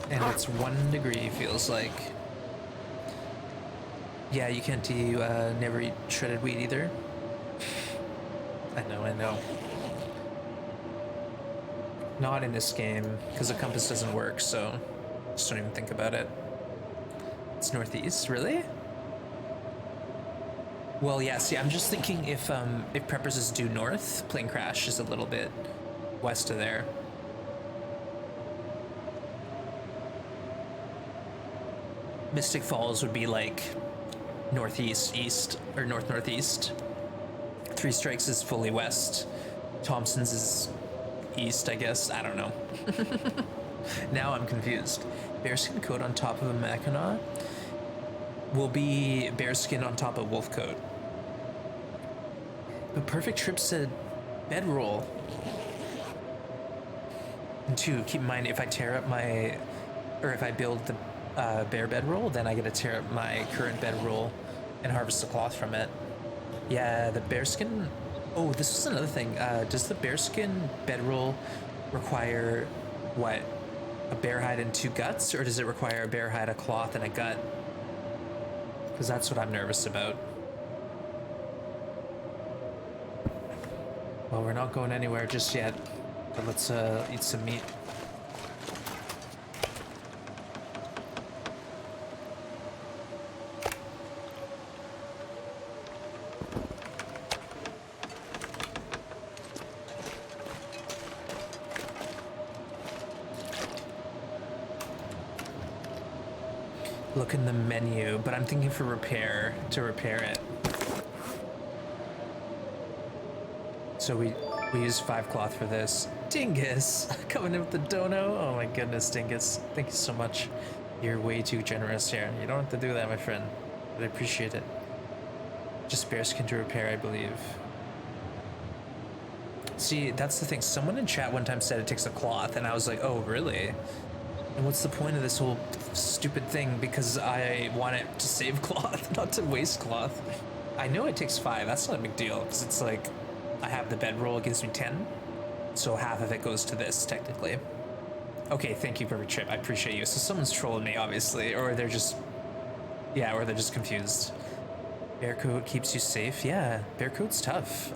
And it's 1 degree, feels like. Yeah, you can't do never eat shredded wheat either. I know. Not in this game, because the compass doesn't work, so just don't even think about it. It's northeast, really? Well, yeah, see, I'm just thinking if Preppers is due north, plane crash is a little bit west of there. Mystic Falls would be like northeast, east, or north-northeast. 3 Strikes is fully west. Thompson's is east, I guess. I don't know. Now I'm confused. Bearskin coat on top of a Mackinac will be bearskin on top of wolf coat. But Perfect Trip said bedroll. And 2, keep in mind, if I tear up my, or if I build the bear bedroll, then I get to tear up my current bedroll and harvest the cloth from it. Yeah, the bearskin. Oh, this is another thing. Does the bearskin bedroll require what? A bear hide and 2 guts, or does it require a bear hide, a cloth, and a gut? Because that's what I'm nervous about. Well, we're not going anywhere just yet, but let's eat some meat. Look in the menu, but I'm thinking for repair, to repair it. So we use 5 cloth for this. Dingus, coming in with the dono. Oh my goodness, Dingus. Thank you so much. You're way too generous here. You don't have to do that, my friend, but I appreciate it. Just bearskin to repair, I believe. See, that's the thing. Someone in chat one time said it takes a cloth, and I was like, oh, really? And what's the point of this whole stupid thing? Because I want it to save cloth, not to waste cloth. I know it takes 5. That's not a big deal, because it's like, I have the bedroll, it gives me 10. So half of it goes to this, technically. Okay, thank you, Perfect Trip. I appreciate you. So someone's trolling me, obviously, or they're just Yeah, or they're just confused. Bear coat keeps you safe. Yeah, bear coat's tough.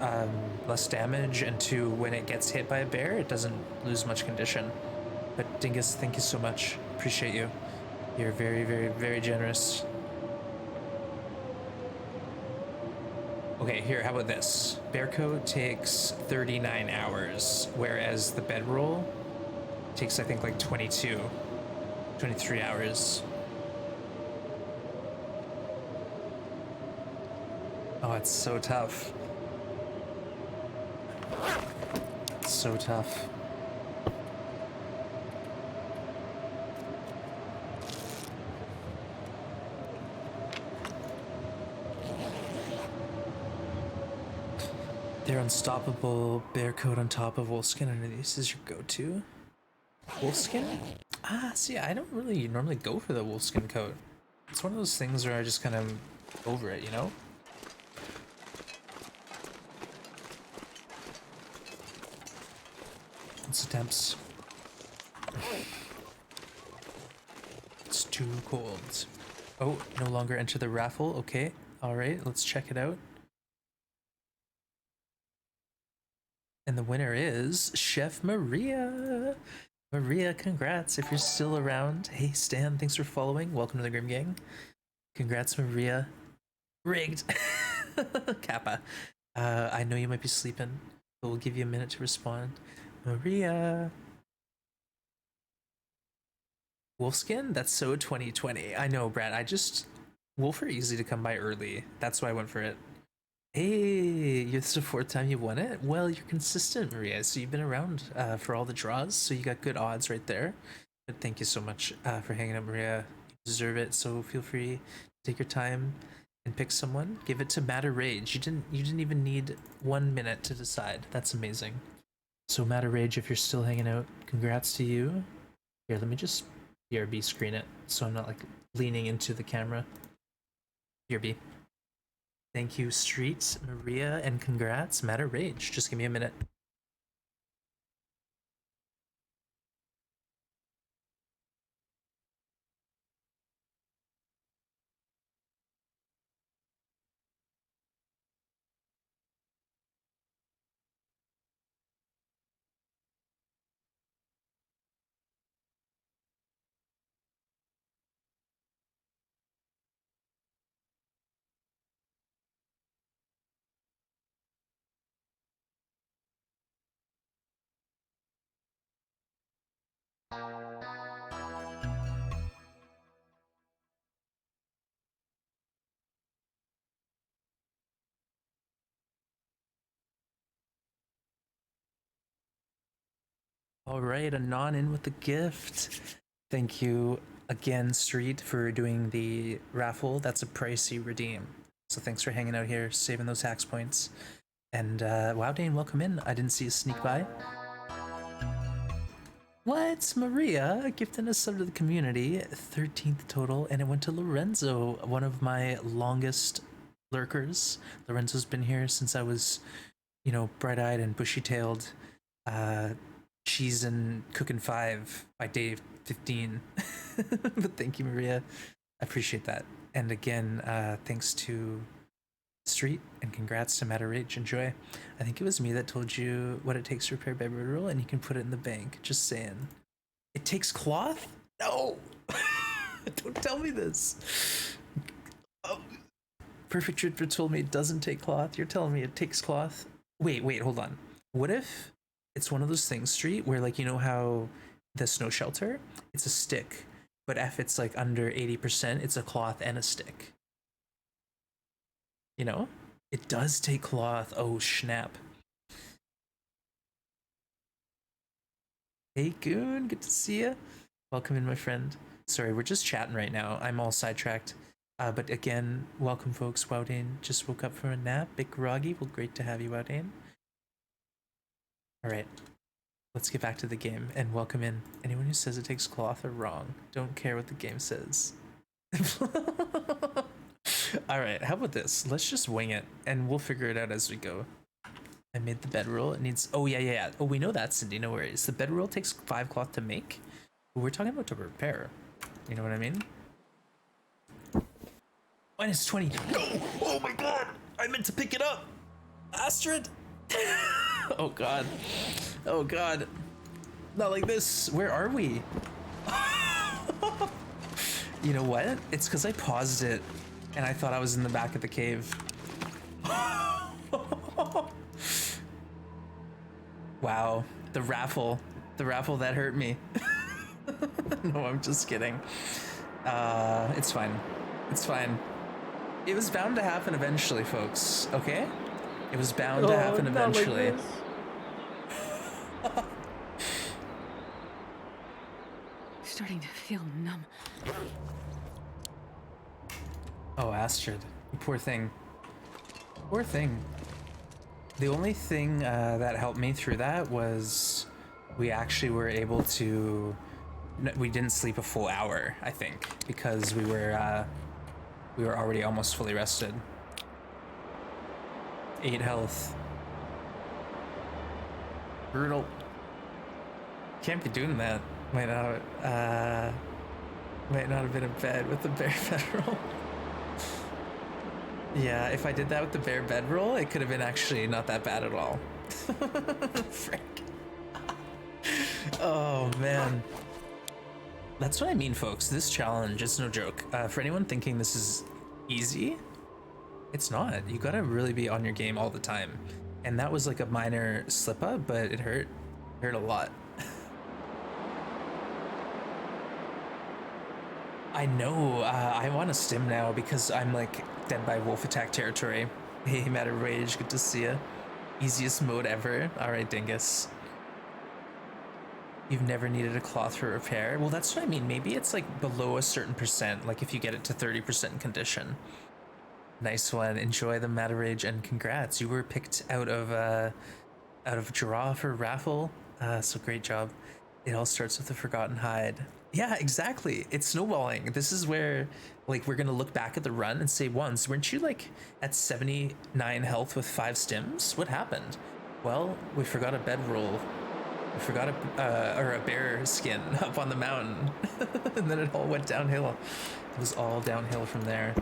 Less damage, and two, when it gets hit by a bear, it doesn't lose much condition. But Dingus, thank you so much. Appreciate you. You're very, very, very generous. Okay, here, how about this? Bear coat takes 39 hours, whereas the bedroll takes, I think, like 22, 23 hours. Oh, it's so tough. It's so tough. They're unstoppable. Bear coat on top of wolfskin underneath. This is your go-to. Wolfskin? Ah, see, I don't really normally go for the wolfskin coat. It's one of those things where I just kind of over it, you know? What's the temps? It's too cold. Oh, no longer enter the raffle. Okay, alright, let's check it out. And the winner is Chef Maria. Maria, congrats if you're still around. Hey, Stan, thanks for following. Welcome to the Grim Gang. Congrats, Maria. Rigged. Kappa. I know you might be sleeping, but we'll give you a minute to respond. Maria. Wolfskin? That's so 2020. I know, Brad. Wolf are easy to come by early. That's why I went for it. Hey, this is the fourth time you won it? Well, you're consistent, Maria. So you've been around for all the draws, so you got good odds right there. But thank you so much for hanging out, Maria. You deserve it, so feel free to take your time and pick someone. Give it to Matter Rage. You didn't even need 1 minute to decide. That's amazing. So Matter Rage, if you're still hanging out, congrats to you. Here, let me just BRB screen it so I'm not like leaning into the camera. BRB. Thank you, Streets, Maria, and congrats, Matter Rage. Just give me a minute. All right, Anon in with the gift. Thank you again, Street, for doing the raffle. That's a pricey redeem. So thanks for hanging out here, saving those hacks points. And wow, Dane, welcome in. I didn't see you sneak by. What's Maria gifting a sub to the community? 13th total, and it went to Lorenzo, one of my longest lurkers. Lorenzo's been here since I was, you know, bright-eyed and bushy-tailed. Cheese and cooking 5 by day 15. But thank you, Maria. I appreciate that. And again, thanks to Street, and congrats to Matter Rage. Enjoy. I think it was me that told you what it takes to repair bedroll roll, and you can put it in the bank. Just saying. It takes cloth? No! Don't tell me this. Oh. Perfect Dripper told me it doesn't take cloth. You're telling me it takes cloth? Wait, hold on. What if it's one of those things, Street, where, like, you know how the snow shelter, it's a stick, but if it's like under 80%, it's a cloth and a stick. You know? It does take cloth. Oh, snap. Hey, Goon, good to see you. Welcome in, my friend. Sorry, we're just chatting right now. I'm all sidetracked. But again, welcome, folks. Wowdane just woke up from a nap. Big groggy. Well, great to have you, Wowdane. All right, let's get back to the game and welcome in anyone who says it takes cloth are wrong. Don't care what the game says. All right, how about this? Let's just wing it and we'll figure it out as we go. I made the bedroll. It needs. Oh yeah. Oh, we know that, Cindy. No worries. The bedroll takes 5 cloth to make. But we're talking about to repair. You know what I mean? Minus 20. No! Oh my god! I meant to pick it up! Astrid! Oh god. Oh god. Not like this. Where are we? You know what? It's because I paused it and I thought I was in the back of the cave. Wow. The raffle. The raffle that hurt me. No, I'm just kidding. It's fine. It's fine. It was bound to happen eventually, folks. Okay? It was bound to happen eventually. Starting to feel numb. Oh, Astrid. You poor thing. Poor thing. The only thing that helped me through that was we actually were able to... We didn't sleep a full hour, I think, because we were already almost fully rested. 8 health. Brutal. Can't be doing that. Might not have been in bed with the bare bedroll. Yeah, if I did that with the bare bedroll, it could have been actually not that bad at all. Frick. Oh man. That's what I mean, folks. This challenge is no joke. For anyone thinking this is easy, it's not. You gotta really be on your game all the time. And that was like a minor slip up, but it hurt. It hurt a lot. I know. I want to stim now because I'm like dead by wolf attack territory. Hey, Matter Rage, good to see ya. Easiest mode ever. All right, Dingus. You've never needed a cloth for repair? Well, that's what I mean. Maybe it's like below a certain percent, like if you get it to 30% condition. Nice one. Enjoy the Matter Rage and congrats. You were picked out of draw for raffle. So great job. It all starts with the forgotten hide. Yeah, exactly. It's snowballing. This is where like we're gonna look back at the run and say, WONZ, weren't you like at 79 health with 5 stims? What happened? Well, we forgot a bedroll. We forgot a bear skin up on the mountain. And then it all went downhill. It was all downhill from there.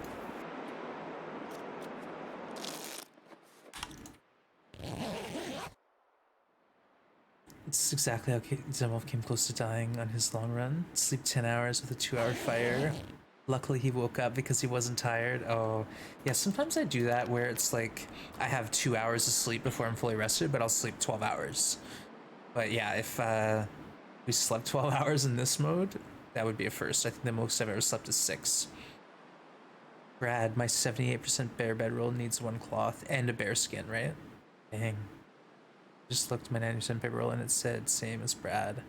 It's exactly how Zemov came close to dying on his long run. Sleep 10 hours with a 2-hour fire. Luckily he woke up because he wasn't tired. Oh, yeah, sometimes I do that where it's like I have 2 hours of sleep before I'm fully rested, but I'll sleep 12 hours. But yeah, if we slept 12 hours in this mode, that would be a first. I think the most I've ever slept is 6. Brad, my 78% bare bedroll needs 1 cloth and a bear skin, right? Dang. Just looked at my 90% bedroll and it said same as Brad.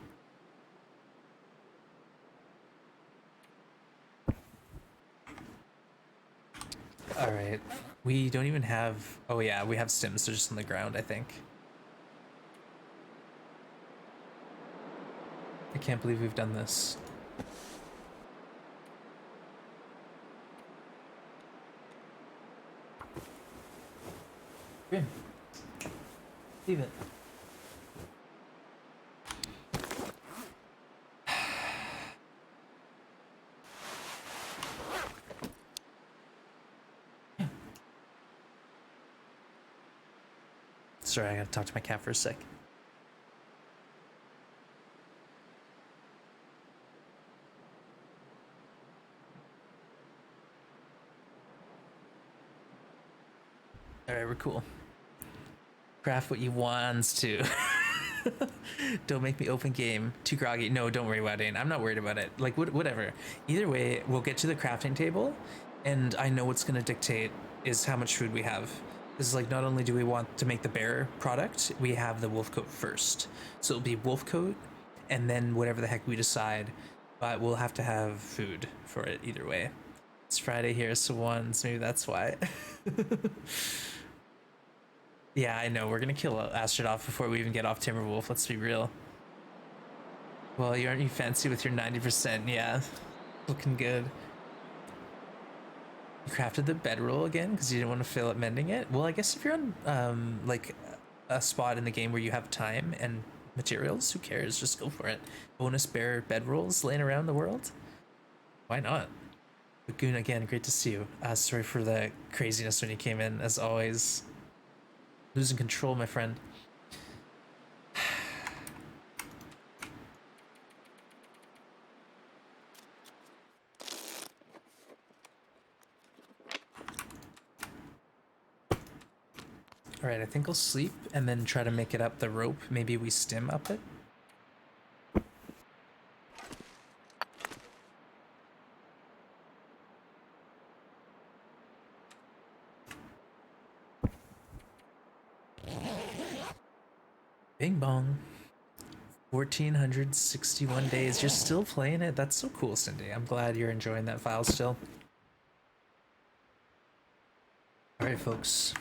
All right, we don't even have, oh yeah, we have stims, they're just on the ground, I think. I can't believe we've done this. Grim. Leave it. Sorry, I gotta talk to my cat for a sec. Alright, we're cool. Craft what you want to. Don't make me open game. Too groggy. No, don't worry about it. I'm not worried about it. Like, whatever. Either way, we'll get to the crafting table, and I know what's going to dictate is how much food we have. This is like, not only do we want to make the bear product, we have the wolf coat first. So it'll be wolf coat, and then whatever the heck we decide, but we'll have to have food for it either way. It's Friday here, so WONZ, maybe that's why. Yeah, I know. We're gonna kill Astrid off before we even get off Timberwolf. Let's be real. Well, aren't you fancy with your 90%? Yeah, looking good. You crafted the bedroll again because you didn't want to fail at mending it? Well, I guess if you're on like a spot in the game where you have time and materials, who cares? Just go for it. Bonus bear bedrolls laying around the world? Why not? Lagoon, again, great to see you. Sorry for the craziness when you came in, as always. Losing control, my friend. Alright, I think I'll sleep and then try to make it up the rope. Maybe we stim up it. Bing bong. 1461 days. You're still playing it? That's so cool, Cindy. I'm glad you're enjoying that file still. Alright, folks.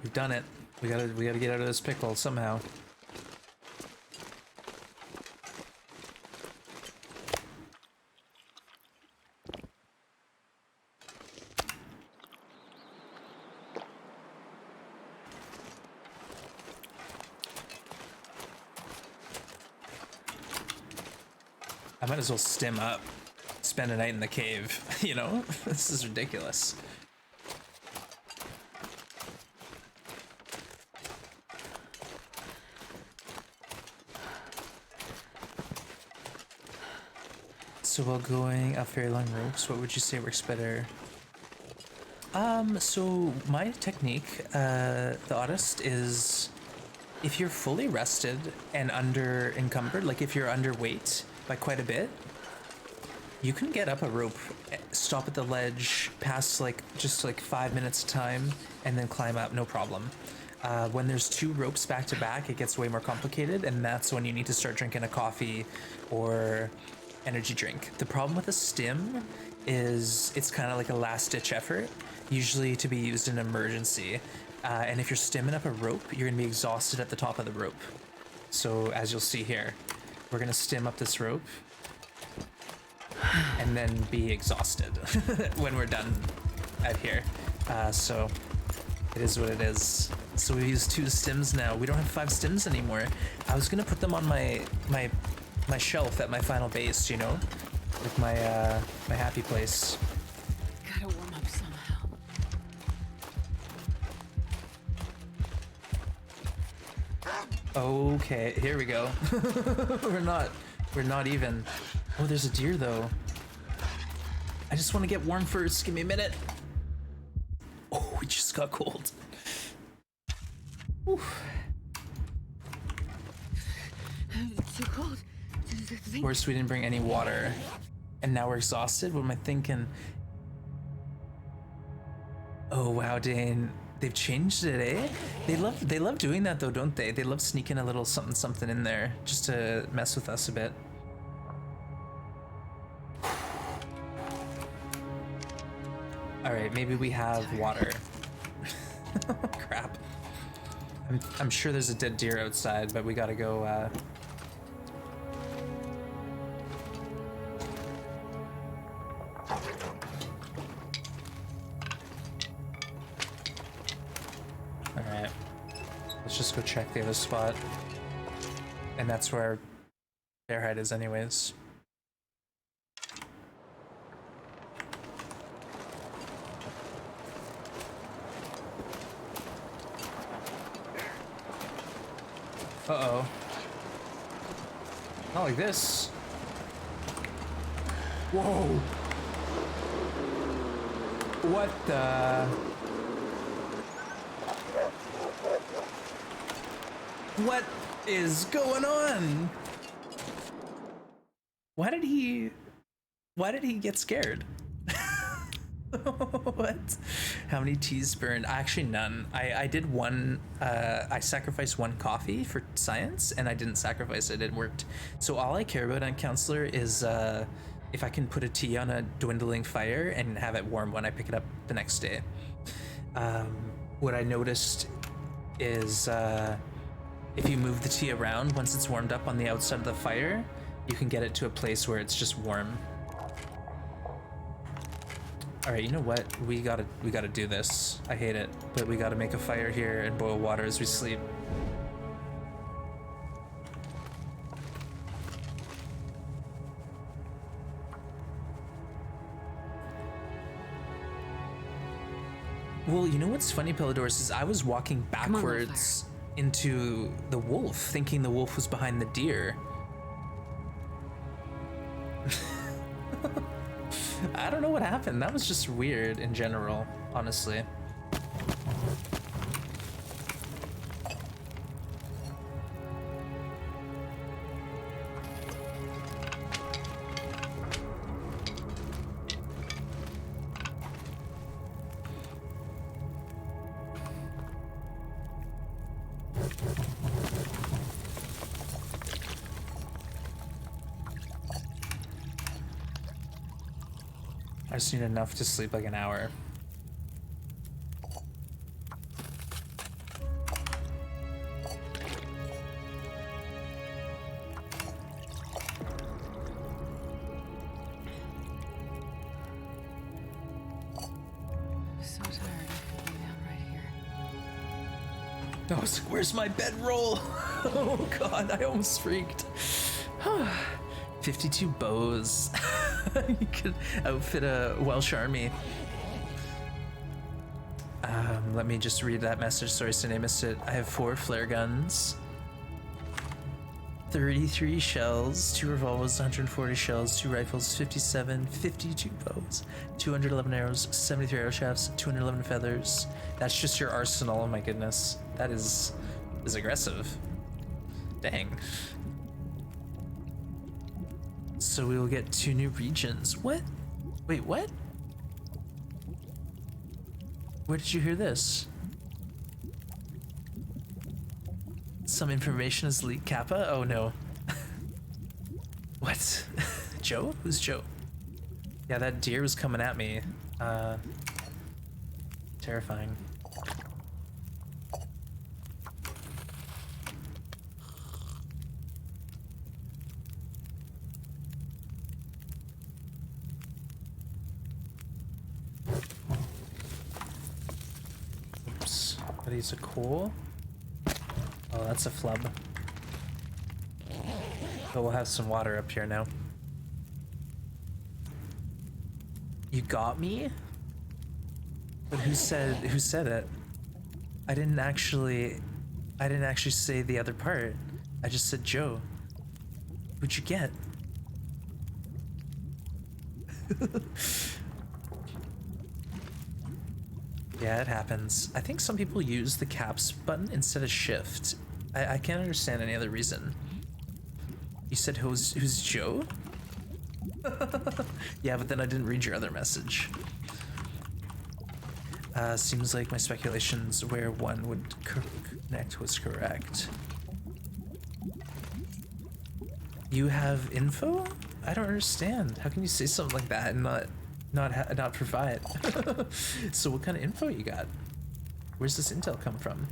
We've done it. We gotta get out of this pickle somehow. I might as well stim up, spend a night in the cave, you know? This is ridiculous. So while going up very long ropes, what would you say works better? So my technique, the oddest, is if you're fully rested and under encumbered, like if you're underweight by quite a bit, you can get up a rope, stop at the ledge, pass just 5 minutes time, and then climb up, no problem. When there's 2 ropes back to back, it gets way more complicated, and that's when you need to start drinking a coffee or energy drink. The problem with a stim is it's kind of like a last-ditch effort, usually to be used in an emergency. And if you're stimming up a rope, you're gonna be exhausted at the top of the rope. So as you'll see here, we're gonna stim up this rope and then be exhausted when we're done out here. So it is what it is. So we use 2 stims now. We don't have 5 stims anymore. I was gonna put them on my shelf at my final base, you know, like my happy place. Gotta warm up somehow. Okay, here we go. we're not even. Oh, there's a deer though. I just want to get warm first. Give me a minute. Oh, we just got cold. Oof. It's too cold. Of course, we didn't bring any water, and now we're exhausted. What am I thinking? Oh wow, Dane, they've changed it, eh? They love doing that though, don't they? They love sneaking a little something something in there just to mess with us a bit. All right, maybe we have water. Crap. I'm sure there's a dead deer outside, but we gotta go. Alright, let's just go check the other spot. And that's where bear hide is anyways. Uh-oh. Not like this. Whoa! What the... What is going on? Why did he get scared? What? How many teas burned? Actually, none. I did one. I sacrificed 1 coffee for science, and I didn't sacrifice it. It worked. So all I care about on Counselor is if I can put a tea on a dwindling fire and have it warm when I pick it up the next day. What I noticed is if you move the tea around, once it's warmed up on the outside of the fire, you can get it to a place where it's just warm. All right, you know what? We gotta do this. I hate it, but we gotta make a fire here and boil water as we sleep. Well, you know what's funny, Pelodorus, is I was walking on, backwards into the wolf, thinking the wolf was behind the deer. I don't know what happened. That was just weird in general, honestly. I just need enough to sleep like an hour. I'm so tired. I could lay down right here. I was like, where's my bedroll? Oh god, I almost freaked. 52 bows. You could outfit a Welsh army. Let me just read that message. Sorry, Cindy, I missed it. I have 4 flare guns, 33 shells, 2 revolvers, 140 shells, 2 rifles, 57, 52 bows, 211 arrows, 73 arrow shafts, 211 feathers. That's just your arsenal. Oh my goodness, that is aggressive. Dang. So we will get 2 new regions. What? Wait, what? Where did you hear this? Some information is leaked. Kappa? Oh no. What? Joe? Who's Joe? Yeah, that deer was coming at me. Terrifying. Oops. Are these a coal? Oh, that's a flub. But we'll have some water up here now. You got me? But who said it? I didn't actually say the other part. I just said Joe. Who'd you get? Yeah, it happens. I think some people use the caps button instead of shift. I can't understand any other reason. You said who's Joe? Yeah, but then I didn't read your other message. Seems like my speculations where one would connect was correct. You have info? I don't understand. How can you say something like that and not provide? So what kind of info you got? Where's this intel come from?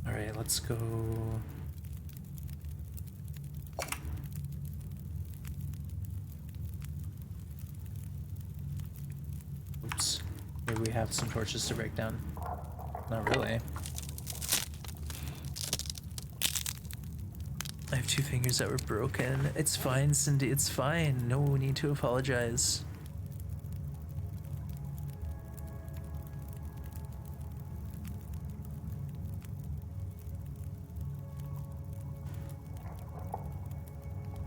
All right, let's go. Oops. Maybe we have some torches to break down. Not really. I have 2 fingers that were broken. It's fine, Cindy, it's fine. No need to apologize.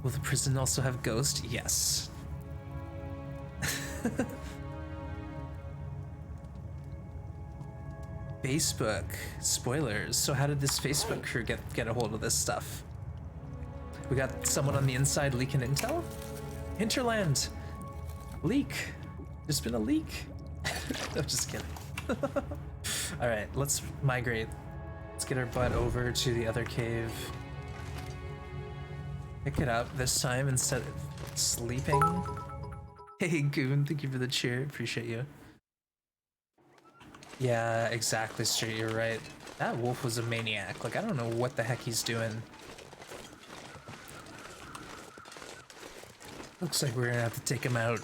Will the prison also have ghost? Yes. Facebook. Spoilers. So how did this Facebook crew get a hold of this stuff? We got someone on the inside leaking intel? Hinterland! Leak! There's been a leak. I'm just kidding. Alright, let's migrate. Let's get our butt over to the other cave. Pick it up this time instead of sleeping. Hey Goon, thank you for the cheer. Appreciate you. Yeah, exactly, Straight, you're right. That wolf was a maniac. Like, I don't know what the heck he's doing. Looks like we're gonna have to take him out.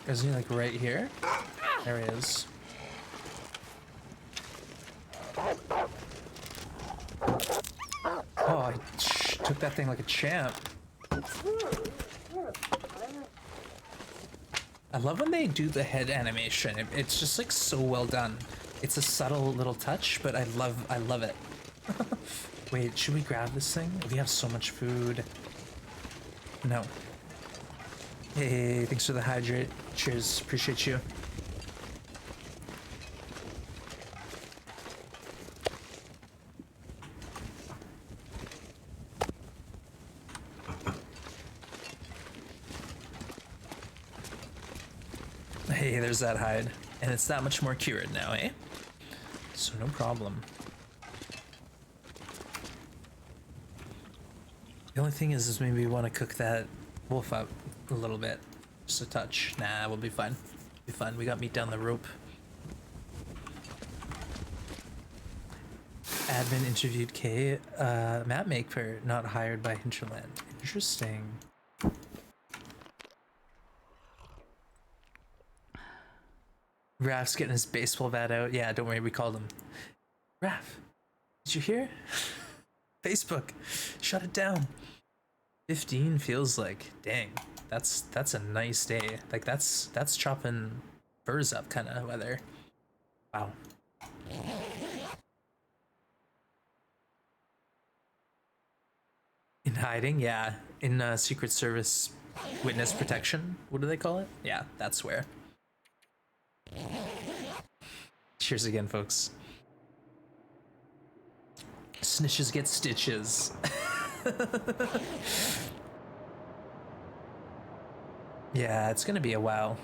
Isn't he like right here? There he is. Oh, I took that thing like a champ. I love when they do the head animation. It's just like so well done. It's a subtle little touch, but I love it. Wait, should we grab this thing? We have so much food. No. Hey, thanks for the hydrate. Cheers, appreciate you. Hey, there's that hide. And it's that much more cured now, eh? So no problem. The only thing is maybe we want to cook that wolf up a little bit. Just a touch. Nah, we'll be fine. Be fine. We got meat down the rope. Admin interviewed Kay. Map maker not hired by Hinterland. Interesting. Raph's getting his baseball bat out. Yeah, don't worry, we called him. Raph, did you hear? Facebook, shut it down. 15 feels like, dang, that's a nice day. Like that's chopping birds up kind of weather. Wow. In hiding, yeah. In Secret Service witness protection. What do they call it? Yeah, that's where. Cheers again, folks. Snitches get stitches. Yeah, it's gonna be a while.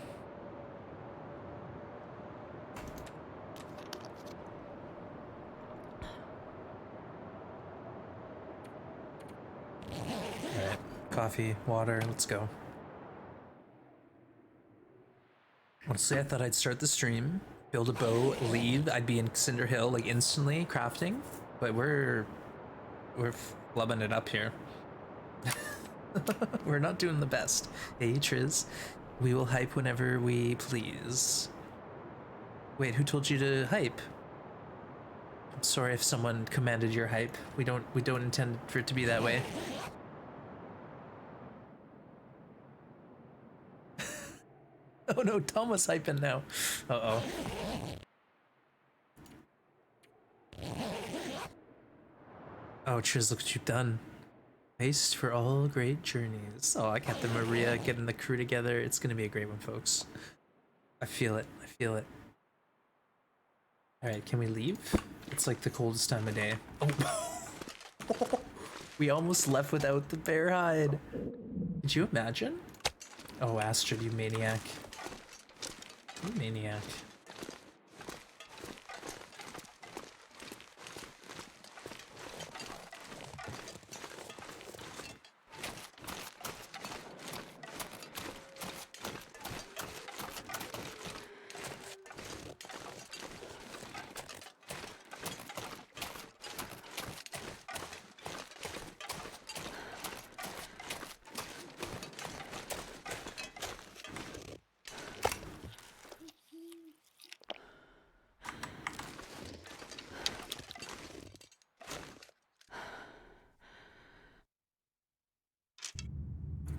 Alright, coffee, water, let's go. Honestly, I thought I'd start the stream, build a bow, leave. I'd be in Cinder Hill like instantly crafting, but we're flubbing it up here. We're not doing the best. Hey, Triz, we will hype whenever we please. Wait, who told you to hype? I'm sorry if someone commanded your hype. We don't intend for it to be that way. Oh no, Tom was hyping now. Uh-oh. Oh, Triz, look what you've done. Paste for all great journeys. Oh, I got the Maria getting the crew together. It's gonna be a great one, folks. I feel it. I feel it. Alright, can we leave? It's like the coldest time of day. Oh. We almost left without the bear hide. Did you imagine? Oh, Astrid, you maniac. You maniac.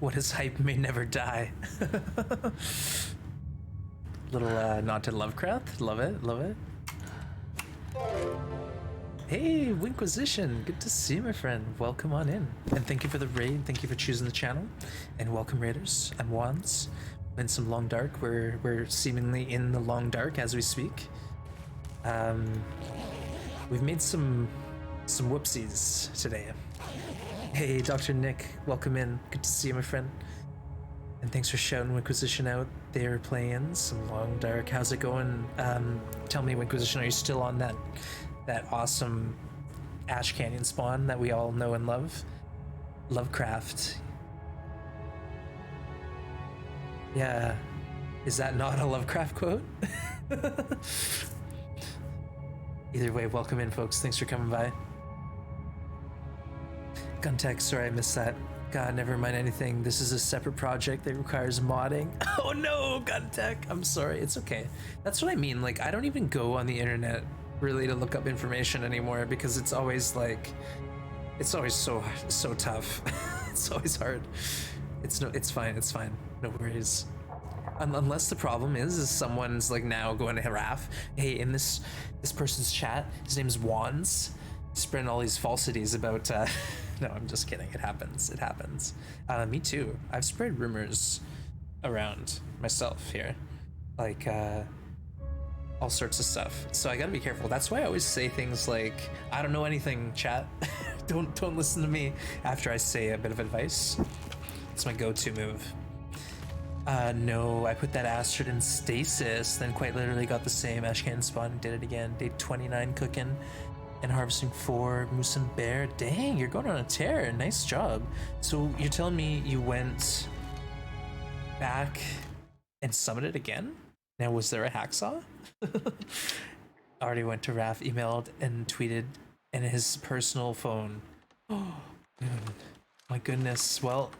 What is hype may never die. Little nod to Lovecraft. Love it, love it. Hey, Winquisition. Good to see you, my friend. Welcome on in. And thank you for the raid. Thank you for choosing the channel. And welcome, Raiders. I'm WONZ. In some long dark. We're seemingly in the long dark as we speak. We've made some whoopsies today. Hey, Dr. Nick, welcome in. Good to see you, my friend. And thanks for shouting Winquisition out. They're playing some long dark. How's it going? Tell me, Winquisition, are you still on that awesome Ash Canyon spawn that we all know and love? Lovecraft. Yeah. Is that not a Lovecraft quote? Either way, welcome in, folks. Thanks for coming by. Guntech, sorry I missed that. God, never mind anything. This is a separate project that requires modding. Oh no, God Tech. I'm sorry. It's okay. That's what I mean. Like, I don't even go on the internet really to look up information anymore because it's always like, it's always so tough. It's always hard. It's fine. It's fine. No worries. Unless the problem is someone's like now going to Raf. Hey, in this person's chat, his name's WONZ, spreading all these falsities about. No, I'm just kidding. It happens. It happens. Me too. I've spread rumors around myself here, like all sorts of stuff. So I gotta be careful. That's why I always say things like, "I don't know anything, chat." Don't listen to me after I say a bit of advice. It's my go-to move. No, I put that Astrid in stasis, then quite literally got the same Ashcan spawn and did it again. Day 29 cooking and harvesting 4 moose and bear. Dang, you're going on a tear. Nice job. So you're telling me you went back and summoned again? Now, was there a hacksaw? Already went to Raf, emailed and tweeted in his personal phone. Oh, my goodness. Well,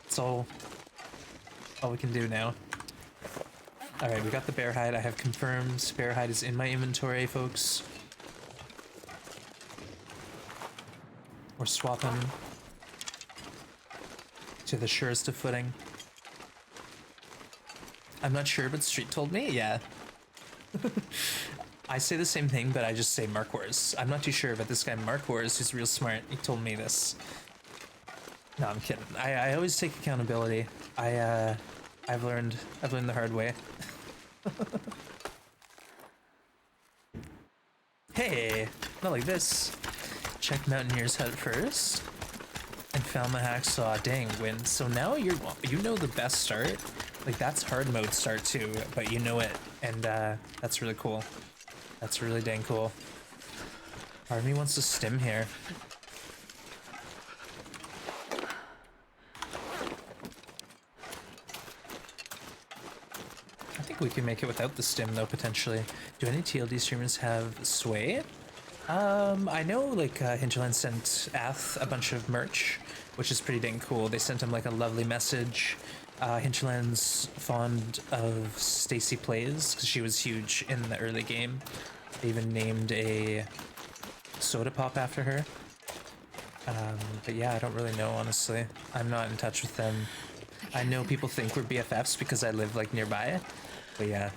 it's all we can do now. All right, we got the bear hide. I have confirmed bear hide is in my inventory, folks. We're swapping to the surest of footing. I'm not sure, but Street told me. Yeah. I say the same thing, but I just say Mark Wars. I'm not too sure, but this guy Mark Wars, who's real smart, he told me this. No, I'm kidding. I always take accountability. I've learned the hard way. Hey, not like this. Check Mountaineer's hut first, and found the hacksaw. Dang, win. So now you know the best start. Like that's hard mode start too, but you know it, and that's really cool. That's really dang cool. Part of me wants to stim here. I think we can make it without the stim though, potentially. Do any TLD streamers have sway? I know like Hinterland sent Ath a bunch of merch, which is pretty dang cool. They sent him like a lovely message. Hinterland's fond of Stacy Plays because she was huge in the early game. They even named a soda pop after her. But yeah, I don't really know, honestly. I'm not in touch with them. I know people think we're BFFs because I live like nearby. But yeah,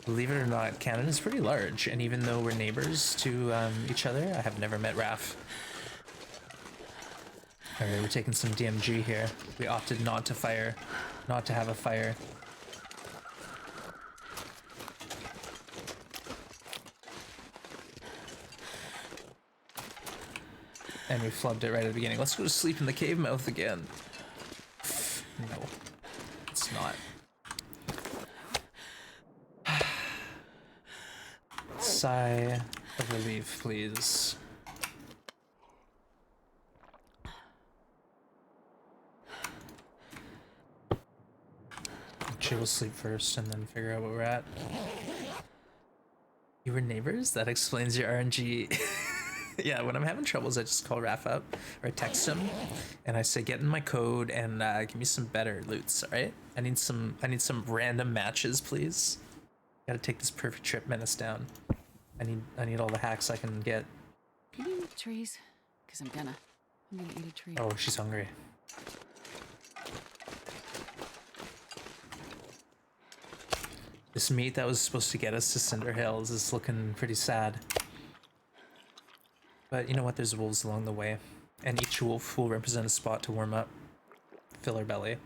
believe it or not, Canada's pretty large. And even though we're neighbors to each other, I have never met Raph. Alright, we're taking some DMG here. We opted not to fire, not to have a fire. And we flubbed it right at the beginning. Let's go to sleep in the cave mouth again. No, it's not. Sigh of relief, please. Actually, we'll sleep first and then figure out where we're at. You were neighbors? That explains your RNG. Yeah, when I'm having troubles, I just call Raph up or I text him, and I say, "Get in my code and give me some better loots." All right? I need some random matches, please. Gotta take this perfect trip menace down. I need all the hacks I can get. Can you eat trees? Cause I'm gonna eat a tree. Oh, she's hungry. This meat that was supposed to get us to Cinder Hills is looking pretty sad. But you know what? There's wolves along the way, and each wolf will represent a spot to warm up, fill our belly.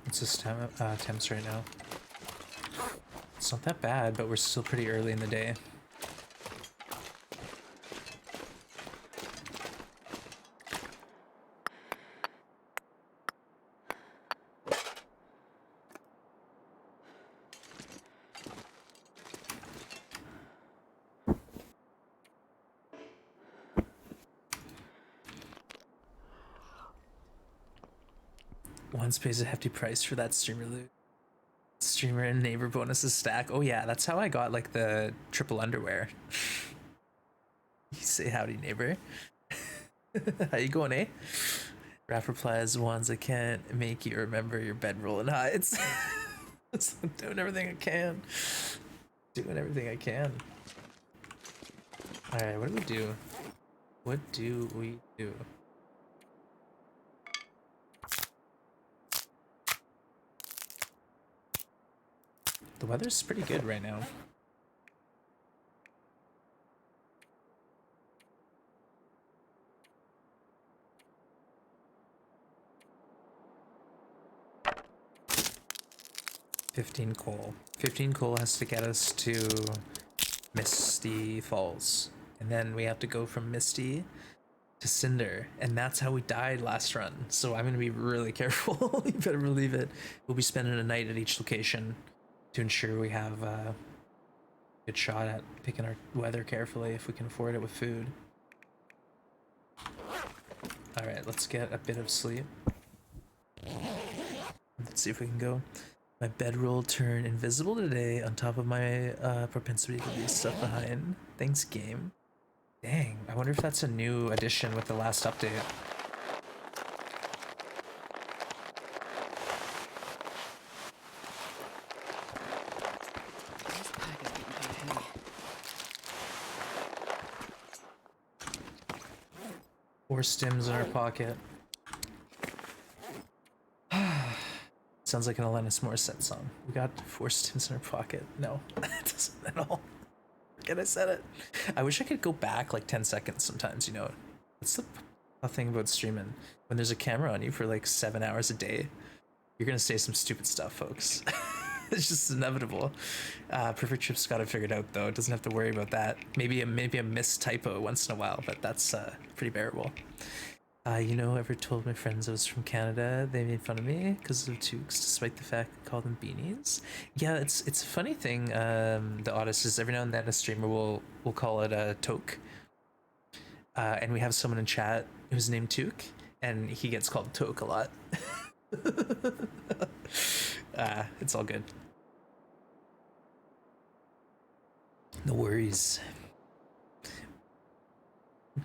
What's this temps right now? It's not that bad, but we're still pretty early in the day. WONZ pays a hefty price for that streamer loot. Streamer and neighbor bonuses stack. Oh yeah, that's how I got like the triple underwear. You say howdy, neighbor. How you going, eh? Rap replies, "Wands, I can't make you remember your bedroll and hides." I'm doing everything I can. Doing everything I can. Alright, what do we do? What do we do? The weather's pretty good right now. $15 coal. 15 coal has to get us to Misty Falls. And then we have to go from Misty to Cinder. And that's how we died last run. So I'm gonna be really careful. You better believe it. We'll be spending a night at each location to ensure we have a good shot at picking our weather carefully if we can afford it with food. Alright, let's get a bit of sleep. Let's see if we can go. My bedroll turned invisible today on top of my propensity to leave stuff behind. Thanks, game. Dang, I wonder if that's a new addition with the last update. This pack is getting kind of heavy. 4 stims in our pocket. Sounds like an Alanis Morissette song. We got 4 stims in our pocket. No, it doesn't at all. Forget I said it. I wish I could go back like 10 seconds sometimes, you know. That's the thing about streaming. When there's a camera on you for like 7 hours a day, you're gonna say some stupid stuff, folks. It's just inevitable. Perfect Trip's got it figured out though. It doesn't have to worry about that. Maybe a missed typo once in a while, but that's pretty bearable. You know, ever told my friends I was from Canada? They made fun of me because of toques, despite the fact I call them beanies. Yeah, it's a funny thing. The oddest is every now and then a streamer will call it a toque, and we have someone in chat who's named Toque, and he gets called Toque a lot. It's all good. No worries.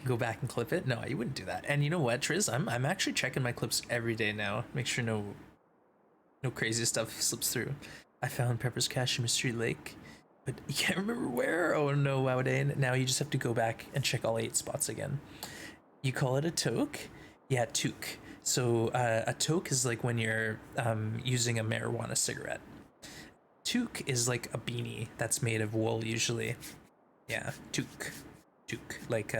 Go back and clip it? No, you wouldn't do that. And you know what, Triz? I'm actually checking my clips every day now. Make sure no crazy stuff slips through. I found Pepper's cache in Mystery Lake, but you can't remember where. Oh no, Wowdane. Now you just have to go back and check all 8 spots again. You call it a toque? Yeah, toque. So a toque is like when you're using a marijuana cigarette. Toque is like a beanie that's made of wool usually. Yeah, toque. Toque. Like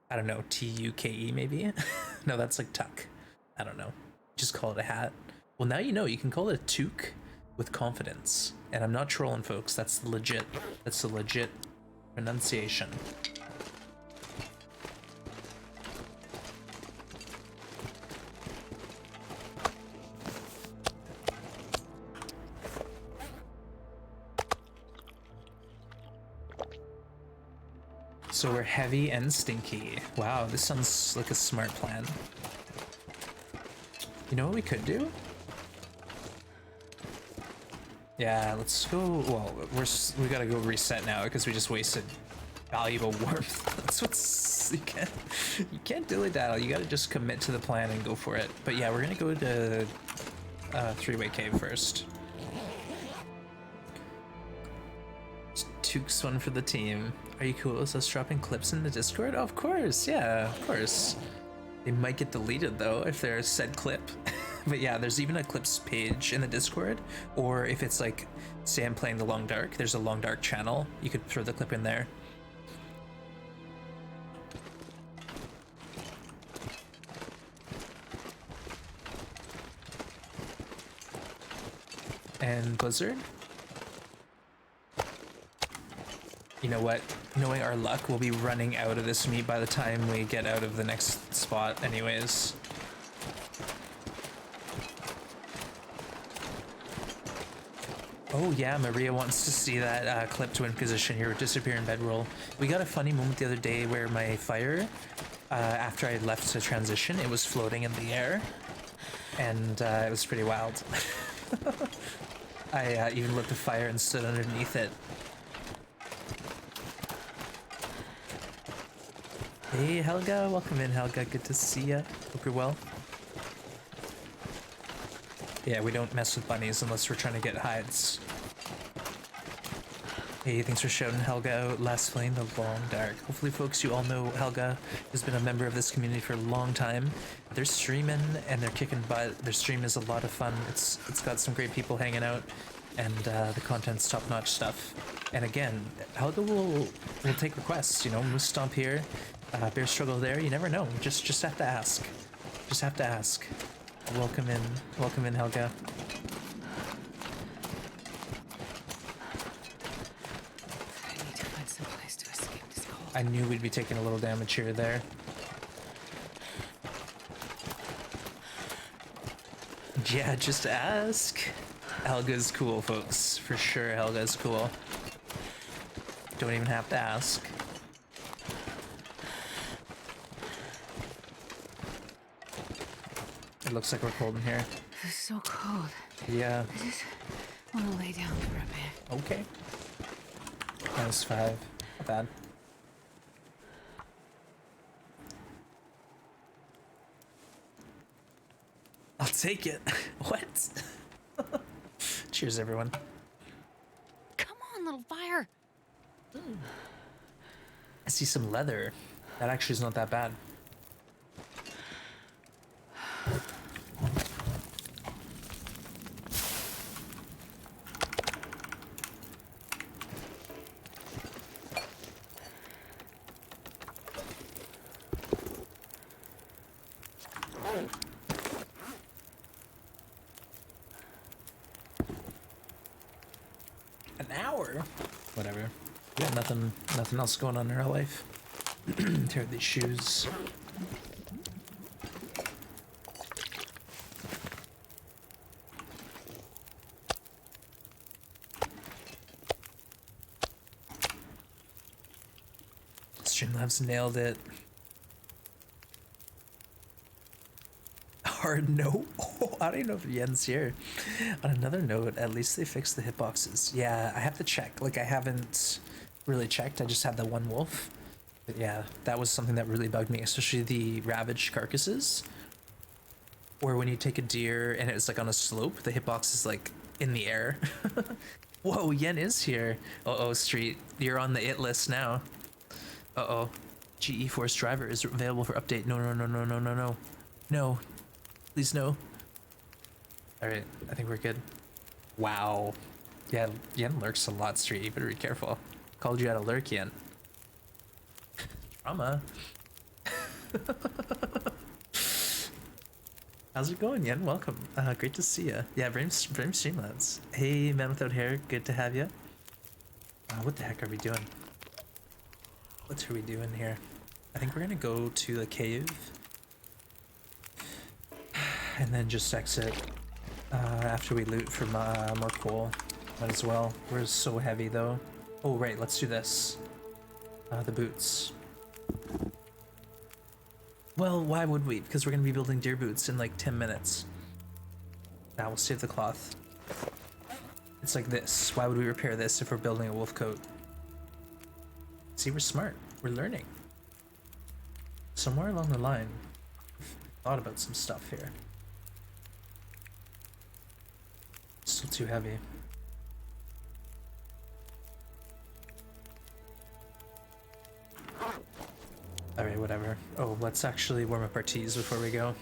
I don't know, Tuke maybe? No, that's like tuck. I don't know. Just call it a hat. Well, now you know, you can call it a toque with confidence. And I'm not trolling, folks. That's the legit pronunciation. So we're heavy and stinky. Wow, this sounds like a smart plan. You know what we could do? Yeah, let's go. Well, we gotta go reset now because we just wasted valuable warmth. That's what's you can't dilly daddle. You gotta just commit to the plan and go for it. But yeah, we're gonna go to 3-way cave first. Tookes one for the team. Are you cool with us dropping clips in the Discord? Oh, of course, yeah, of course. They might get deleted though if they're said clip. But yeah, there's even a clips page in the Discord, or if it's like, say I'm playing the Long Dark, there's a Long Dark channel, you could throw the clip in there. And Blizzard? You know what? Knowing our luck, we'll be running out of this meat by the time we get out of the next spot anyways. Oh yeah, Maria wants to see that clip to win position, your disappearing bedroll. We got a funny moment the other day where my fire, after I left to transition, it was floating in the air. And it was pretty wild. I even lit the fire and stood underneath it. Hey Helga, welcome in Helga. Good to see ya. Hope you're well. Yeah, we don't mess with bunnies unless we're trying to get hides. Hey, thanks for shouting Helga out. Last Flame, The Long Dark. Hopefully, folks, you all know Helga has been a member of this community for a long time. They're streaming and they're kicking butt. Their stream is a lot of fun. It's got some great people hanging out, and the content's top-notch stuff. And again, Helga will take requests. You know, Moose Stomp here, Bear Struggle there. You never know. Just have to ask. Just have to ask. Welcome in, Helga. I need to find some place to escape this cold. I knew we'd be taking a little damage here there. Yeah, just ask. Helga's cool, folks. For sure, Helga's cool. Don't even have to ask. It looks like we're cold in here. It's so cold. Yeah. I just want to lay down for a bit. Okay. -5. Not bad. I'll take it. What? Cheers, everyone. Come on, little fire. I see some leather. That actually is not that bad. An hour? Whatever. We got nothing else going on in our life. Tear these shoes. Streamlabs nailed it. Hard no. Oh, I don't even know if Yen's here. On another note, at least they fixed the hitboxes. Yeah, I have to check. Like, I haven't really checked. I just had the one wolf. But yeah, that was something that really bugged me, especially the ravaged carcasses. Or when you take a deer and it's like on a slope, the hitbox is like in the air. Whoa, Yen is here. Uh-oh, Street. You're on the it list now. Uh-oh. GE Force Driver is available for update. No, no, no, no, no, no, no. No. Please no. Alright, I think we're good. Wow. Yeah, Yen lurks a lot, Street. You better be careful. Called you out of lurk, Yen. Drama. How's it going, Yen? Welcome. Great to see ya. Yeah, Brave Streamlabs. Hey, man without hair. Good to have ya. What the heck are we doing? What are we doing here? I think we're gonna go to the cave. And then just exit after we loot for more coal. Might as well. We're so heavy though. Oh right, let's do this. The boots. Well, why would we? Because we're gonna be building deer boots in like 10 minutes. Now we'll save the cloth. It's like this. Why would we repair this if we're building a wolf coat? See, we're smart. We're learning. Somewhere along the line, I've thought about some stuff here. Still too heavy. Alright, whatever. Oh, let's actually warm up our teas before we go.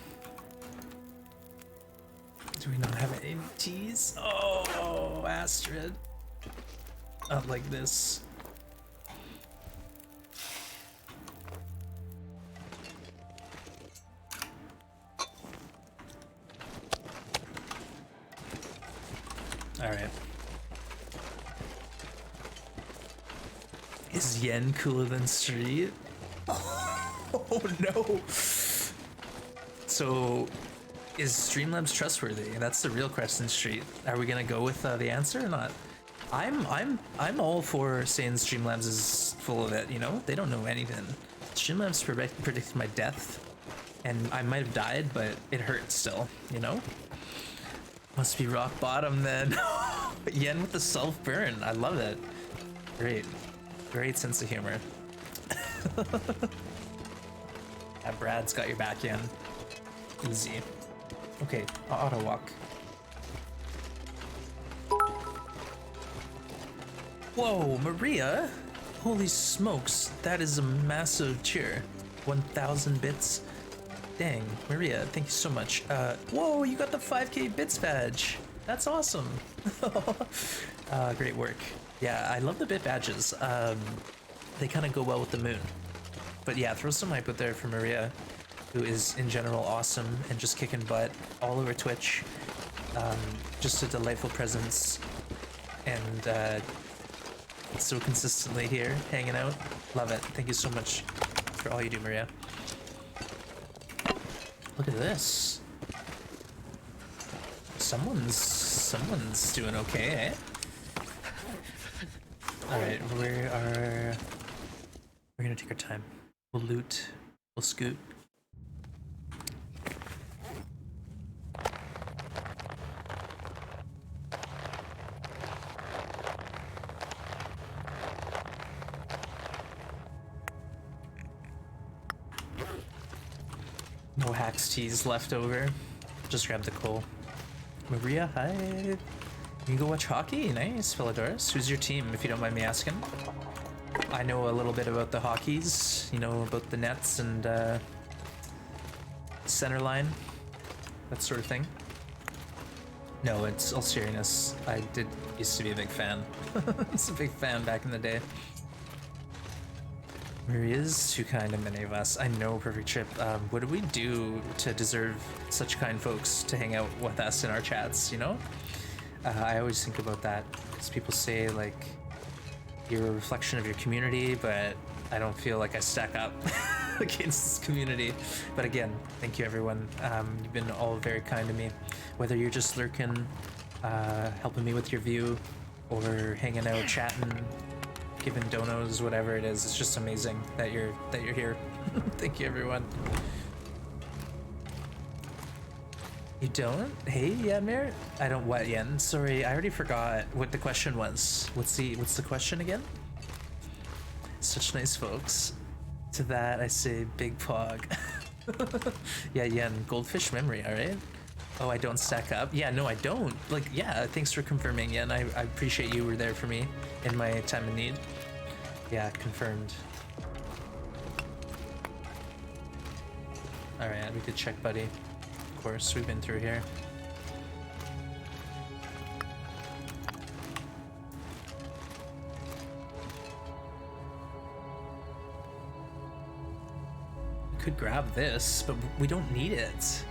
Do we not have any teas? Oh, Astrid. Not like this. Alright. Is Yen cooler than Street? Oh no! So, is Streamlabs trustworthy? That's the real question, Street. Are we gonna go with the answer or not? I'm all for saying Streamlabs is full of it. You know, they don't know anything. Streamlabs predicted my death, and I might have died, but it hurts still. You know. Must be rock bottom then. Yen with the self burn. I love it. Great sense of humor. Brad's got your back in. Easy. Okay, auto walk. Whoa, Maria! Holy smokes, that is a massive cheer. 1,000 bits. Dang, Maria, thank you so much. Whoa, you got the 5k bits badge. That's awesome. Great work. Yeah, I love the bit badges. They kind of go well with the moon. But yeah, throw some hype out there for Maria, who is in general awesome and just kicking butt all over Twitch. Just a delightful presence, and so consistently here, hanging out. Love it. Thank you so much for all you do, Maria. Look at this. Someone's doing okay, eh? Alright, we're gonna take our time. We'll loot, we'll scoot. No hacks teas left over. Just grab the coal. Maria, hi. You can go watch hockey? Nice, Philodorus. Who's your team, if you don't mind me asking? I know a little bit about the hockeys, you know, about the nets and center line, that sort of thing. No, it's all seriousness. I used to be a big fan. I was a big fan back in the day. Maria's too kind to many of us. I know, Perfect Trip. What do we do to deserve such kind folks to hang out with us in our chats, you know? I always think about that, because people say, like, you're a reflection of your community, but I don't feel like I stack up against this community. But again, thank you, everyone. You've been all very kind to me. Whether you're just lurking, helping me with your view, or hanging out, chatting, giving donos, whatever it is, it's just amazing that you're here. Thank you, everyone. You don't? Hey, Yadmir? I don't what, Yen? Sorry, I already forgot what the question was. What's the question again? Such nice folks. To that, I say big pog. Yeah, Yen, goldfish memory, alright? Oh, I don't stack up? Yeah, no, I don't. Like, yeah, thanks for confirming, Yen. I appreciate you were there for me in my time of need. Yeah, confirmed. Alright, we could check buddy. Of course, we've been through here. We could grab this, but we don't need it.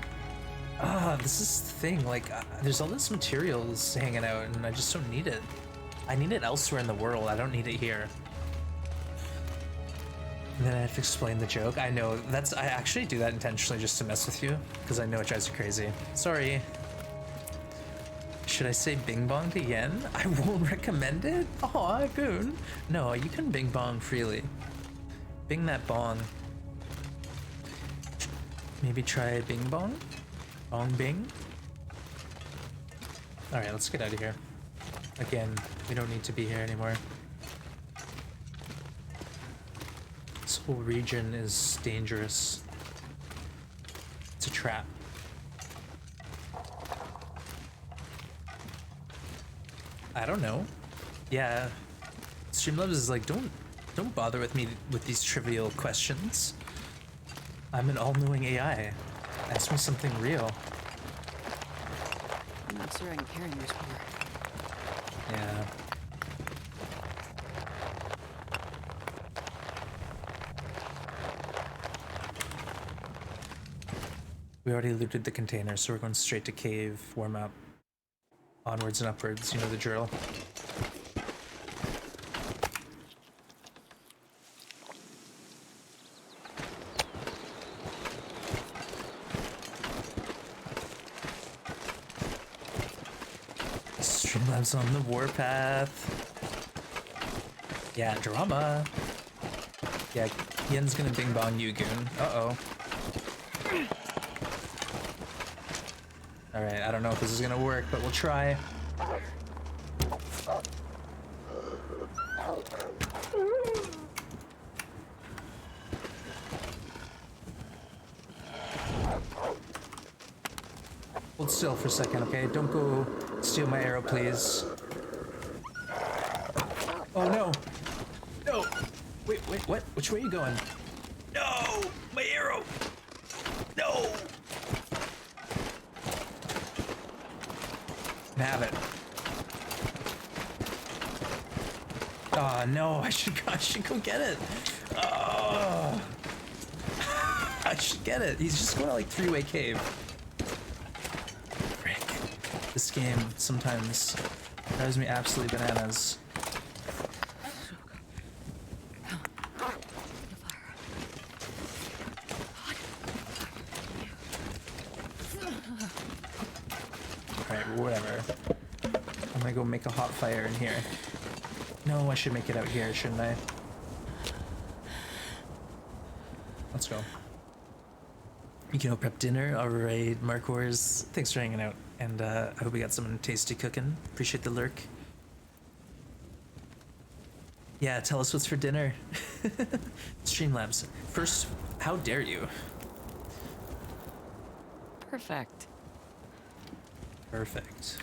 This is the thing, like, there's all this materials hanging out and I just don't need it. I need it elsewhere in the world, I don't need it here. And then I have to explain the joke. I know, I actually do that intentionally just to mess with you, because I know it drives you crazy. Sorry. Should I say bing bong to Yen? I won't recommend it? Aw, goon. No, you can bing bong freely. Bing that bong. Maybe try bing bong? Bong bing? Alright, let's get out of here. Again, we don't need to be here anymore. This whole region is dangerous. It's a trap. I don't know. Yeah, Streamlabs is like, don't bother with me with these trivial questions. I'm an all-knowing AI. Ask me something real. I'm not sure I can carry much more. Yeah. We already looted the container, so we're going straight to cave, warm up, onwards and upwards, you know the drill. Streamlabs on the warpath. Yeah, drama. Yeah, Yen's gonna bing bong you, goon. Uh-oh. Alright, I don't know if this is gonna work, but we'll try. Hold still for a second, okay? Don't go steal my arrow, please. Oh no! No! Wait, what? Which way are you going? No! My arrow! No! Have it. Oh no, I should go get it. Oh. I should get it. He's just going to like three-way cave. Frick. This game sometimes drives me absolutely bananas. Alright, whatever. I'm gonna go make a hot fire in here. No, I should make it out here, shouldn't I? Let's go. You can prep dinner. Alright, Mark Wars. Thanks for hanging out. And I hope we got something tasty cooking. Appreciate the lurk. Yeah, tell us what's for dinner. Streamlabs. First, how dare you? Perfect. Perfect.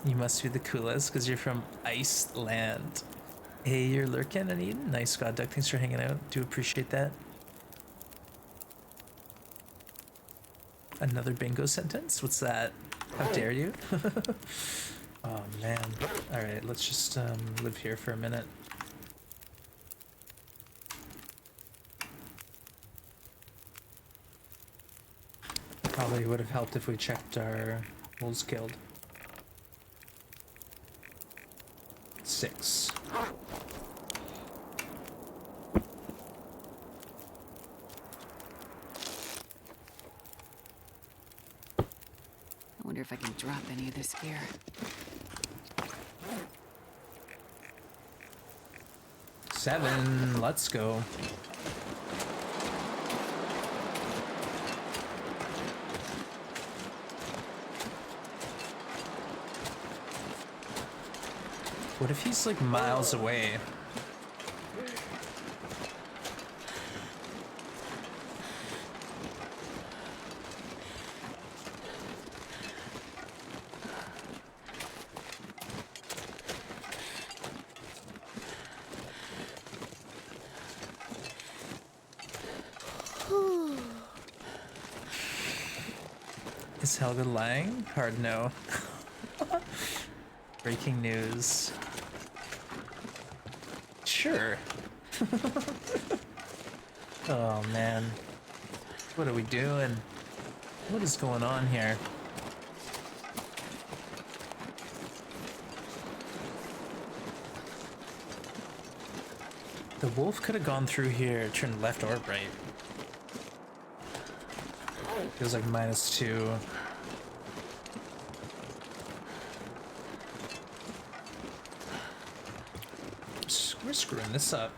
You must be the coolest because you're from Iceland. Hey, you're lurking and eating. Nice, God Duck. Thanks for hanging out. Do appreciate that. Another bingo sentence? What's that? How dare you? Oh man. Alright, let's just live here for a minute. Probably would have helped if we checked our wolves killed. 6. I wonder if I can drop any of this gear. 7. Let's go. What if he's like miles away? Is Helga lying? Hard no. Breaking news. Sure. Oh man. What are we doing? What is going on here? The wolf could have gone through here, turned left or right. Feels like -2. We're screwing this up.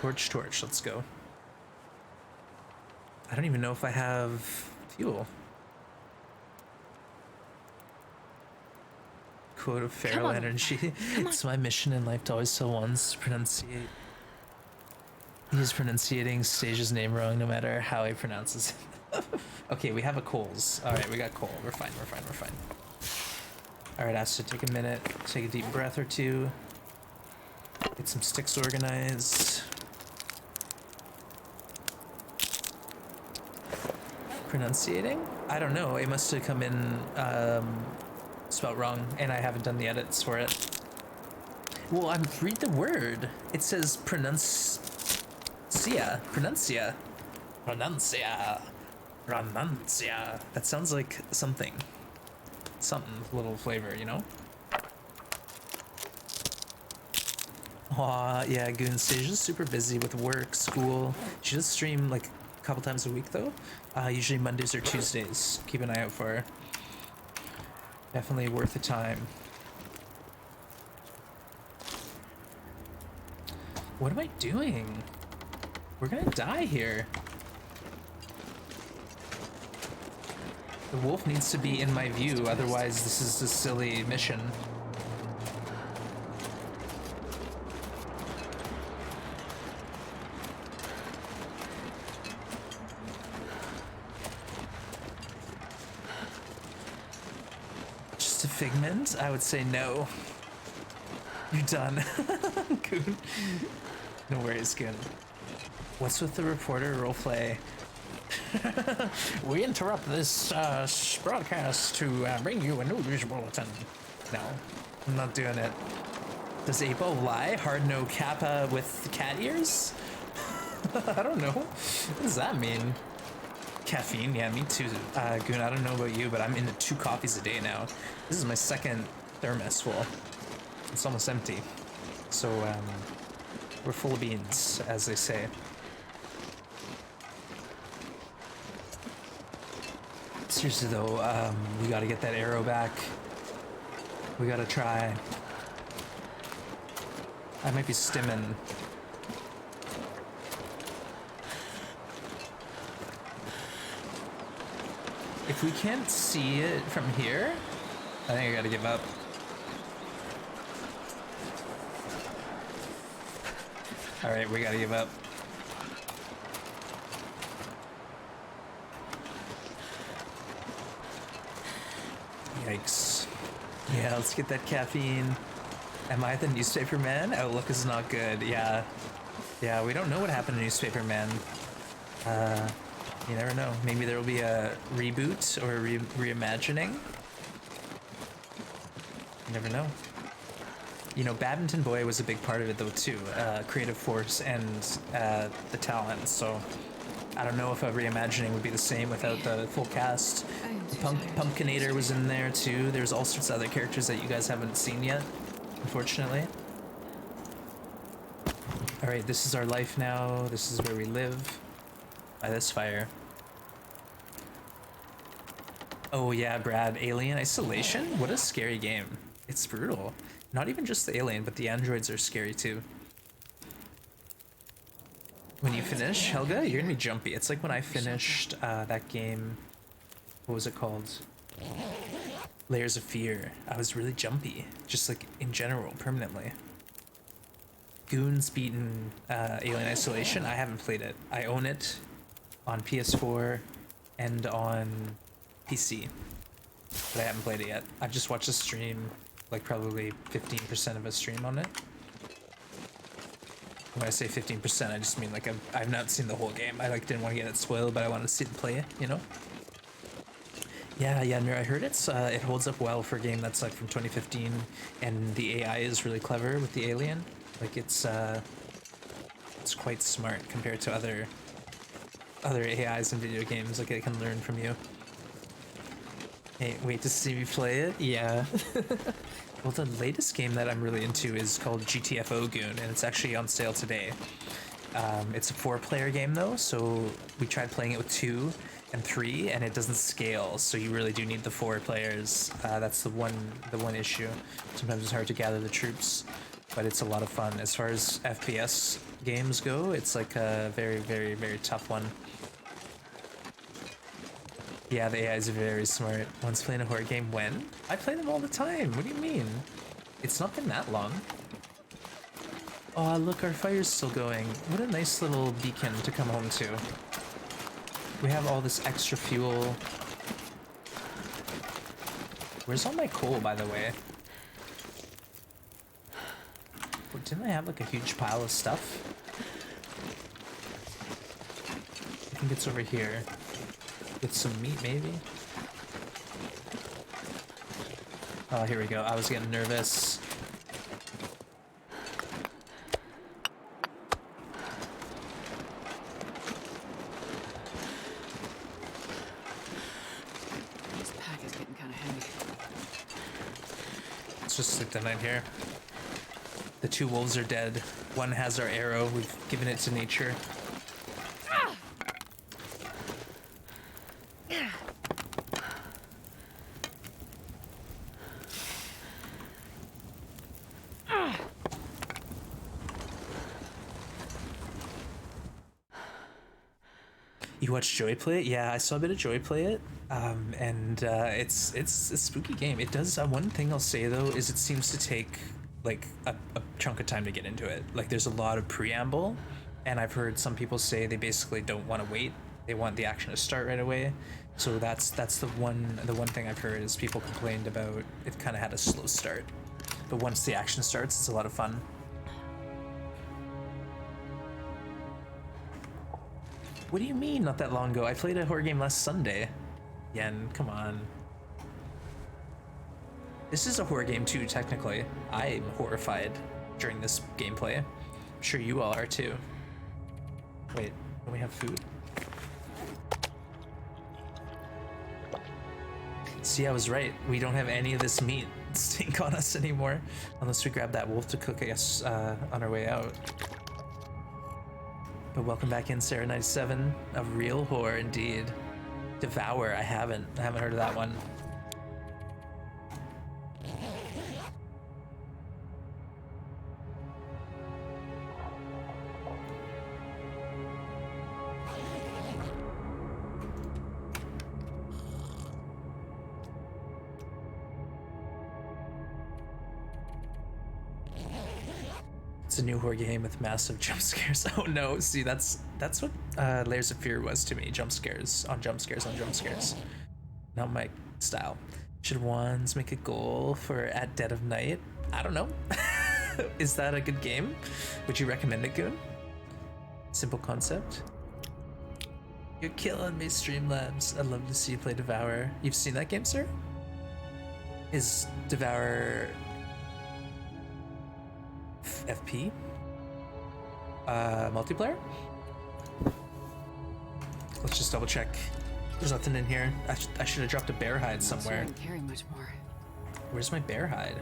Torch, let's go. I don't even know if I have fuel. Quote of feral on, energy. come It's my mission in life to always tell WONZ to pronunciate. He's pronunciating Stage's name wrong no matter how he pronounces it. Okay, we have a Coles. Alright, we got coal. We're fine. Alright, Asta, take a minute. Take a deep breath or two. Get some sticks organized. Pronunciating? I don't know. It must have come in spelled wrong, and I haven't done the edits for it. Well, I'm read the word. It says pronuncia. That sounds like something with a little flavor, you know? Aw, yeah, Goon Stage is super busy with work, school. She does stream like a couple times a week though. Usually Mondays or Tuesdays. Keep an eye out for her. Definitely worth the time. What am I doing? We're gonna die here. The wolf needs to be in my view, otherwise this is a silly mission. Just a figment? I would say no. You're done. Goon. No worries, Goon. What's with the reporter roleplay? We interrupt this broadcast to bring you a news bulletin. No, I'm not doing it. Does Apo lie? Hard no kappa with cat ears? I don't know. What does that mean? Caffeine? Yeah, me too. Goon, I don't know about you, but I'm into 2 coffees a day now. This is my second thermos. Well, it's almost empty. So, we're full of beans, as they say. Seriously though, we gotta get that arrow back. We gotta try. I might be stimming. If we can't see it from here, I think I gotta give up. Alright, we gotta give up. Yikes. Yeah, let's get that caffeine. Am I the newspaper man? Outlook is not good. Yeah. Yeah, we don't know what happened to Newspaper Man. You never know. Maybe there will be a reboot or a reimagining. You never know. You know, Badminton Boy was a big part of it though too. Creative force and the talent. So I don't know if a reimagining would be the same without the full cast. Pumpkinator was in there too. There's all sorts of other characters that you guys haven't seen yet, unfortunately. Alright, this is our life now. This is where we live. By this fire. Oh yeah, Brad, Alien Isolation? What a scary game. It's brutal. Not even just the alien, but the androids are scary too. When you finish, Helga, you're gonna be jumpy. It's like when I finished that game. What was it called? Layers of Fear. I was really jumpy. Just like in general, permanently. Goon's beaten Alien Isolation. I haven't played it. I own it on PS4 and on PC. But I haven't played it yet. I've just watched a stream, like probably 15% of a stream on it. When I say 15%, I just mean like I've not seen the whole game. I like didn't want to get it spoiled, but I wanted to see it play it, you know? Yeah, I heard it holds up well for a game that's like from 2015, and the AI is really clever with the alien. Like it's quite smart compared to other AIs in video games. Like it can learn from you. Hey, wait to see me play it? Yeah. Well, the latest game that I'm really into is called GTFO Goon, and it's actually on sale today. It's a 4-player game though, so we tried playing it with 2 and 3, and it doesn't scale. So you really do need the 4 players. That's the one issue. Sometimes it's hard to gather the troops, but it's a lot of fun. As far as FPS games go, it's like a very, very, very tough one. Yeah, the AI is very smart. Once playing a horror game, when? I play them all the time. What do you mean? It's not been that long. Oh, look, our fire's still going. What a nice little beacon to come home to. We have all this extra fuel. Where's all my coal, by the way? Well, didn't I have like a huge pile of stuff? I think it's over here. Get some meat, maybe? Oh, here we go. I was getting nervous. This pack is getting kind of heavy. Let's just sleep the night here. The 2 wolves are dead. One has our arrow. We've given it to nature. You watched Joy play it? Yeah, I saw a bit of Joy play it. And it's a spooky game. It does one thing I'll say though is it seems to take like a chunk of time to get into it. Like there's a lot of preamble, and I've heard some people say they basically don't want to wait. They want the action to start right away. So that's the one thing I've heard is people complained about it kind of had a slow start. But once the action starts, it's a lot of fun. What do you mean not that long ago? I played a horror game last Sunday. Yen, come on. This is a horror game too, technically. I'm horrified during this gameplay. I'm sure you all are too. Wait, don't we have food? See, I was right. We don't have any of this meat stink on us anymore. Unless we grab that wolf to cook, I guess, on our way out. But welcome back in, Sarah97. A real horror indeed. Devour, I haven't heard of that one. It's a new horror game with massive jump scares. Oh no, see that's what Layers of Fear was to me. Jump scares on jump scares on jump scares. Not my style. Should WONZ make a goal for at dead of night? I don't know. Is that a good game? Would you recommend it, Goon? Simple concept. You're killing me, Streamlabs. I'd love to see you play Devour. You've seen that game, sir? Is Devour FP? Multiplayer? Let's just double check. There's nothing in here. I should have dropped a bear hide somewhere. I can't carry much more. Where's my bear hide?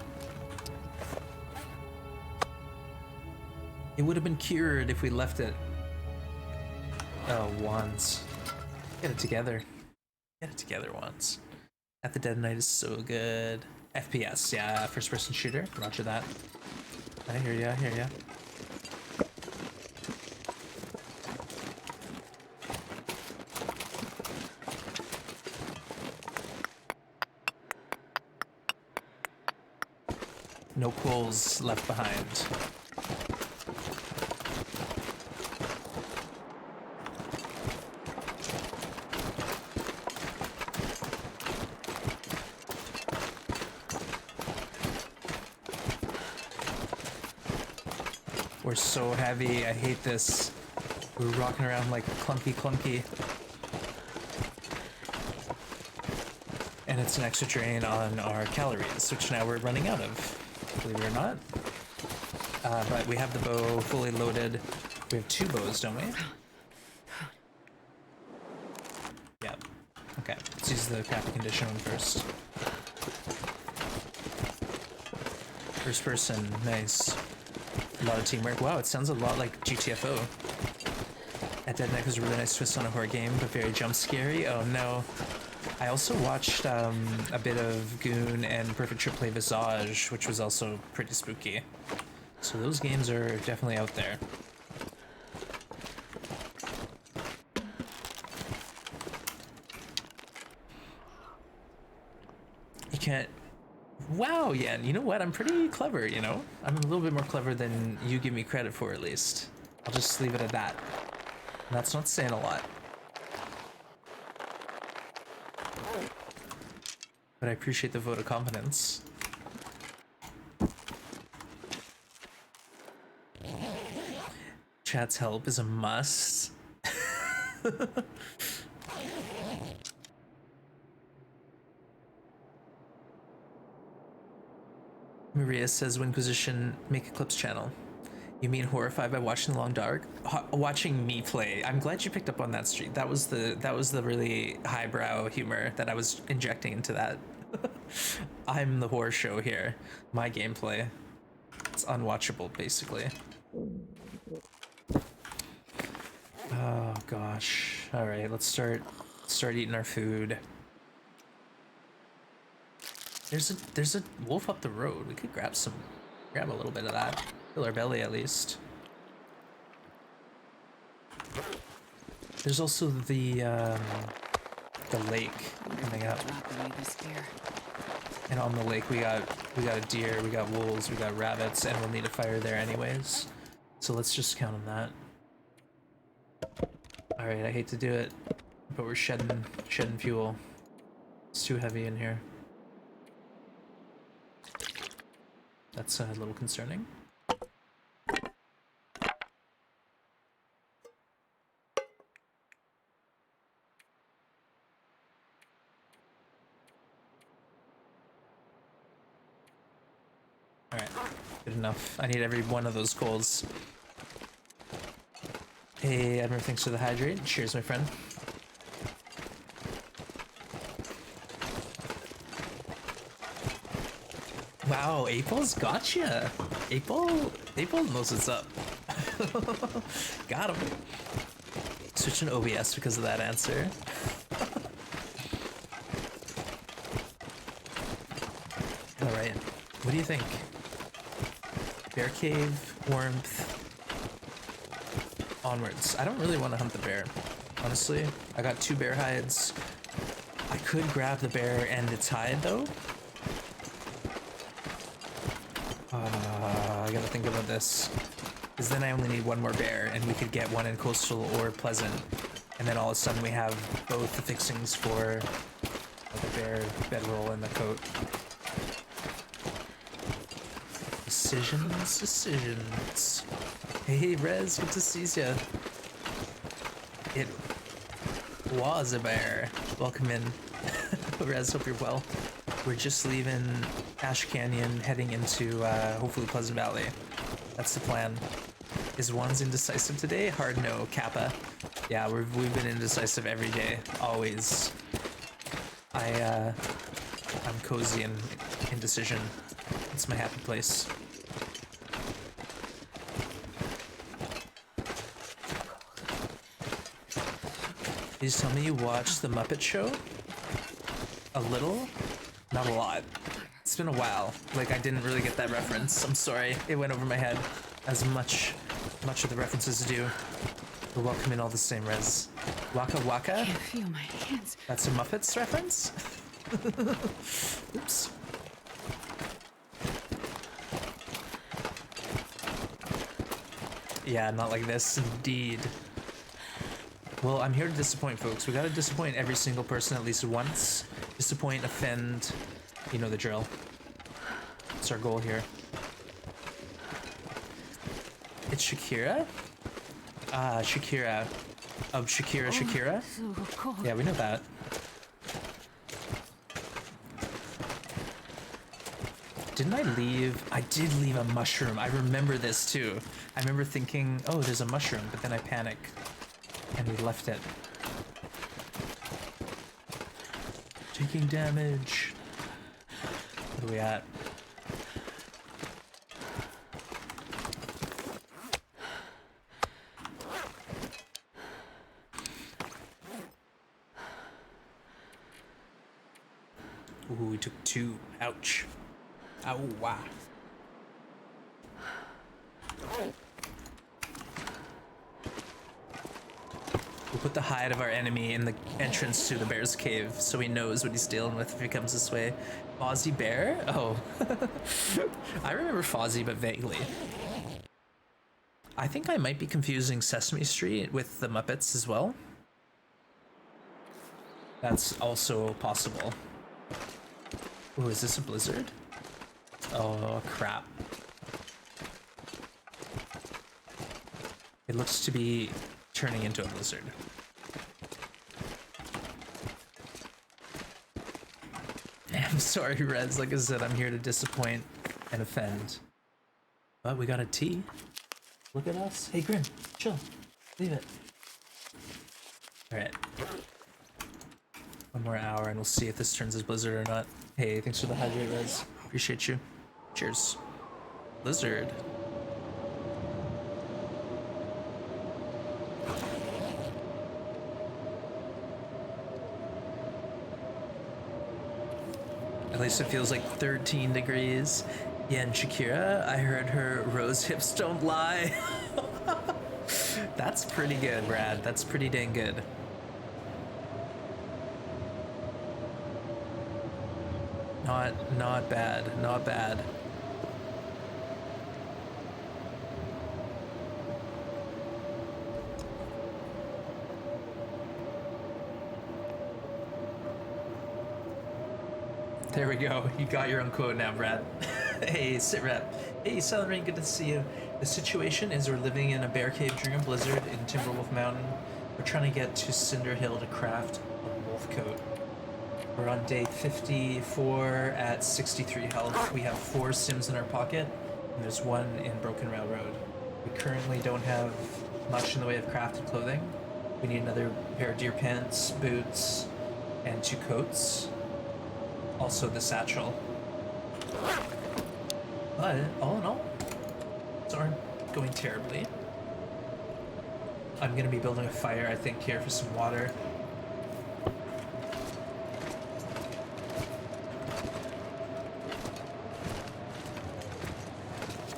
It would have been cured if we left it. Oh, WONZ. Get it together. Get it together, WONZ. At the Dead of Night is so good. FPS, yeah, first person shooter. Roger that. I hear ya, I hear ya. No quills left behind. We're so heavy, I hate this. We're rocking around like clunky. And it's an extra drain on our calories, which now we're running out of, believe it or not. But we have the bow fully loaded. We have 2 bows, don't we? Yeah. Okay, let's use the crappy condition one first. First person, nice. A lot of teamwork. Wow, it sounds a lot like GTFO. At Dead Night was a really nice twist on a horror game, but very jump scary. Oh no. I also watched a bit of Goon and Perfect Trip play Visage, which was also pretty spooky. So those games are definitely out there. You can't... Wow, yeah, you know what? I'm pretty clever, you know? I'm a little bit more clever than you give me credit for, at least. I'll just leave it at that. And that's not saying a lot. But I appreciate the vote of confidence. Chat's help is a must. Maria says, Winquisition, make a clips channel. You mean horrified by watching The Long Dark? Watching me play. I'm glad you picked up on that streak. That was the really highbrow humor that I was injecting into that. I'm the horror show here. My gameplay. It's unwatchable, basically. Oh gosh. All right, let's start eating our food. There's a wolf up the road. We could grab a little bit of that. Fill our belly at least. There's also the the lake coming up. Drop away this gear. And on the lake we got a deer, we got wolves, we got rabbits, and we'll need a fire there anyways. So let's just count on that. Alright, I hate to do it, but we're shedding fuel. It's too heavy in here. That's a little concerning. Alright, good enough. I need every one of those goals. Hey, Edmund, thanks for the hydrate. Cheers, my friend. Wow, April's gotcha. April knows what's up. Got him. Switching OBS because of that answer. Alright, what do you think? Bear cave, warmth, onwards. I don't really want to hunt the bear, honestly. I got 2 bear hides. I could grab the bear and its hide though. I gotta think about this. Because then I only need 1 more bear and we could get one in coastal or pleasant. And then all of a sudden we have both the fixings for the bear, bedroll, and the coat. Decisions. Hey, Rez, good to see ya. It was a bear. Welcome in. Rez, hope you're well. We're just leaving Ash Canyon, heading into, hopefully Pleasant Valley. That's the plan. Is WONZ indecisive today? Hard no, Kappa. Yeah, we've been indecisive every day, always. I'm cozy in indecision. It's my happy place. Please tell me you watched The Muppet Show? A little? Not a lot. It's been a while. Like, I didn't really get that reference. I'm sorry. It went over my head. As much of the references do. But welcome in all the same, Rez. Waka Waka? I can't feel my hands. That's a Muppets reference? Oops. Yeah, not like this, indeed. Well, I'm here to disappoint, folks. We gotta disappoint every single person at least once. Disappoint, offend, you know the drill. It's our goal here. It's Shakira? Shakira. Of Shakira? So cold. Yeah, we know that. Didn't I leave? I did leave a mushroom. I remember this too. I remember thinking, oh, there's a mushroom, but then I panic. And we left it. Taking damage. What are we at? Ooh, we took 2. Ouch. Ow, wow. We'll put the hide of our enemy in the entrance to the bear's cave so he knows what he's dealing with if he comes this way. Fozzie Bear? Oh. I remember Fozzie, but vaguely. I think I might be confusing Sesame Street with the Muppets as well. That's also possible. Oh, is this a blizzard? Oh, crap. It looks to be turning into a blizzard. I'm sorry, Reds. Like I said, I'm here to disappoint and offend. But we got a T. Look at us. Hey, Grim, chill. Leave it. Alright. 1 more hour and we'll see if this turns as blizzard or not. Hey, thanks for the hydrate, Rez. Appreciate you. Cheers. Blizzard. At least it feels like 13 degrees. Yeah, and Shakira, I heard her rose hips don't lie. That's pretty good, Brad. That's pretty dang good. Not bad, not bad. There we go. You got your own quote now, Brad. Hey, sit rep. Hey, Silent Rain, good to see you. The situation is we're living in a bear cave during a blizzard in Timberwolf Mountain. We're trying to get to Cinder Hill to craft a wolf coat. We're on day 54 at 63 health. We have 4 sims in our pocket, and there's 1 in Broken Railroad. We currently don't have much in the way of crafted clothing. We need another pair of deer pants, boots, and 2 coats. Also the satchel. But all in all, things aren't going terribly. I'm gonna be building a fire, I think, here for some water.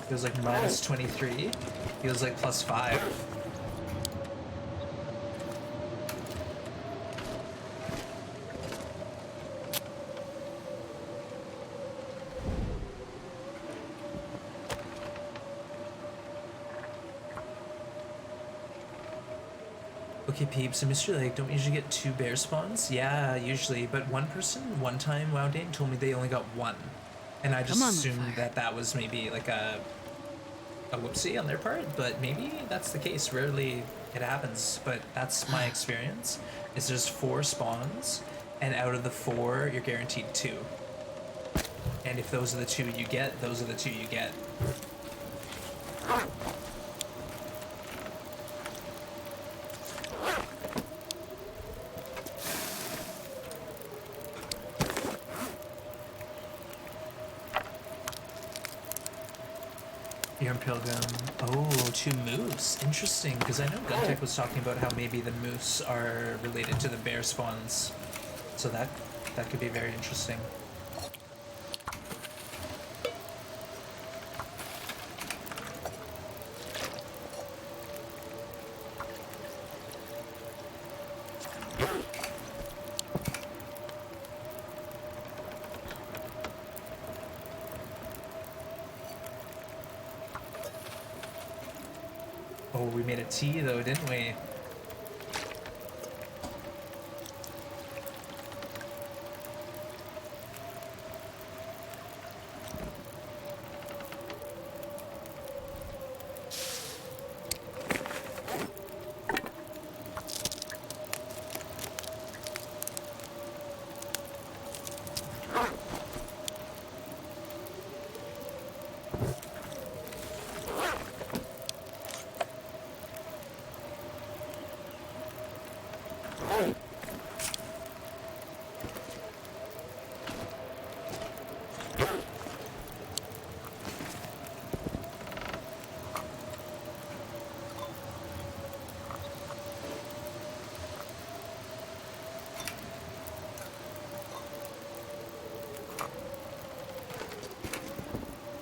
Feels like minus 23. Feels like plus 5. Okay, peeps, in Mystery Lake, don't we usually get 2 bear spawns? Yeah, usually, but one person, one time, WoW Dane, told me they only got 1. And I just assumed that that was maybe like a whoopsie on their part, but maybe that's the case. Rarely it happens, but that's my experience, is there's 4 spawns, and out of the 4, you're guaranteed 2. And if those are the 2 you get, those are the 2 you get. You're in Pilgrim. Oh, 2 moose. Interesting, because I know Guntech was talking about how maybe the moose are related to the bear spawns. So that could be very interesting. Oh, we made a tea though, didn't we?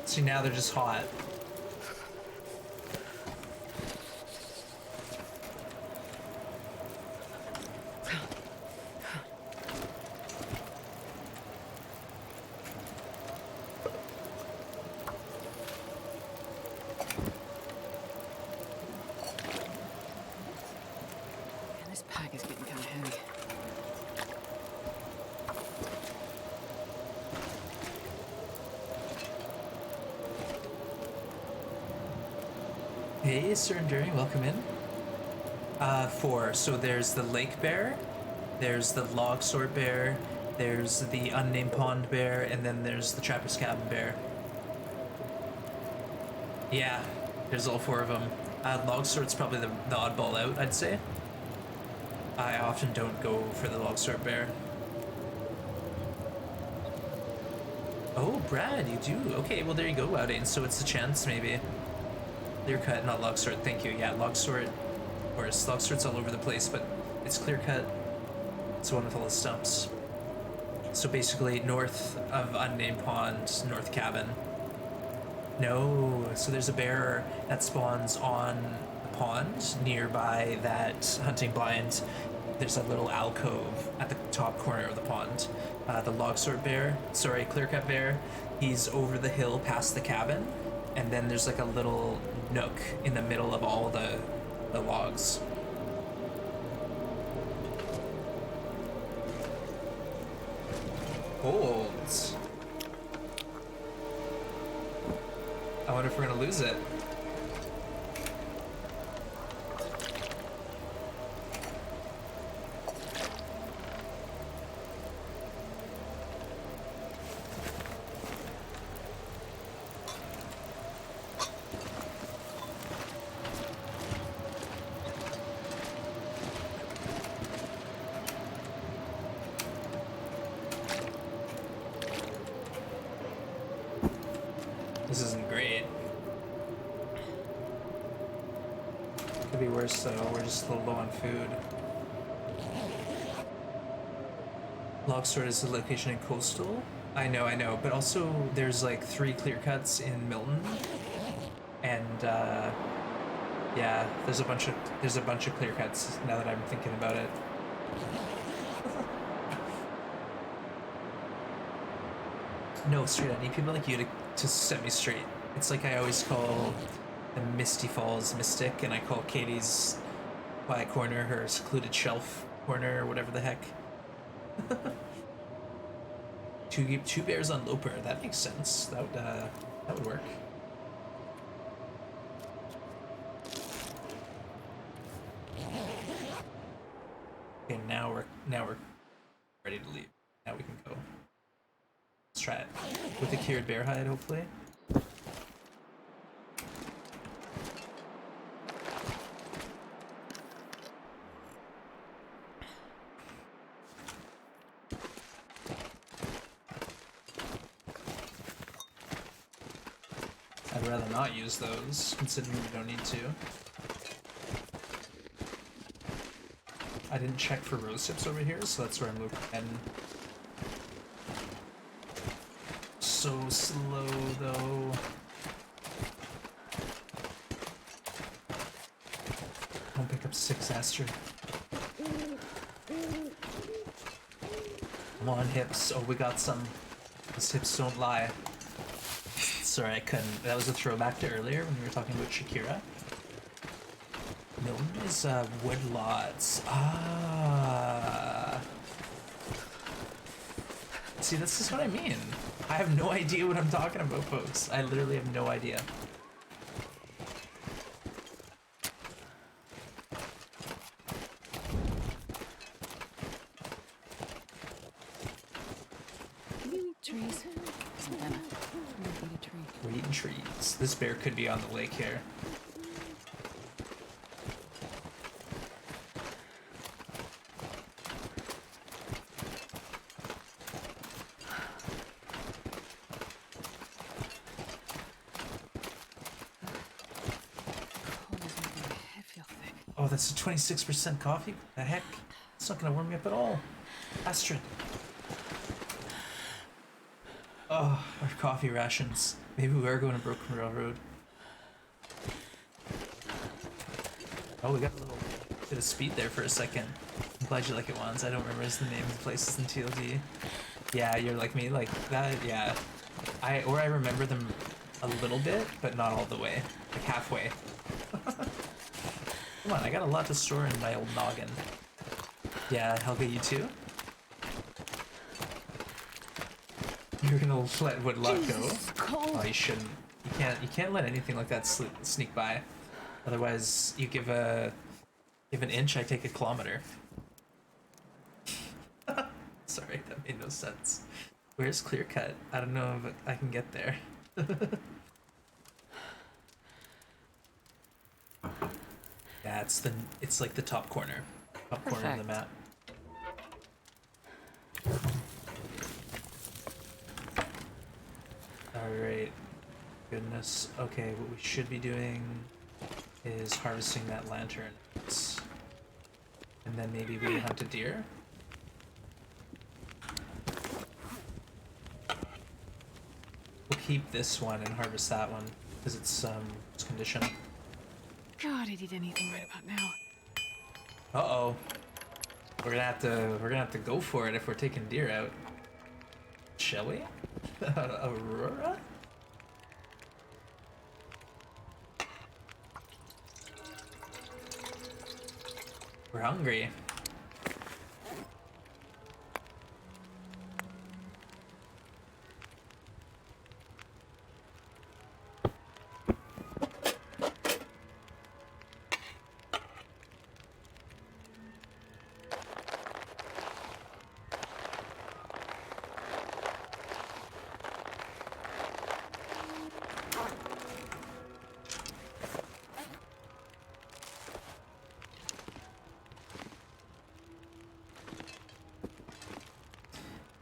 See, now they're just hot. Man, this pack is getting kind of heavy. Hey, Sir Enduring, welcome in. 4. So there's the lake bear, there's the log sort bear, there's the unnamed pond bear, and then there's the trapper's cabin bear. Yeah, there's all 4 of them. Log sort's probably the oddball out, I'd say. I often don't go for the log sort bear. Oh, Brad, you do? Okay, well there you go, Wowdane. So it's a chance, maybe. Clear cut, not log sort. Thank you. Yeah, log sort. Of course, log sort's all over the place, but it's clear cut. It's the one with all the stumps. So basically, north of unnamed pond, north cabin. No, so there's a bear that spawns on the pond nearby that hunting blind. there's a little alcove at the top corner of the pond. The logsword bear, sorry, clearcut bear, he's over the hill past the cabin, and then there's like a little nook in the middle of all the logs. Holds. I wonder if we're gonna lose it. This isn't great. Could be worse though, we're just a little low on food. Logsword is the location in Coastal. I know, but also there's like 3 clear cuts in Milton. And yeah, there's a bunch of clear cuts now that I'm thinking about it. No, straight, I need people like you to set me straight. It's like I always call the Misty Falls Mystic, and I call Katie's quiet corner her secluded shelf corner, or whatever the heck. Two bears on Loper, that makes sense. That would work. Okay, now we're ready to leave. Now we can go. Let's try it. With the cured bear hide, hopefully. I'd rather not use those, considering we don't need to. I didn't check for rose tips over here, so that's where I'm looking. And so slow, though. I'll pick up 6 Aster. Come on, hips. Oh, we got some. These hips don't lie. Sorry, I couldn't. That was a throwback to earlier when we were talking about Shakira. Milton is woodlots. Ah. See, this is what I mean. I have no idea what I'm talking about, folks. I literally have no idea. Trees. Savannah. I'm gonna eat a tree. We're eating trees. This bear could be on the lake here. Cold is making my head feel thick. Oh, that's a 26% coffee? The heck? It's not gonna warm me up at all. Astrid. Oh, our coffee rations. Maybe we are going to Broken Railroad. Oh, we got a little bit of speed there for a second. I'm glad you like it, WONZ. I don't remember the name of the places in TLD. Yeah, you're like me, like that, yeah. I remember them a little bit, but not all the way. Like halfway. Come on, I got a lot to store in my old noggin. Yeah, Helga, you too? You're gonna let Woodlock go? Cold. Oh, you shouldn't. You can't let anything like that sneak by. Otherwise, you give an inch, I take a kilometer. Sorry, that made no sense. Where's Clear Cut? I don't know if I can get there. Yeah, it's like the top corner. Top corner of the map. Alright. Goodness. Okay, what we should be doing is harvesting that lantern. And then maybe we hunt a deer. We'll keep this one and harvest that one because it's conditioned. God, I'd eat anything right about now. Uh-oh. We're gonna have to go for it if we're taking deer out. Shall we? Aurora? We're hungry.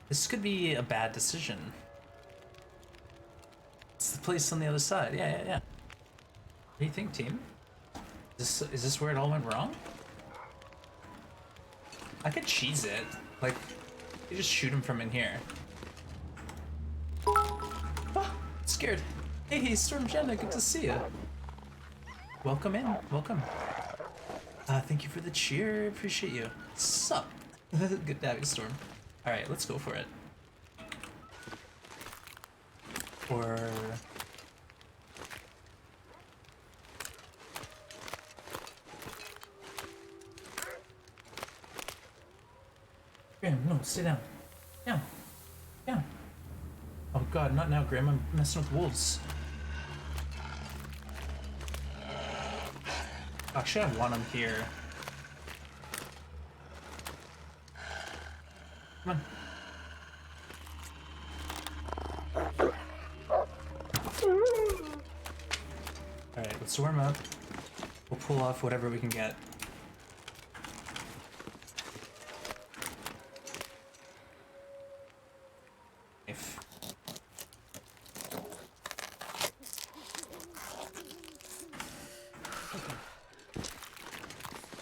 This could be a bad decision. It's the place on the other side. Yeah, yeah, yeah. What do you think, team? Is this where it all went wrong? I could cheese it. Like, you just shoot him from in here. Ah, scared. Hey, Storm Jenna, good to see you. Welcome in. Welcome. Thank you for the cheer. Appreciate you. Sup? Good to have you, Storm. Alright, let's go for it. Or... Graham, no, sit down. Down. Down. Oh god, not now, Graham. I'm messing with wolves. Actually, I want him here. Come on. Alright, let's warm up. We'll pull off whatever we can get. If.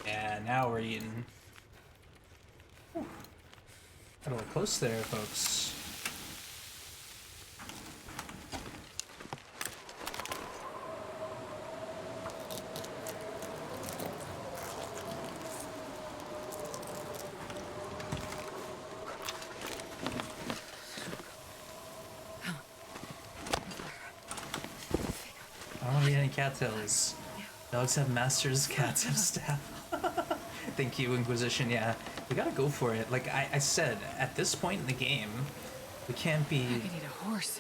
Yeah, now we're eating. Whew. Got a little close there, folks. I don't need any cattails. Dogs have masters, cats have staff. Thank you, Inquisition. Yeah, we gotta go for it. Like I said, at this point in the game, we can't be I could eat a horse.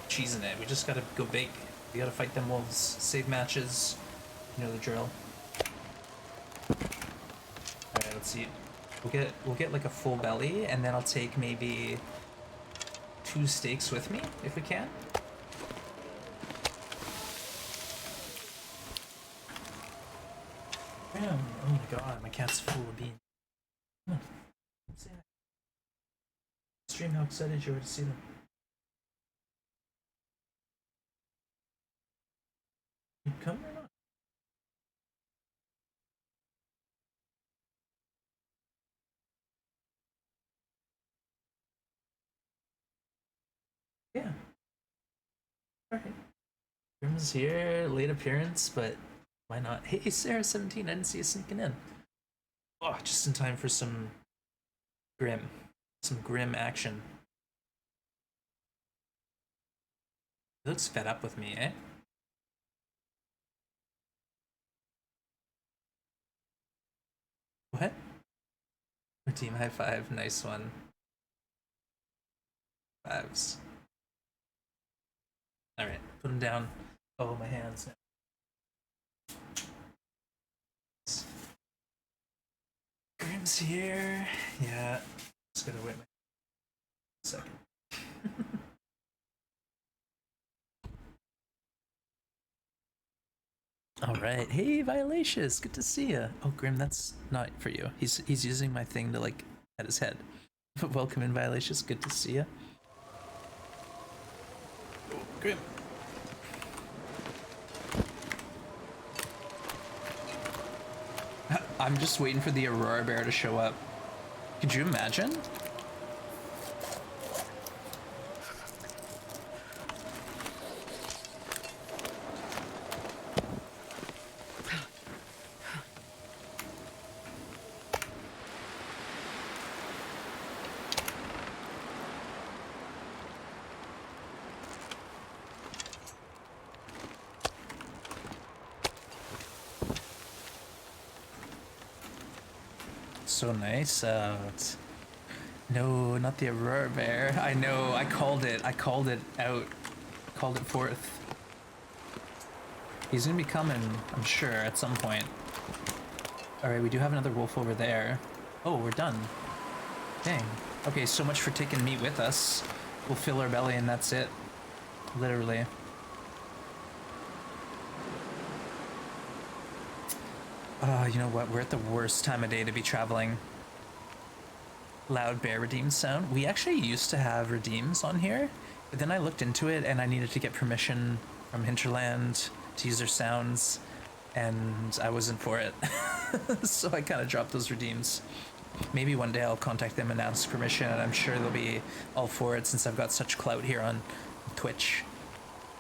cheesing it. We just gotta go big. We gotta fight them wolves, save matches. You know the drill. Alright, let's see. We'll get like a full belly, and then I'll take maybe 2 steaks with me if we can. Damn, oh my god, my cat's full of beans. Come on. Say hi. Stream how excited you are to see them. You come or not? Yeah. Alright. Grim's here, late appearance, but why not? Hey, Sarah17, I didn't see you sneaking in. Oh, just in time for some grim. Some grim action. He looks fed up with me, eh? What? Our team high five, nice one. Fives. Alright, put him down. Oh, my hands. Grim's here. Yeah. Just gotta wait a second. All right. Hey, Violacious. Good to see you. Oh, Grim, that's not for you. He's using my thing to like at his head. Welcome in, Violacious. Good to see you. Oh, Grim. I'm just waiting for the Aurora Bear to show up. Could you imagine? so nice out. No, not the Aurora Bear. I know, I called it. I called it out. Called it forth. He's gonna be coming, I'm sure, at some point. Alright, we do have another wolf over there. Oh, we're done. Dang. Okay, so much for taking meat with us. We'll fill our belly and that's it. Literally. You know what? We're at the worst time of day to be traveling. Loud bear redeem sound. We actually used to have redeems on here, but then I looked into it and I needed to get permission from Hinterland to use their sounds, and I wasn't for it. So I kind of dropped those redeems. Maybe one day I'll contact them and ask permission, and I'm sure they'll be all for it since I've got such clout here on Twitch.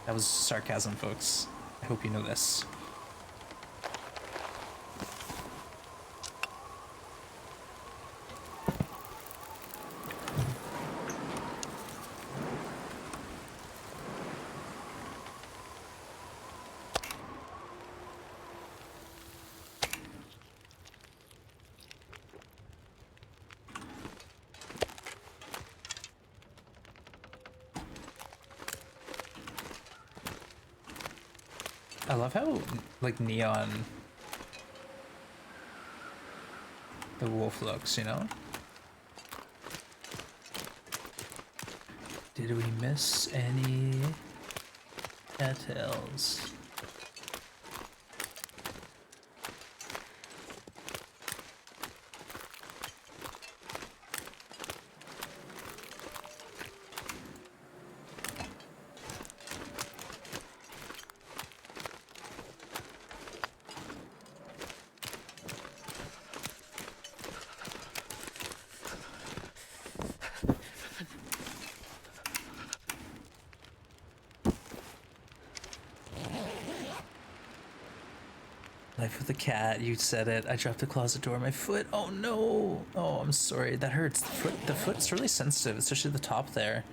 That was sarcasm, folks. I hope you know this. I love how, like, neon the wolf looks, you know? Did we miss any cattails? Life with a cat, you said it. I dropped the closet door on my foot. Oh no! Oh, I'm sorry. That hurts. The foot's really sensitive, especially the top there.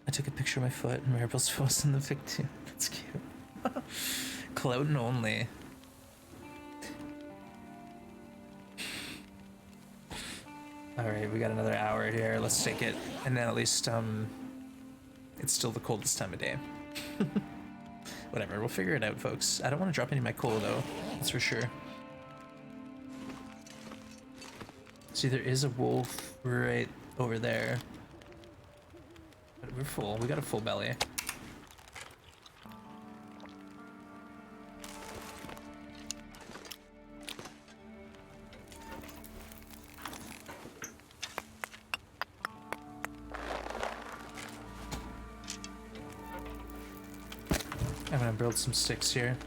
I took a picture of my foot and Maribel's post in the pic too. That's cute. Clouding only. Alright, we got another hour here. Let's take it. And then at least, it's still the coldest time of day. Whatever, we'll figure it out, folks. I don't want to drop any of my coal, though. That's for sure. See, there is a wolf right over there. But we're full. We got a full belly. I'm gonna build some sticks here.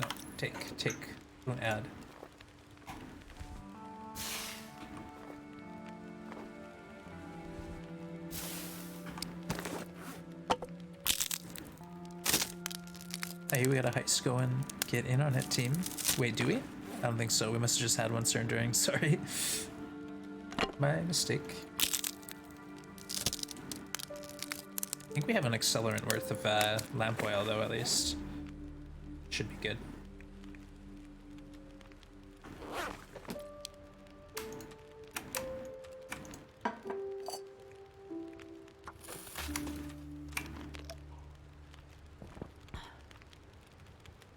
No, take. Don't add. Hey, we got a heist going. Get in on it, team. Wait, do we? I don't think so. We must have just had one surrendering. Sorry. My mistake. I think we have an accelerant worth of lamp oil, though, at least. Should be good.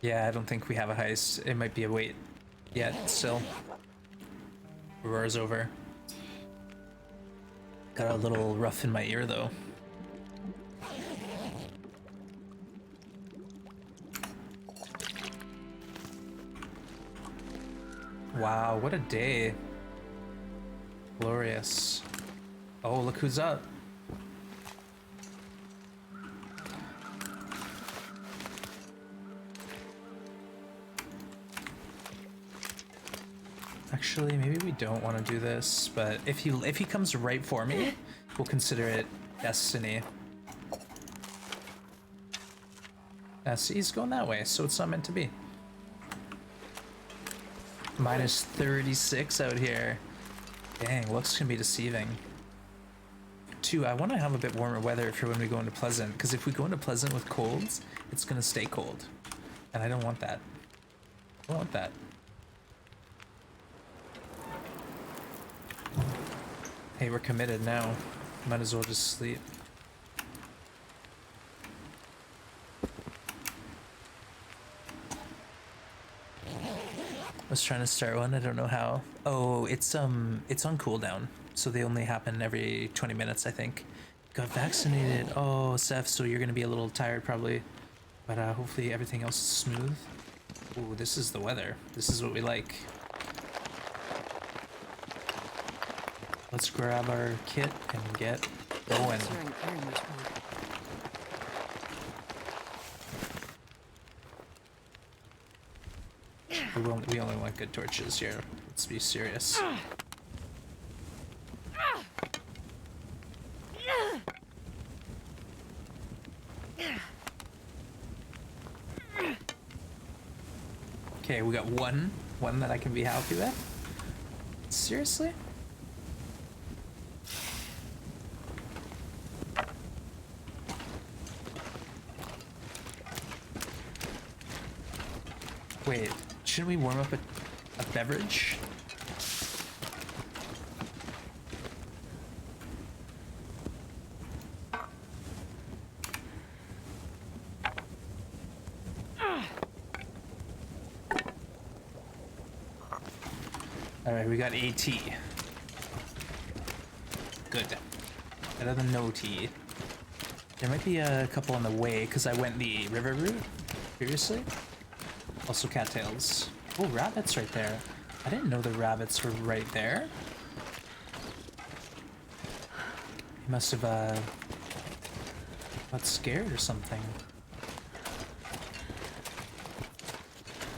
Yeah, I don't think we have a heist. It might be a wait yet, still. Aurora's over. Got a little rough in my ear, though. Wow, what a day. Glorious. Oh, look who's up. Actually, maybe we don't want to do this, but if he comes right for me, we'll consider it destiny. See, he's going that way, so it's not meant to be. Minus 36 out here. Dang, looks can be deceiving. Two, I want to have a bit warmer weather for when we go into Pleasant, because if we go into Pleasant with colds, it's going to stay cold. And I don't want that. I want that. Hey, we're committed now. Might as well just sleep. I was trying to start one, I don't know how. Oh, it's on cooldown, so they only happen every 20 minutes, I think. Got vaccinated. Oh, Seth, so you're gonna be a little tired probably, but hopefully everything else is smooth. Ooh, this is the weather. This is what we like. Let's grab our kit and get going. Very much more. We only want good torches here. Let's be serious. Okay, we got one that I can be happy with. Seriously? Wait, shouldn't we warm up a beverage? Alright, we got AT. Good. Better than no tea. There might be a couple on the way, because I went the river route previously. Also cattails. Oh, rabbits right there. I didn't know the rabbits were right there. He must have, got scared or something.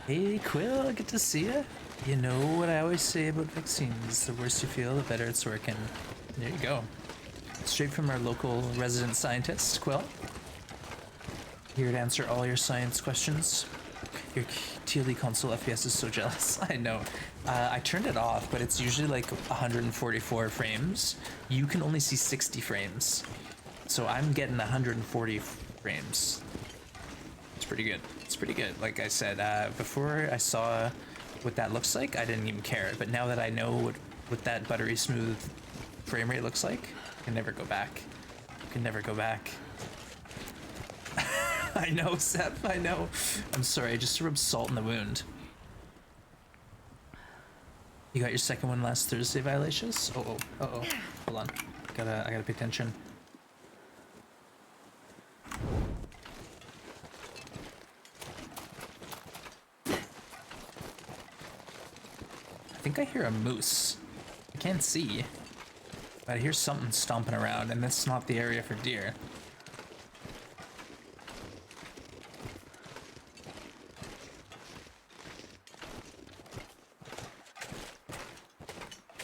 Hey, Quill, good to see ya. You know what I always say about vaccines. The worse you feel, the better it's working. There you go. Straight from our local resident scientist, Quill. Here to answer all your science questions. Your TLE console FPS is so jealous. I know. I turned it off, but it's usually like 144 frames. You can only see 60 frames. So I'm getting 140 frames. It's pretty good. It's pretty good. Like I said, before I saw what that looks like, I didn't even care. But now that I know what that buttery smooth frame rate looks like, I can never go back. I can never go back. I know, Seth, I know. I'm sorry, just to rub salt in the wound. You got your second one last Thursday, Violacious? Uh-oh, uh-oh. Hold on. I gotta pay attention. I think I hear a moose. I can't see. But I hear something stomping around, and that's not the area for deer.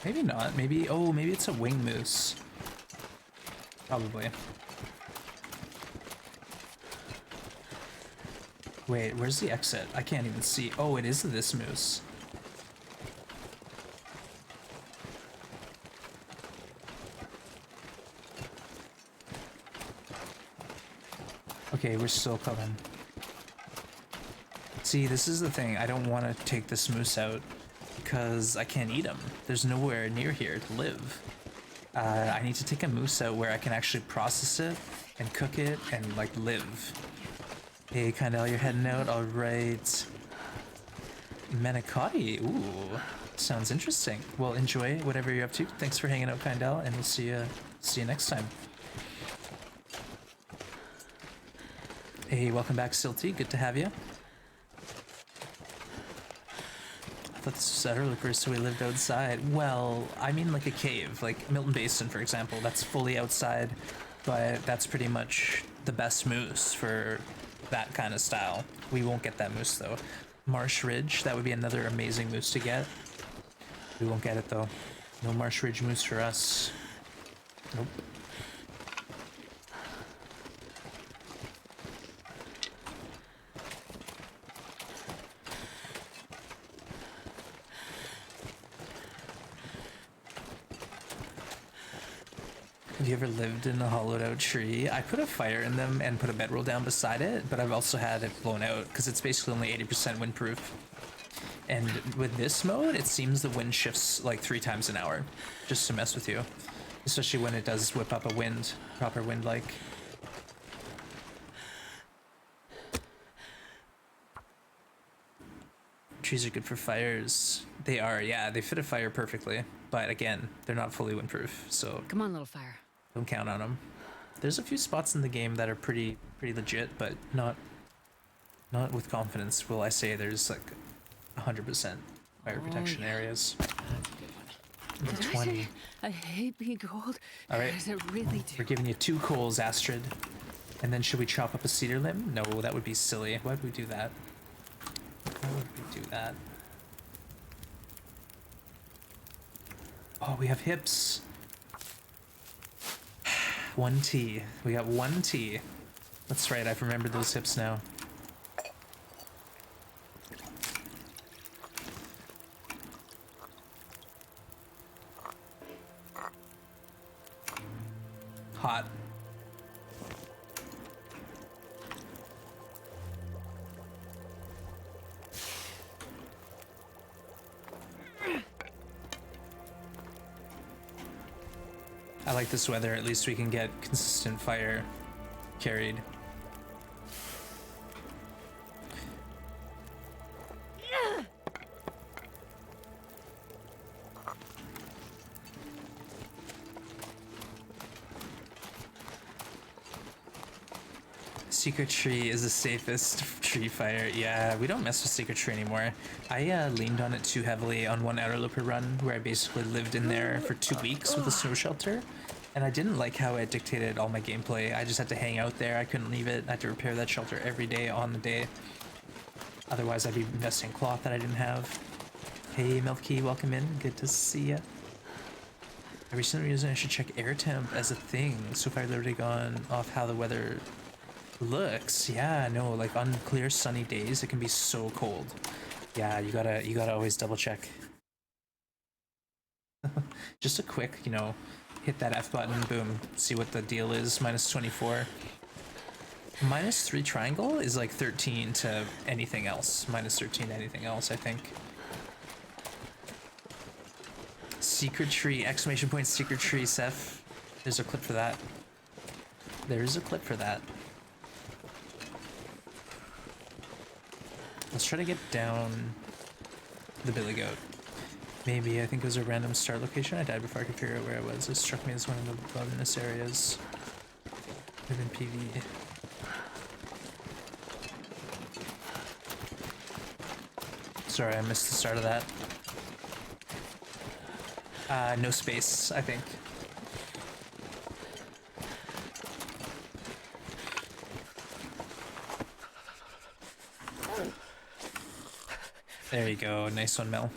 Maybe not. Maybe, oh, maybe it's a wing moose. Probably. Wait, where's the exit? I can't even see. Oh, it is this moose. Okay, we're still coming. See, this is the thing. I don't want to take this moose out because I can't eat him. There's nowhere near here to live. I need to take a moose out where I can actually process it and cook it and like live. Hey, Kindle, you're heading out. All right. Manicotti. Ooh, sounds interesting. Well, enjoy whatever you're up to. Thanks for hanging out, Kindle, and we'll see you next time. Hey, welcome back, Silty. Good to have you. I thought this was utter so we lived outside. Well, I mean like a cave, like Milton Basin, for example. That's fully outside, but that's pretty much the best moose for that kind of style. We won't get that moose though. Marsh Ridge, that would be another amazing moose to get. We won't get it though. No Marsh Ridge moose for us. Nope. Have you ever lived in a hollowed out tree? I put a fire in them and put a bedroll down beside it, but I've also had it blown out because it's basically only 80% windproof. And with this mode, it seems the wind shifts like 3 times an hour, just to mess with you. Especially when it does whip up a wind, proper wind like. Trees are good for fires. They are, yeah, they fit a fire perfectly. But again, they're not fully windproof, so Come on, little fire. don't count on them. There's a few spots in the game that are pretty legit, but not with confidence. Will I say there's like 100% fire protection areas. Did I 20. say I hate being cold? All right. Because I really do. We're giving you 2 coals, Astrid. And then should we chop up a cedar limb? No, that would be silly. Why would we do that? Why would we do that? Oh, we have hips. 1 T. We got 1 T. That's right, I've remembered those hips now. Hot. I like this weather, at least we can get consistent fire carried. Secret tree is the safest tree fire. Yeah, we don't mess with secret tree anymore. I leaned on it too heavily on one outer looper run where I basically lived in there for 2 weeks with a snow shelter. And I didn't like how it dictated all my gameplay. I just had to hang out there. I couldn't leave it. I had to repair that shelter every day on the day. Otherwise, I'd be investing in cloth that I didn't have. Hey, Milky, welcome in. Good to see ya. I recently realized I should check air temp as a thing. So if I've literally gone off how the weather looks, yeah, no, like on clear sunny days, it can be so cold. Yeah, you gotta always double check. Just a quick, you know, hit that F button, boom, see what the deal is. -24. -3 triangle is like 13 to anything else. -13 to anything else, I think. Secret tree, exclamation point, secret tree, Seth. There's a clip for that. There's a clip for that. Let's try to get down the Billy Goat. Maybe, I think it was a random start location. I died before I could figure out where I was. It struck me as one of the wilderness areas within PV. Sorry, I missed the start of that. No space, I think. There you go, nice one, Mel.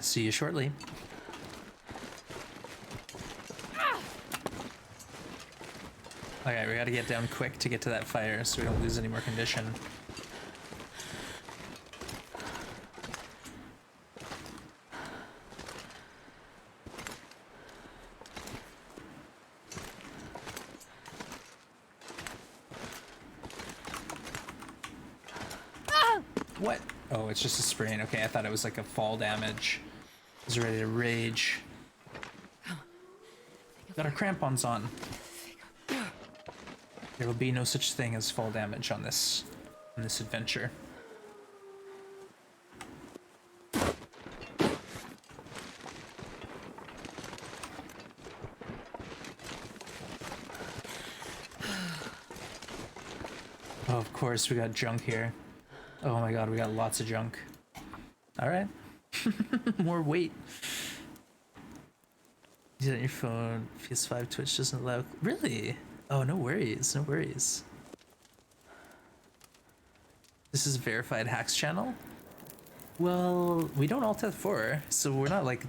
See you shortly. Okay, we gotta get down quick to get to that fire so we don't lose any more condition. What? Oh, it's just a sprain. Okay, I thought it was like a fall damage. I was ready to rage. Got our crampons on. There will be no such thing as fall damage on this adventure. Oh, of course, we got junk here. Oh my god, we got lots of junk. Alright. More weight. Use it on your phone. PS5 Twitch doesn't allow... Really? Oh, no worries. No worries. This is verified hacks channel? Well, we don't alt F4, so we're not like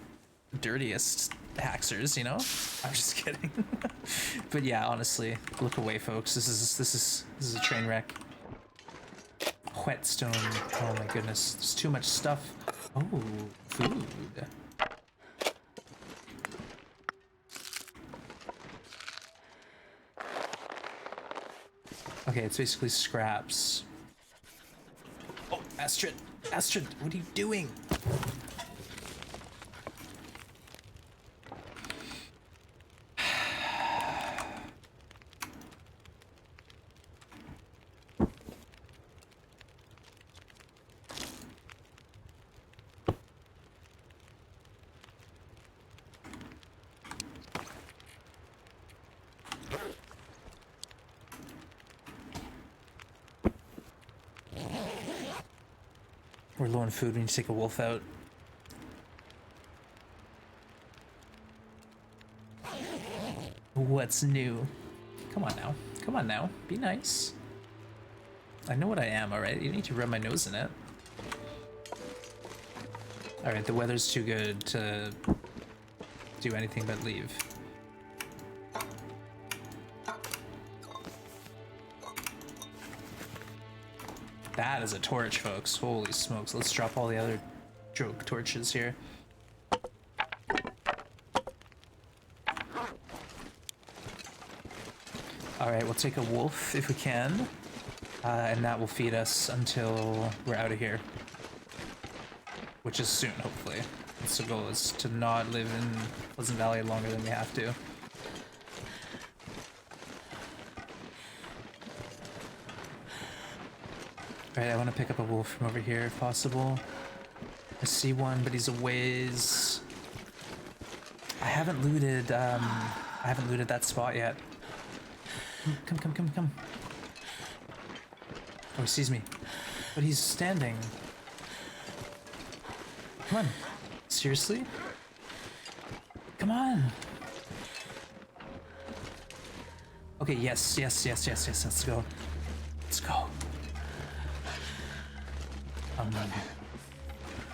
dirtiest hacksers, you know? I'm just kidding. But yeah, honestly, look away, folks. This is a train wreck. Whetstone. Oh my goodness, there's too much stuff. Oh, food. Okay, it's basically scraps. Oh, Astrid! Astrid, what are you doing? We're low on food. We need to take a wolf out. What's new? Come on now. Come on now. Be nice. I know what I am, alright? You need to rub my nose in it. Alright, the weather's too good to do anything but leave. That is a torch, folks. Holy smokes. Let's drop all the other torches here. Alright, we'll take a wolf if we can. And that will feed us until we're out of here. Which is soon, hopefully. That's the goal, is to not live in Pleasant Valley longer than we have to. Alright, I want to pick up a wolf from over here if possible. I see one, but he's a ways. I haven't looted that spot yet. Come. Oh, he sees me. But he's standing. Come on. Seriously? Come on. Okay, yes. Let's go. Let's go.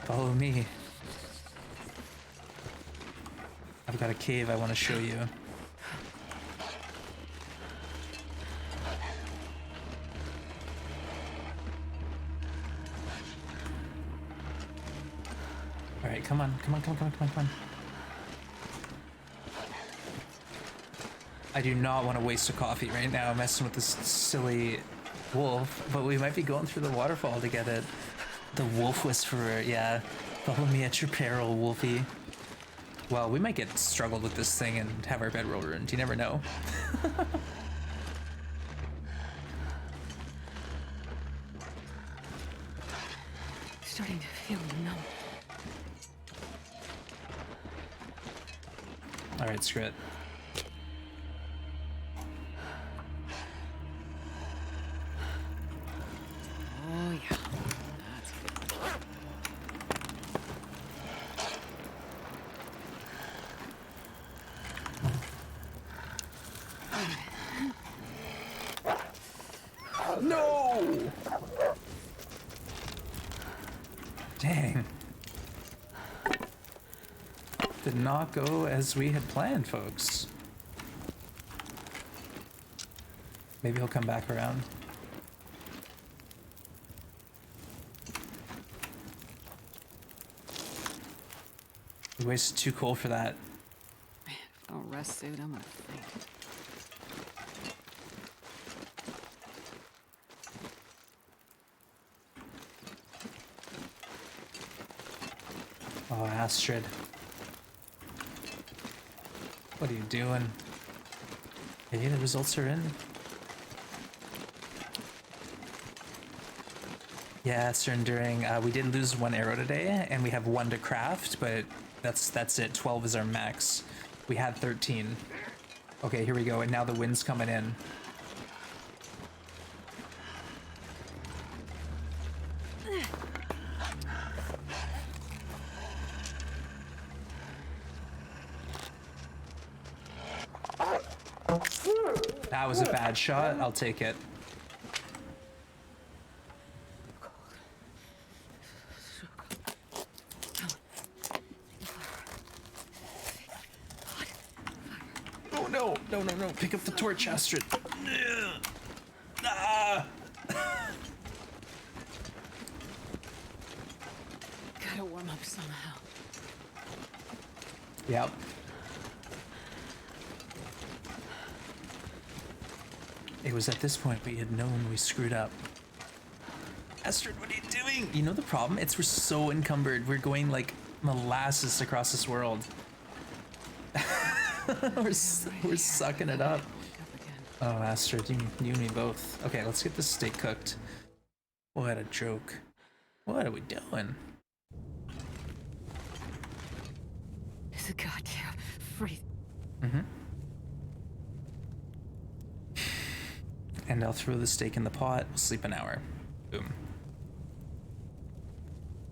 Follow me. I've got a cave I want to show you. Alright, come on. I do not want to waste a coffee right now messing with this silly wolf, but we might be going through the waterfall to get it. The wolf whisperer, yeah. Follow me at your peril, Wolfie. Well, we might get struggled with this thing and have our bedroll ruined. You never know. Starting to feel numb. Alright, screw it. Oh yeah. That's good. No! Dang. Did not go as we had planned, folks. Maybe he'll come back around. We wasted 2 coal for that. Man, if I don't rest suit, I'm gonna faint. Oh, Astrid. What are you doing? Hey, the results are in. Yeah, surrendering. We did lose 1 arrow today, and we have 1 to craft, but that's it. 12 is our max. We had 13. Okay, here we go, and now the wind's coming in. That was a bad shot. I'll take it. Oh no! No! Pick up the torch, Astrid. Ah! Gotta warm up somehow. Yep. It was at this point we had known we screwed up. Astrid, what are you doing? You know the problem? We're so encumbered. We're going like molasses across this world. we're sucking it up. Oh, Astrid, you and me both. Okay, let's get this steak cooked. What a joke. What are we doing? It's a goddamn free. And I'll throw the steak in the pot. We'll sleep an hour. Boom.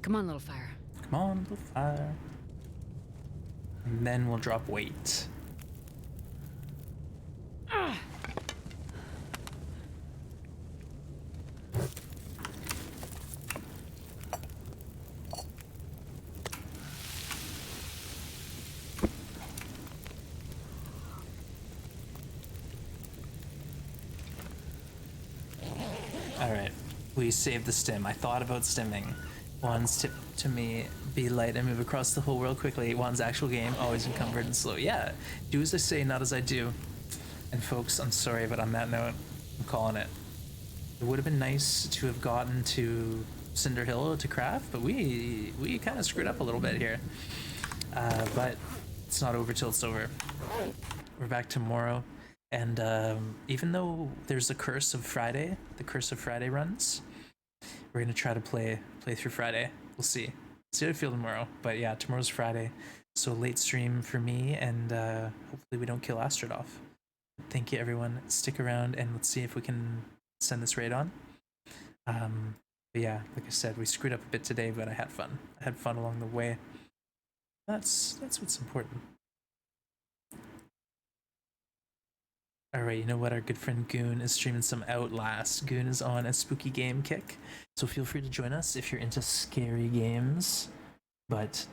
Come on, little fire. Come on, little fire. And then we'll drop weight. Alright, we saved the stim. I thought about stimming. WONZ tip to me, be light and move across the whole world quickly. WONZ actual game, always encumbered and slow. Yeah, do as I say, not as I do. And folks, I'm sorry, but on that note, I'm calling it. It would have been nice to have gotten to Cinder Hill to craft, but we kind of screwed up a little bit here. But it's not over till it's over. We're back tomorrow. And even though there's the curse of Friday runs, we're gonna try to play through Friday. We'll see how I feel tomorrow. But yeah, tomorrow's Friday, so late stream for me, and hopefully we don't kill Astrid off. Thank you, everyone. Stick around, and let's see if we can send this raid on. But yeah, like I said, we screwed up a bit today, but I had fun. I had fun along the way. That's what's important. Alright, you know what? Our good friend Goon is streaming some Outlast. Goon is on a spooky game kick, so feel free to join us if you're into scary games. But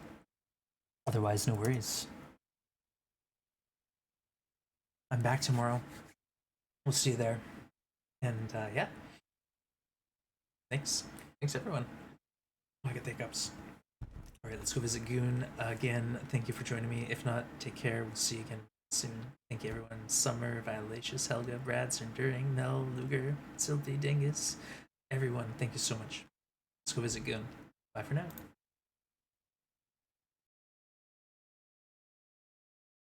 otherwise, no worries. I'm back tomorrow. We'll see you there. And yeah. Thanks. Thanks, everyone. Oh, I get the hiccups. Alright, let's go visit Goon again. Thank you for joining me. If not, take care. We'll see you again soon. Thank you, everyone. Summer, Violacious, Helga, Brads, Enduring, Nell, Luger, Silty, Dingus, everyone. Thank you so much. Let's go visit Goon. Bye for now.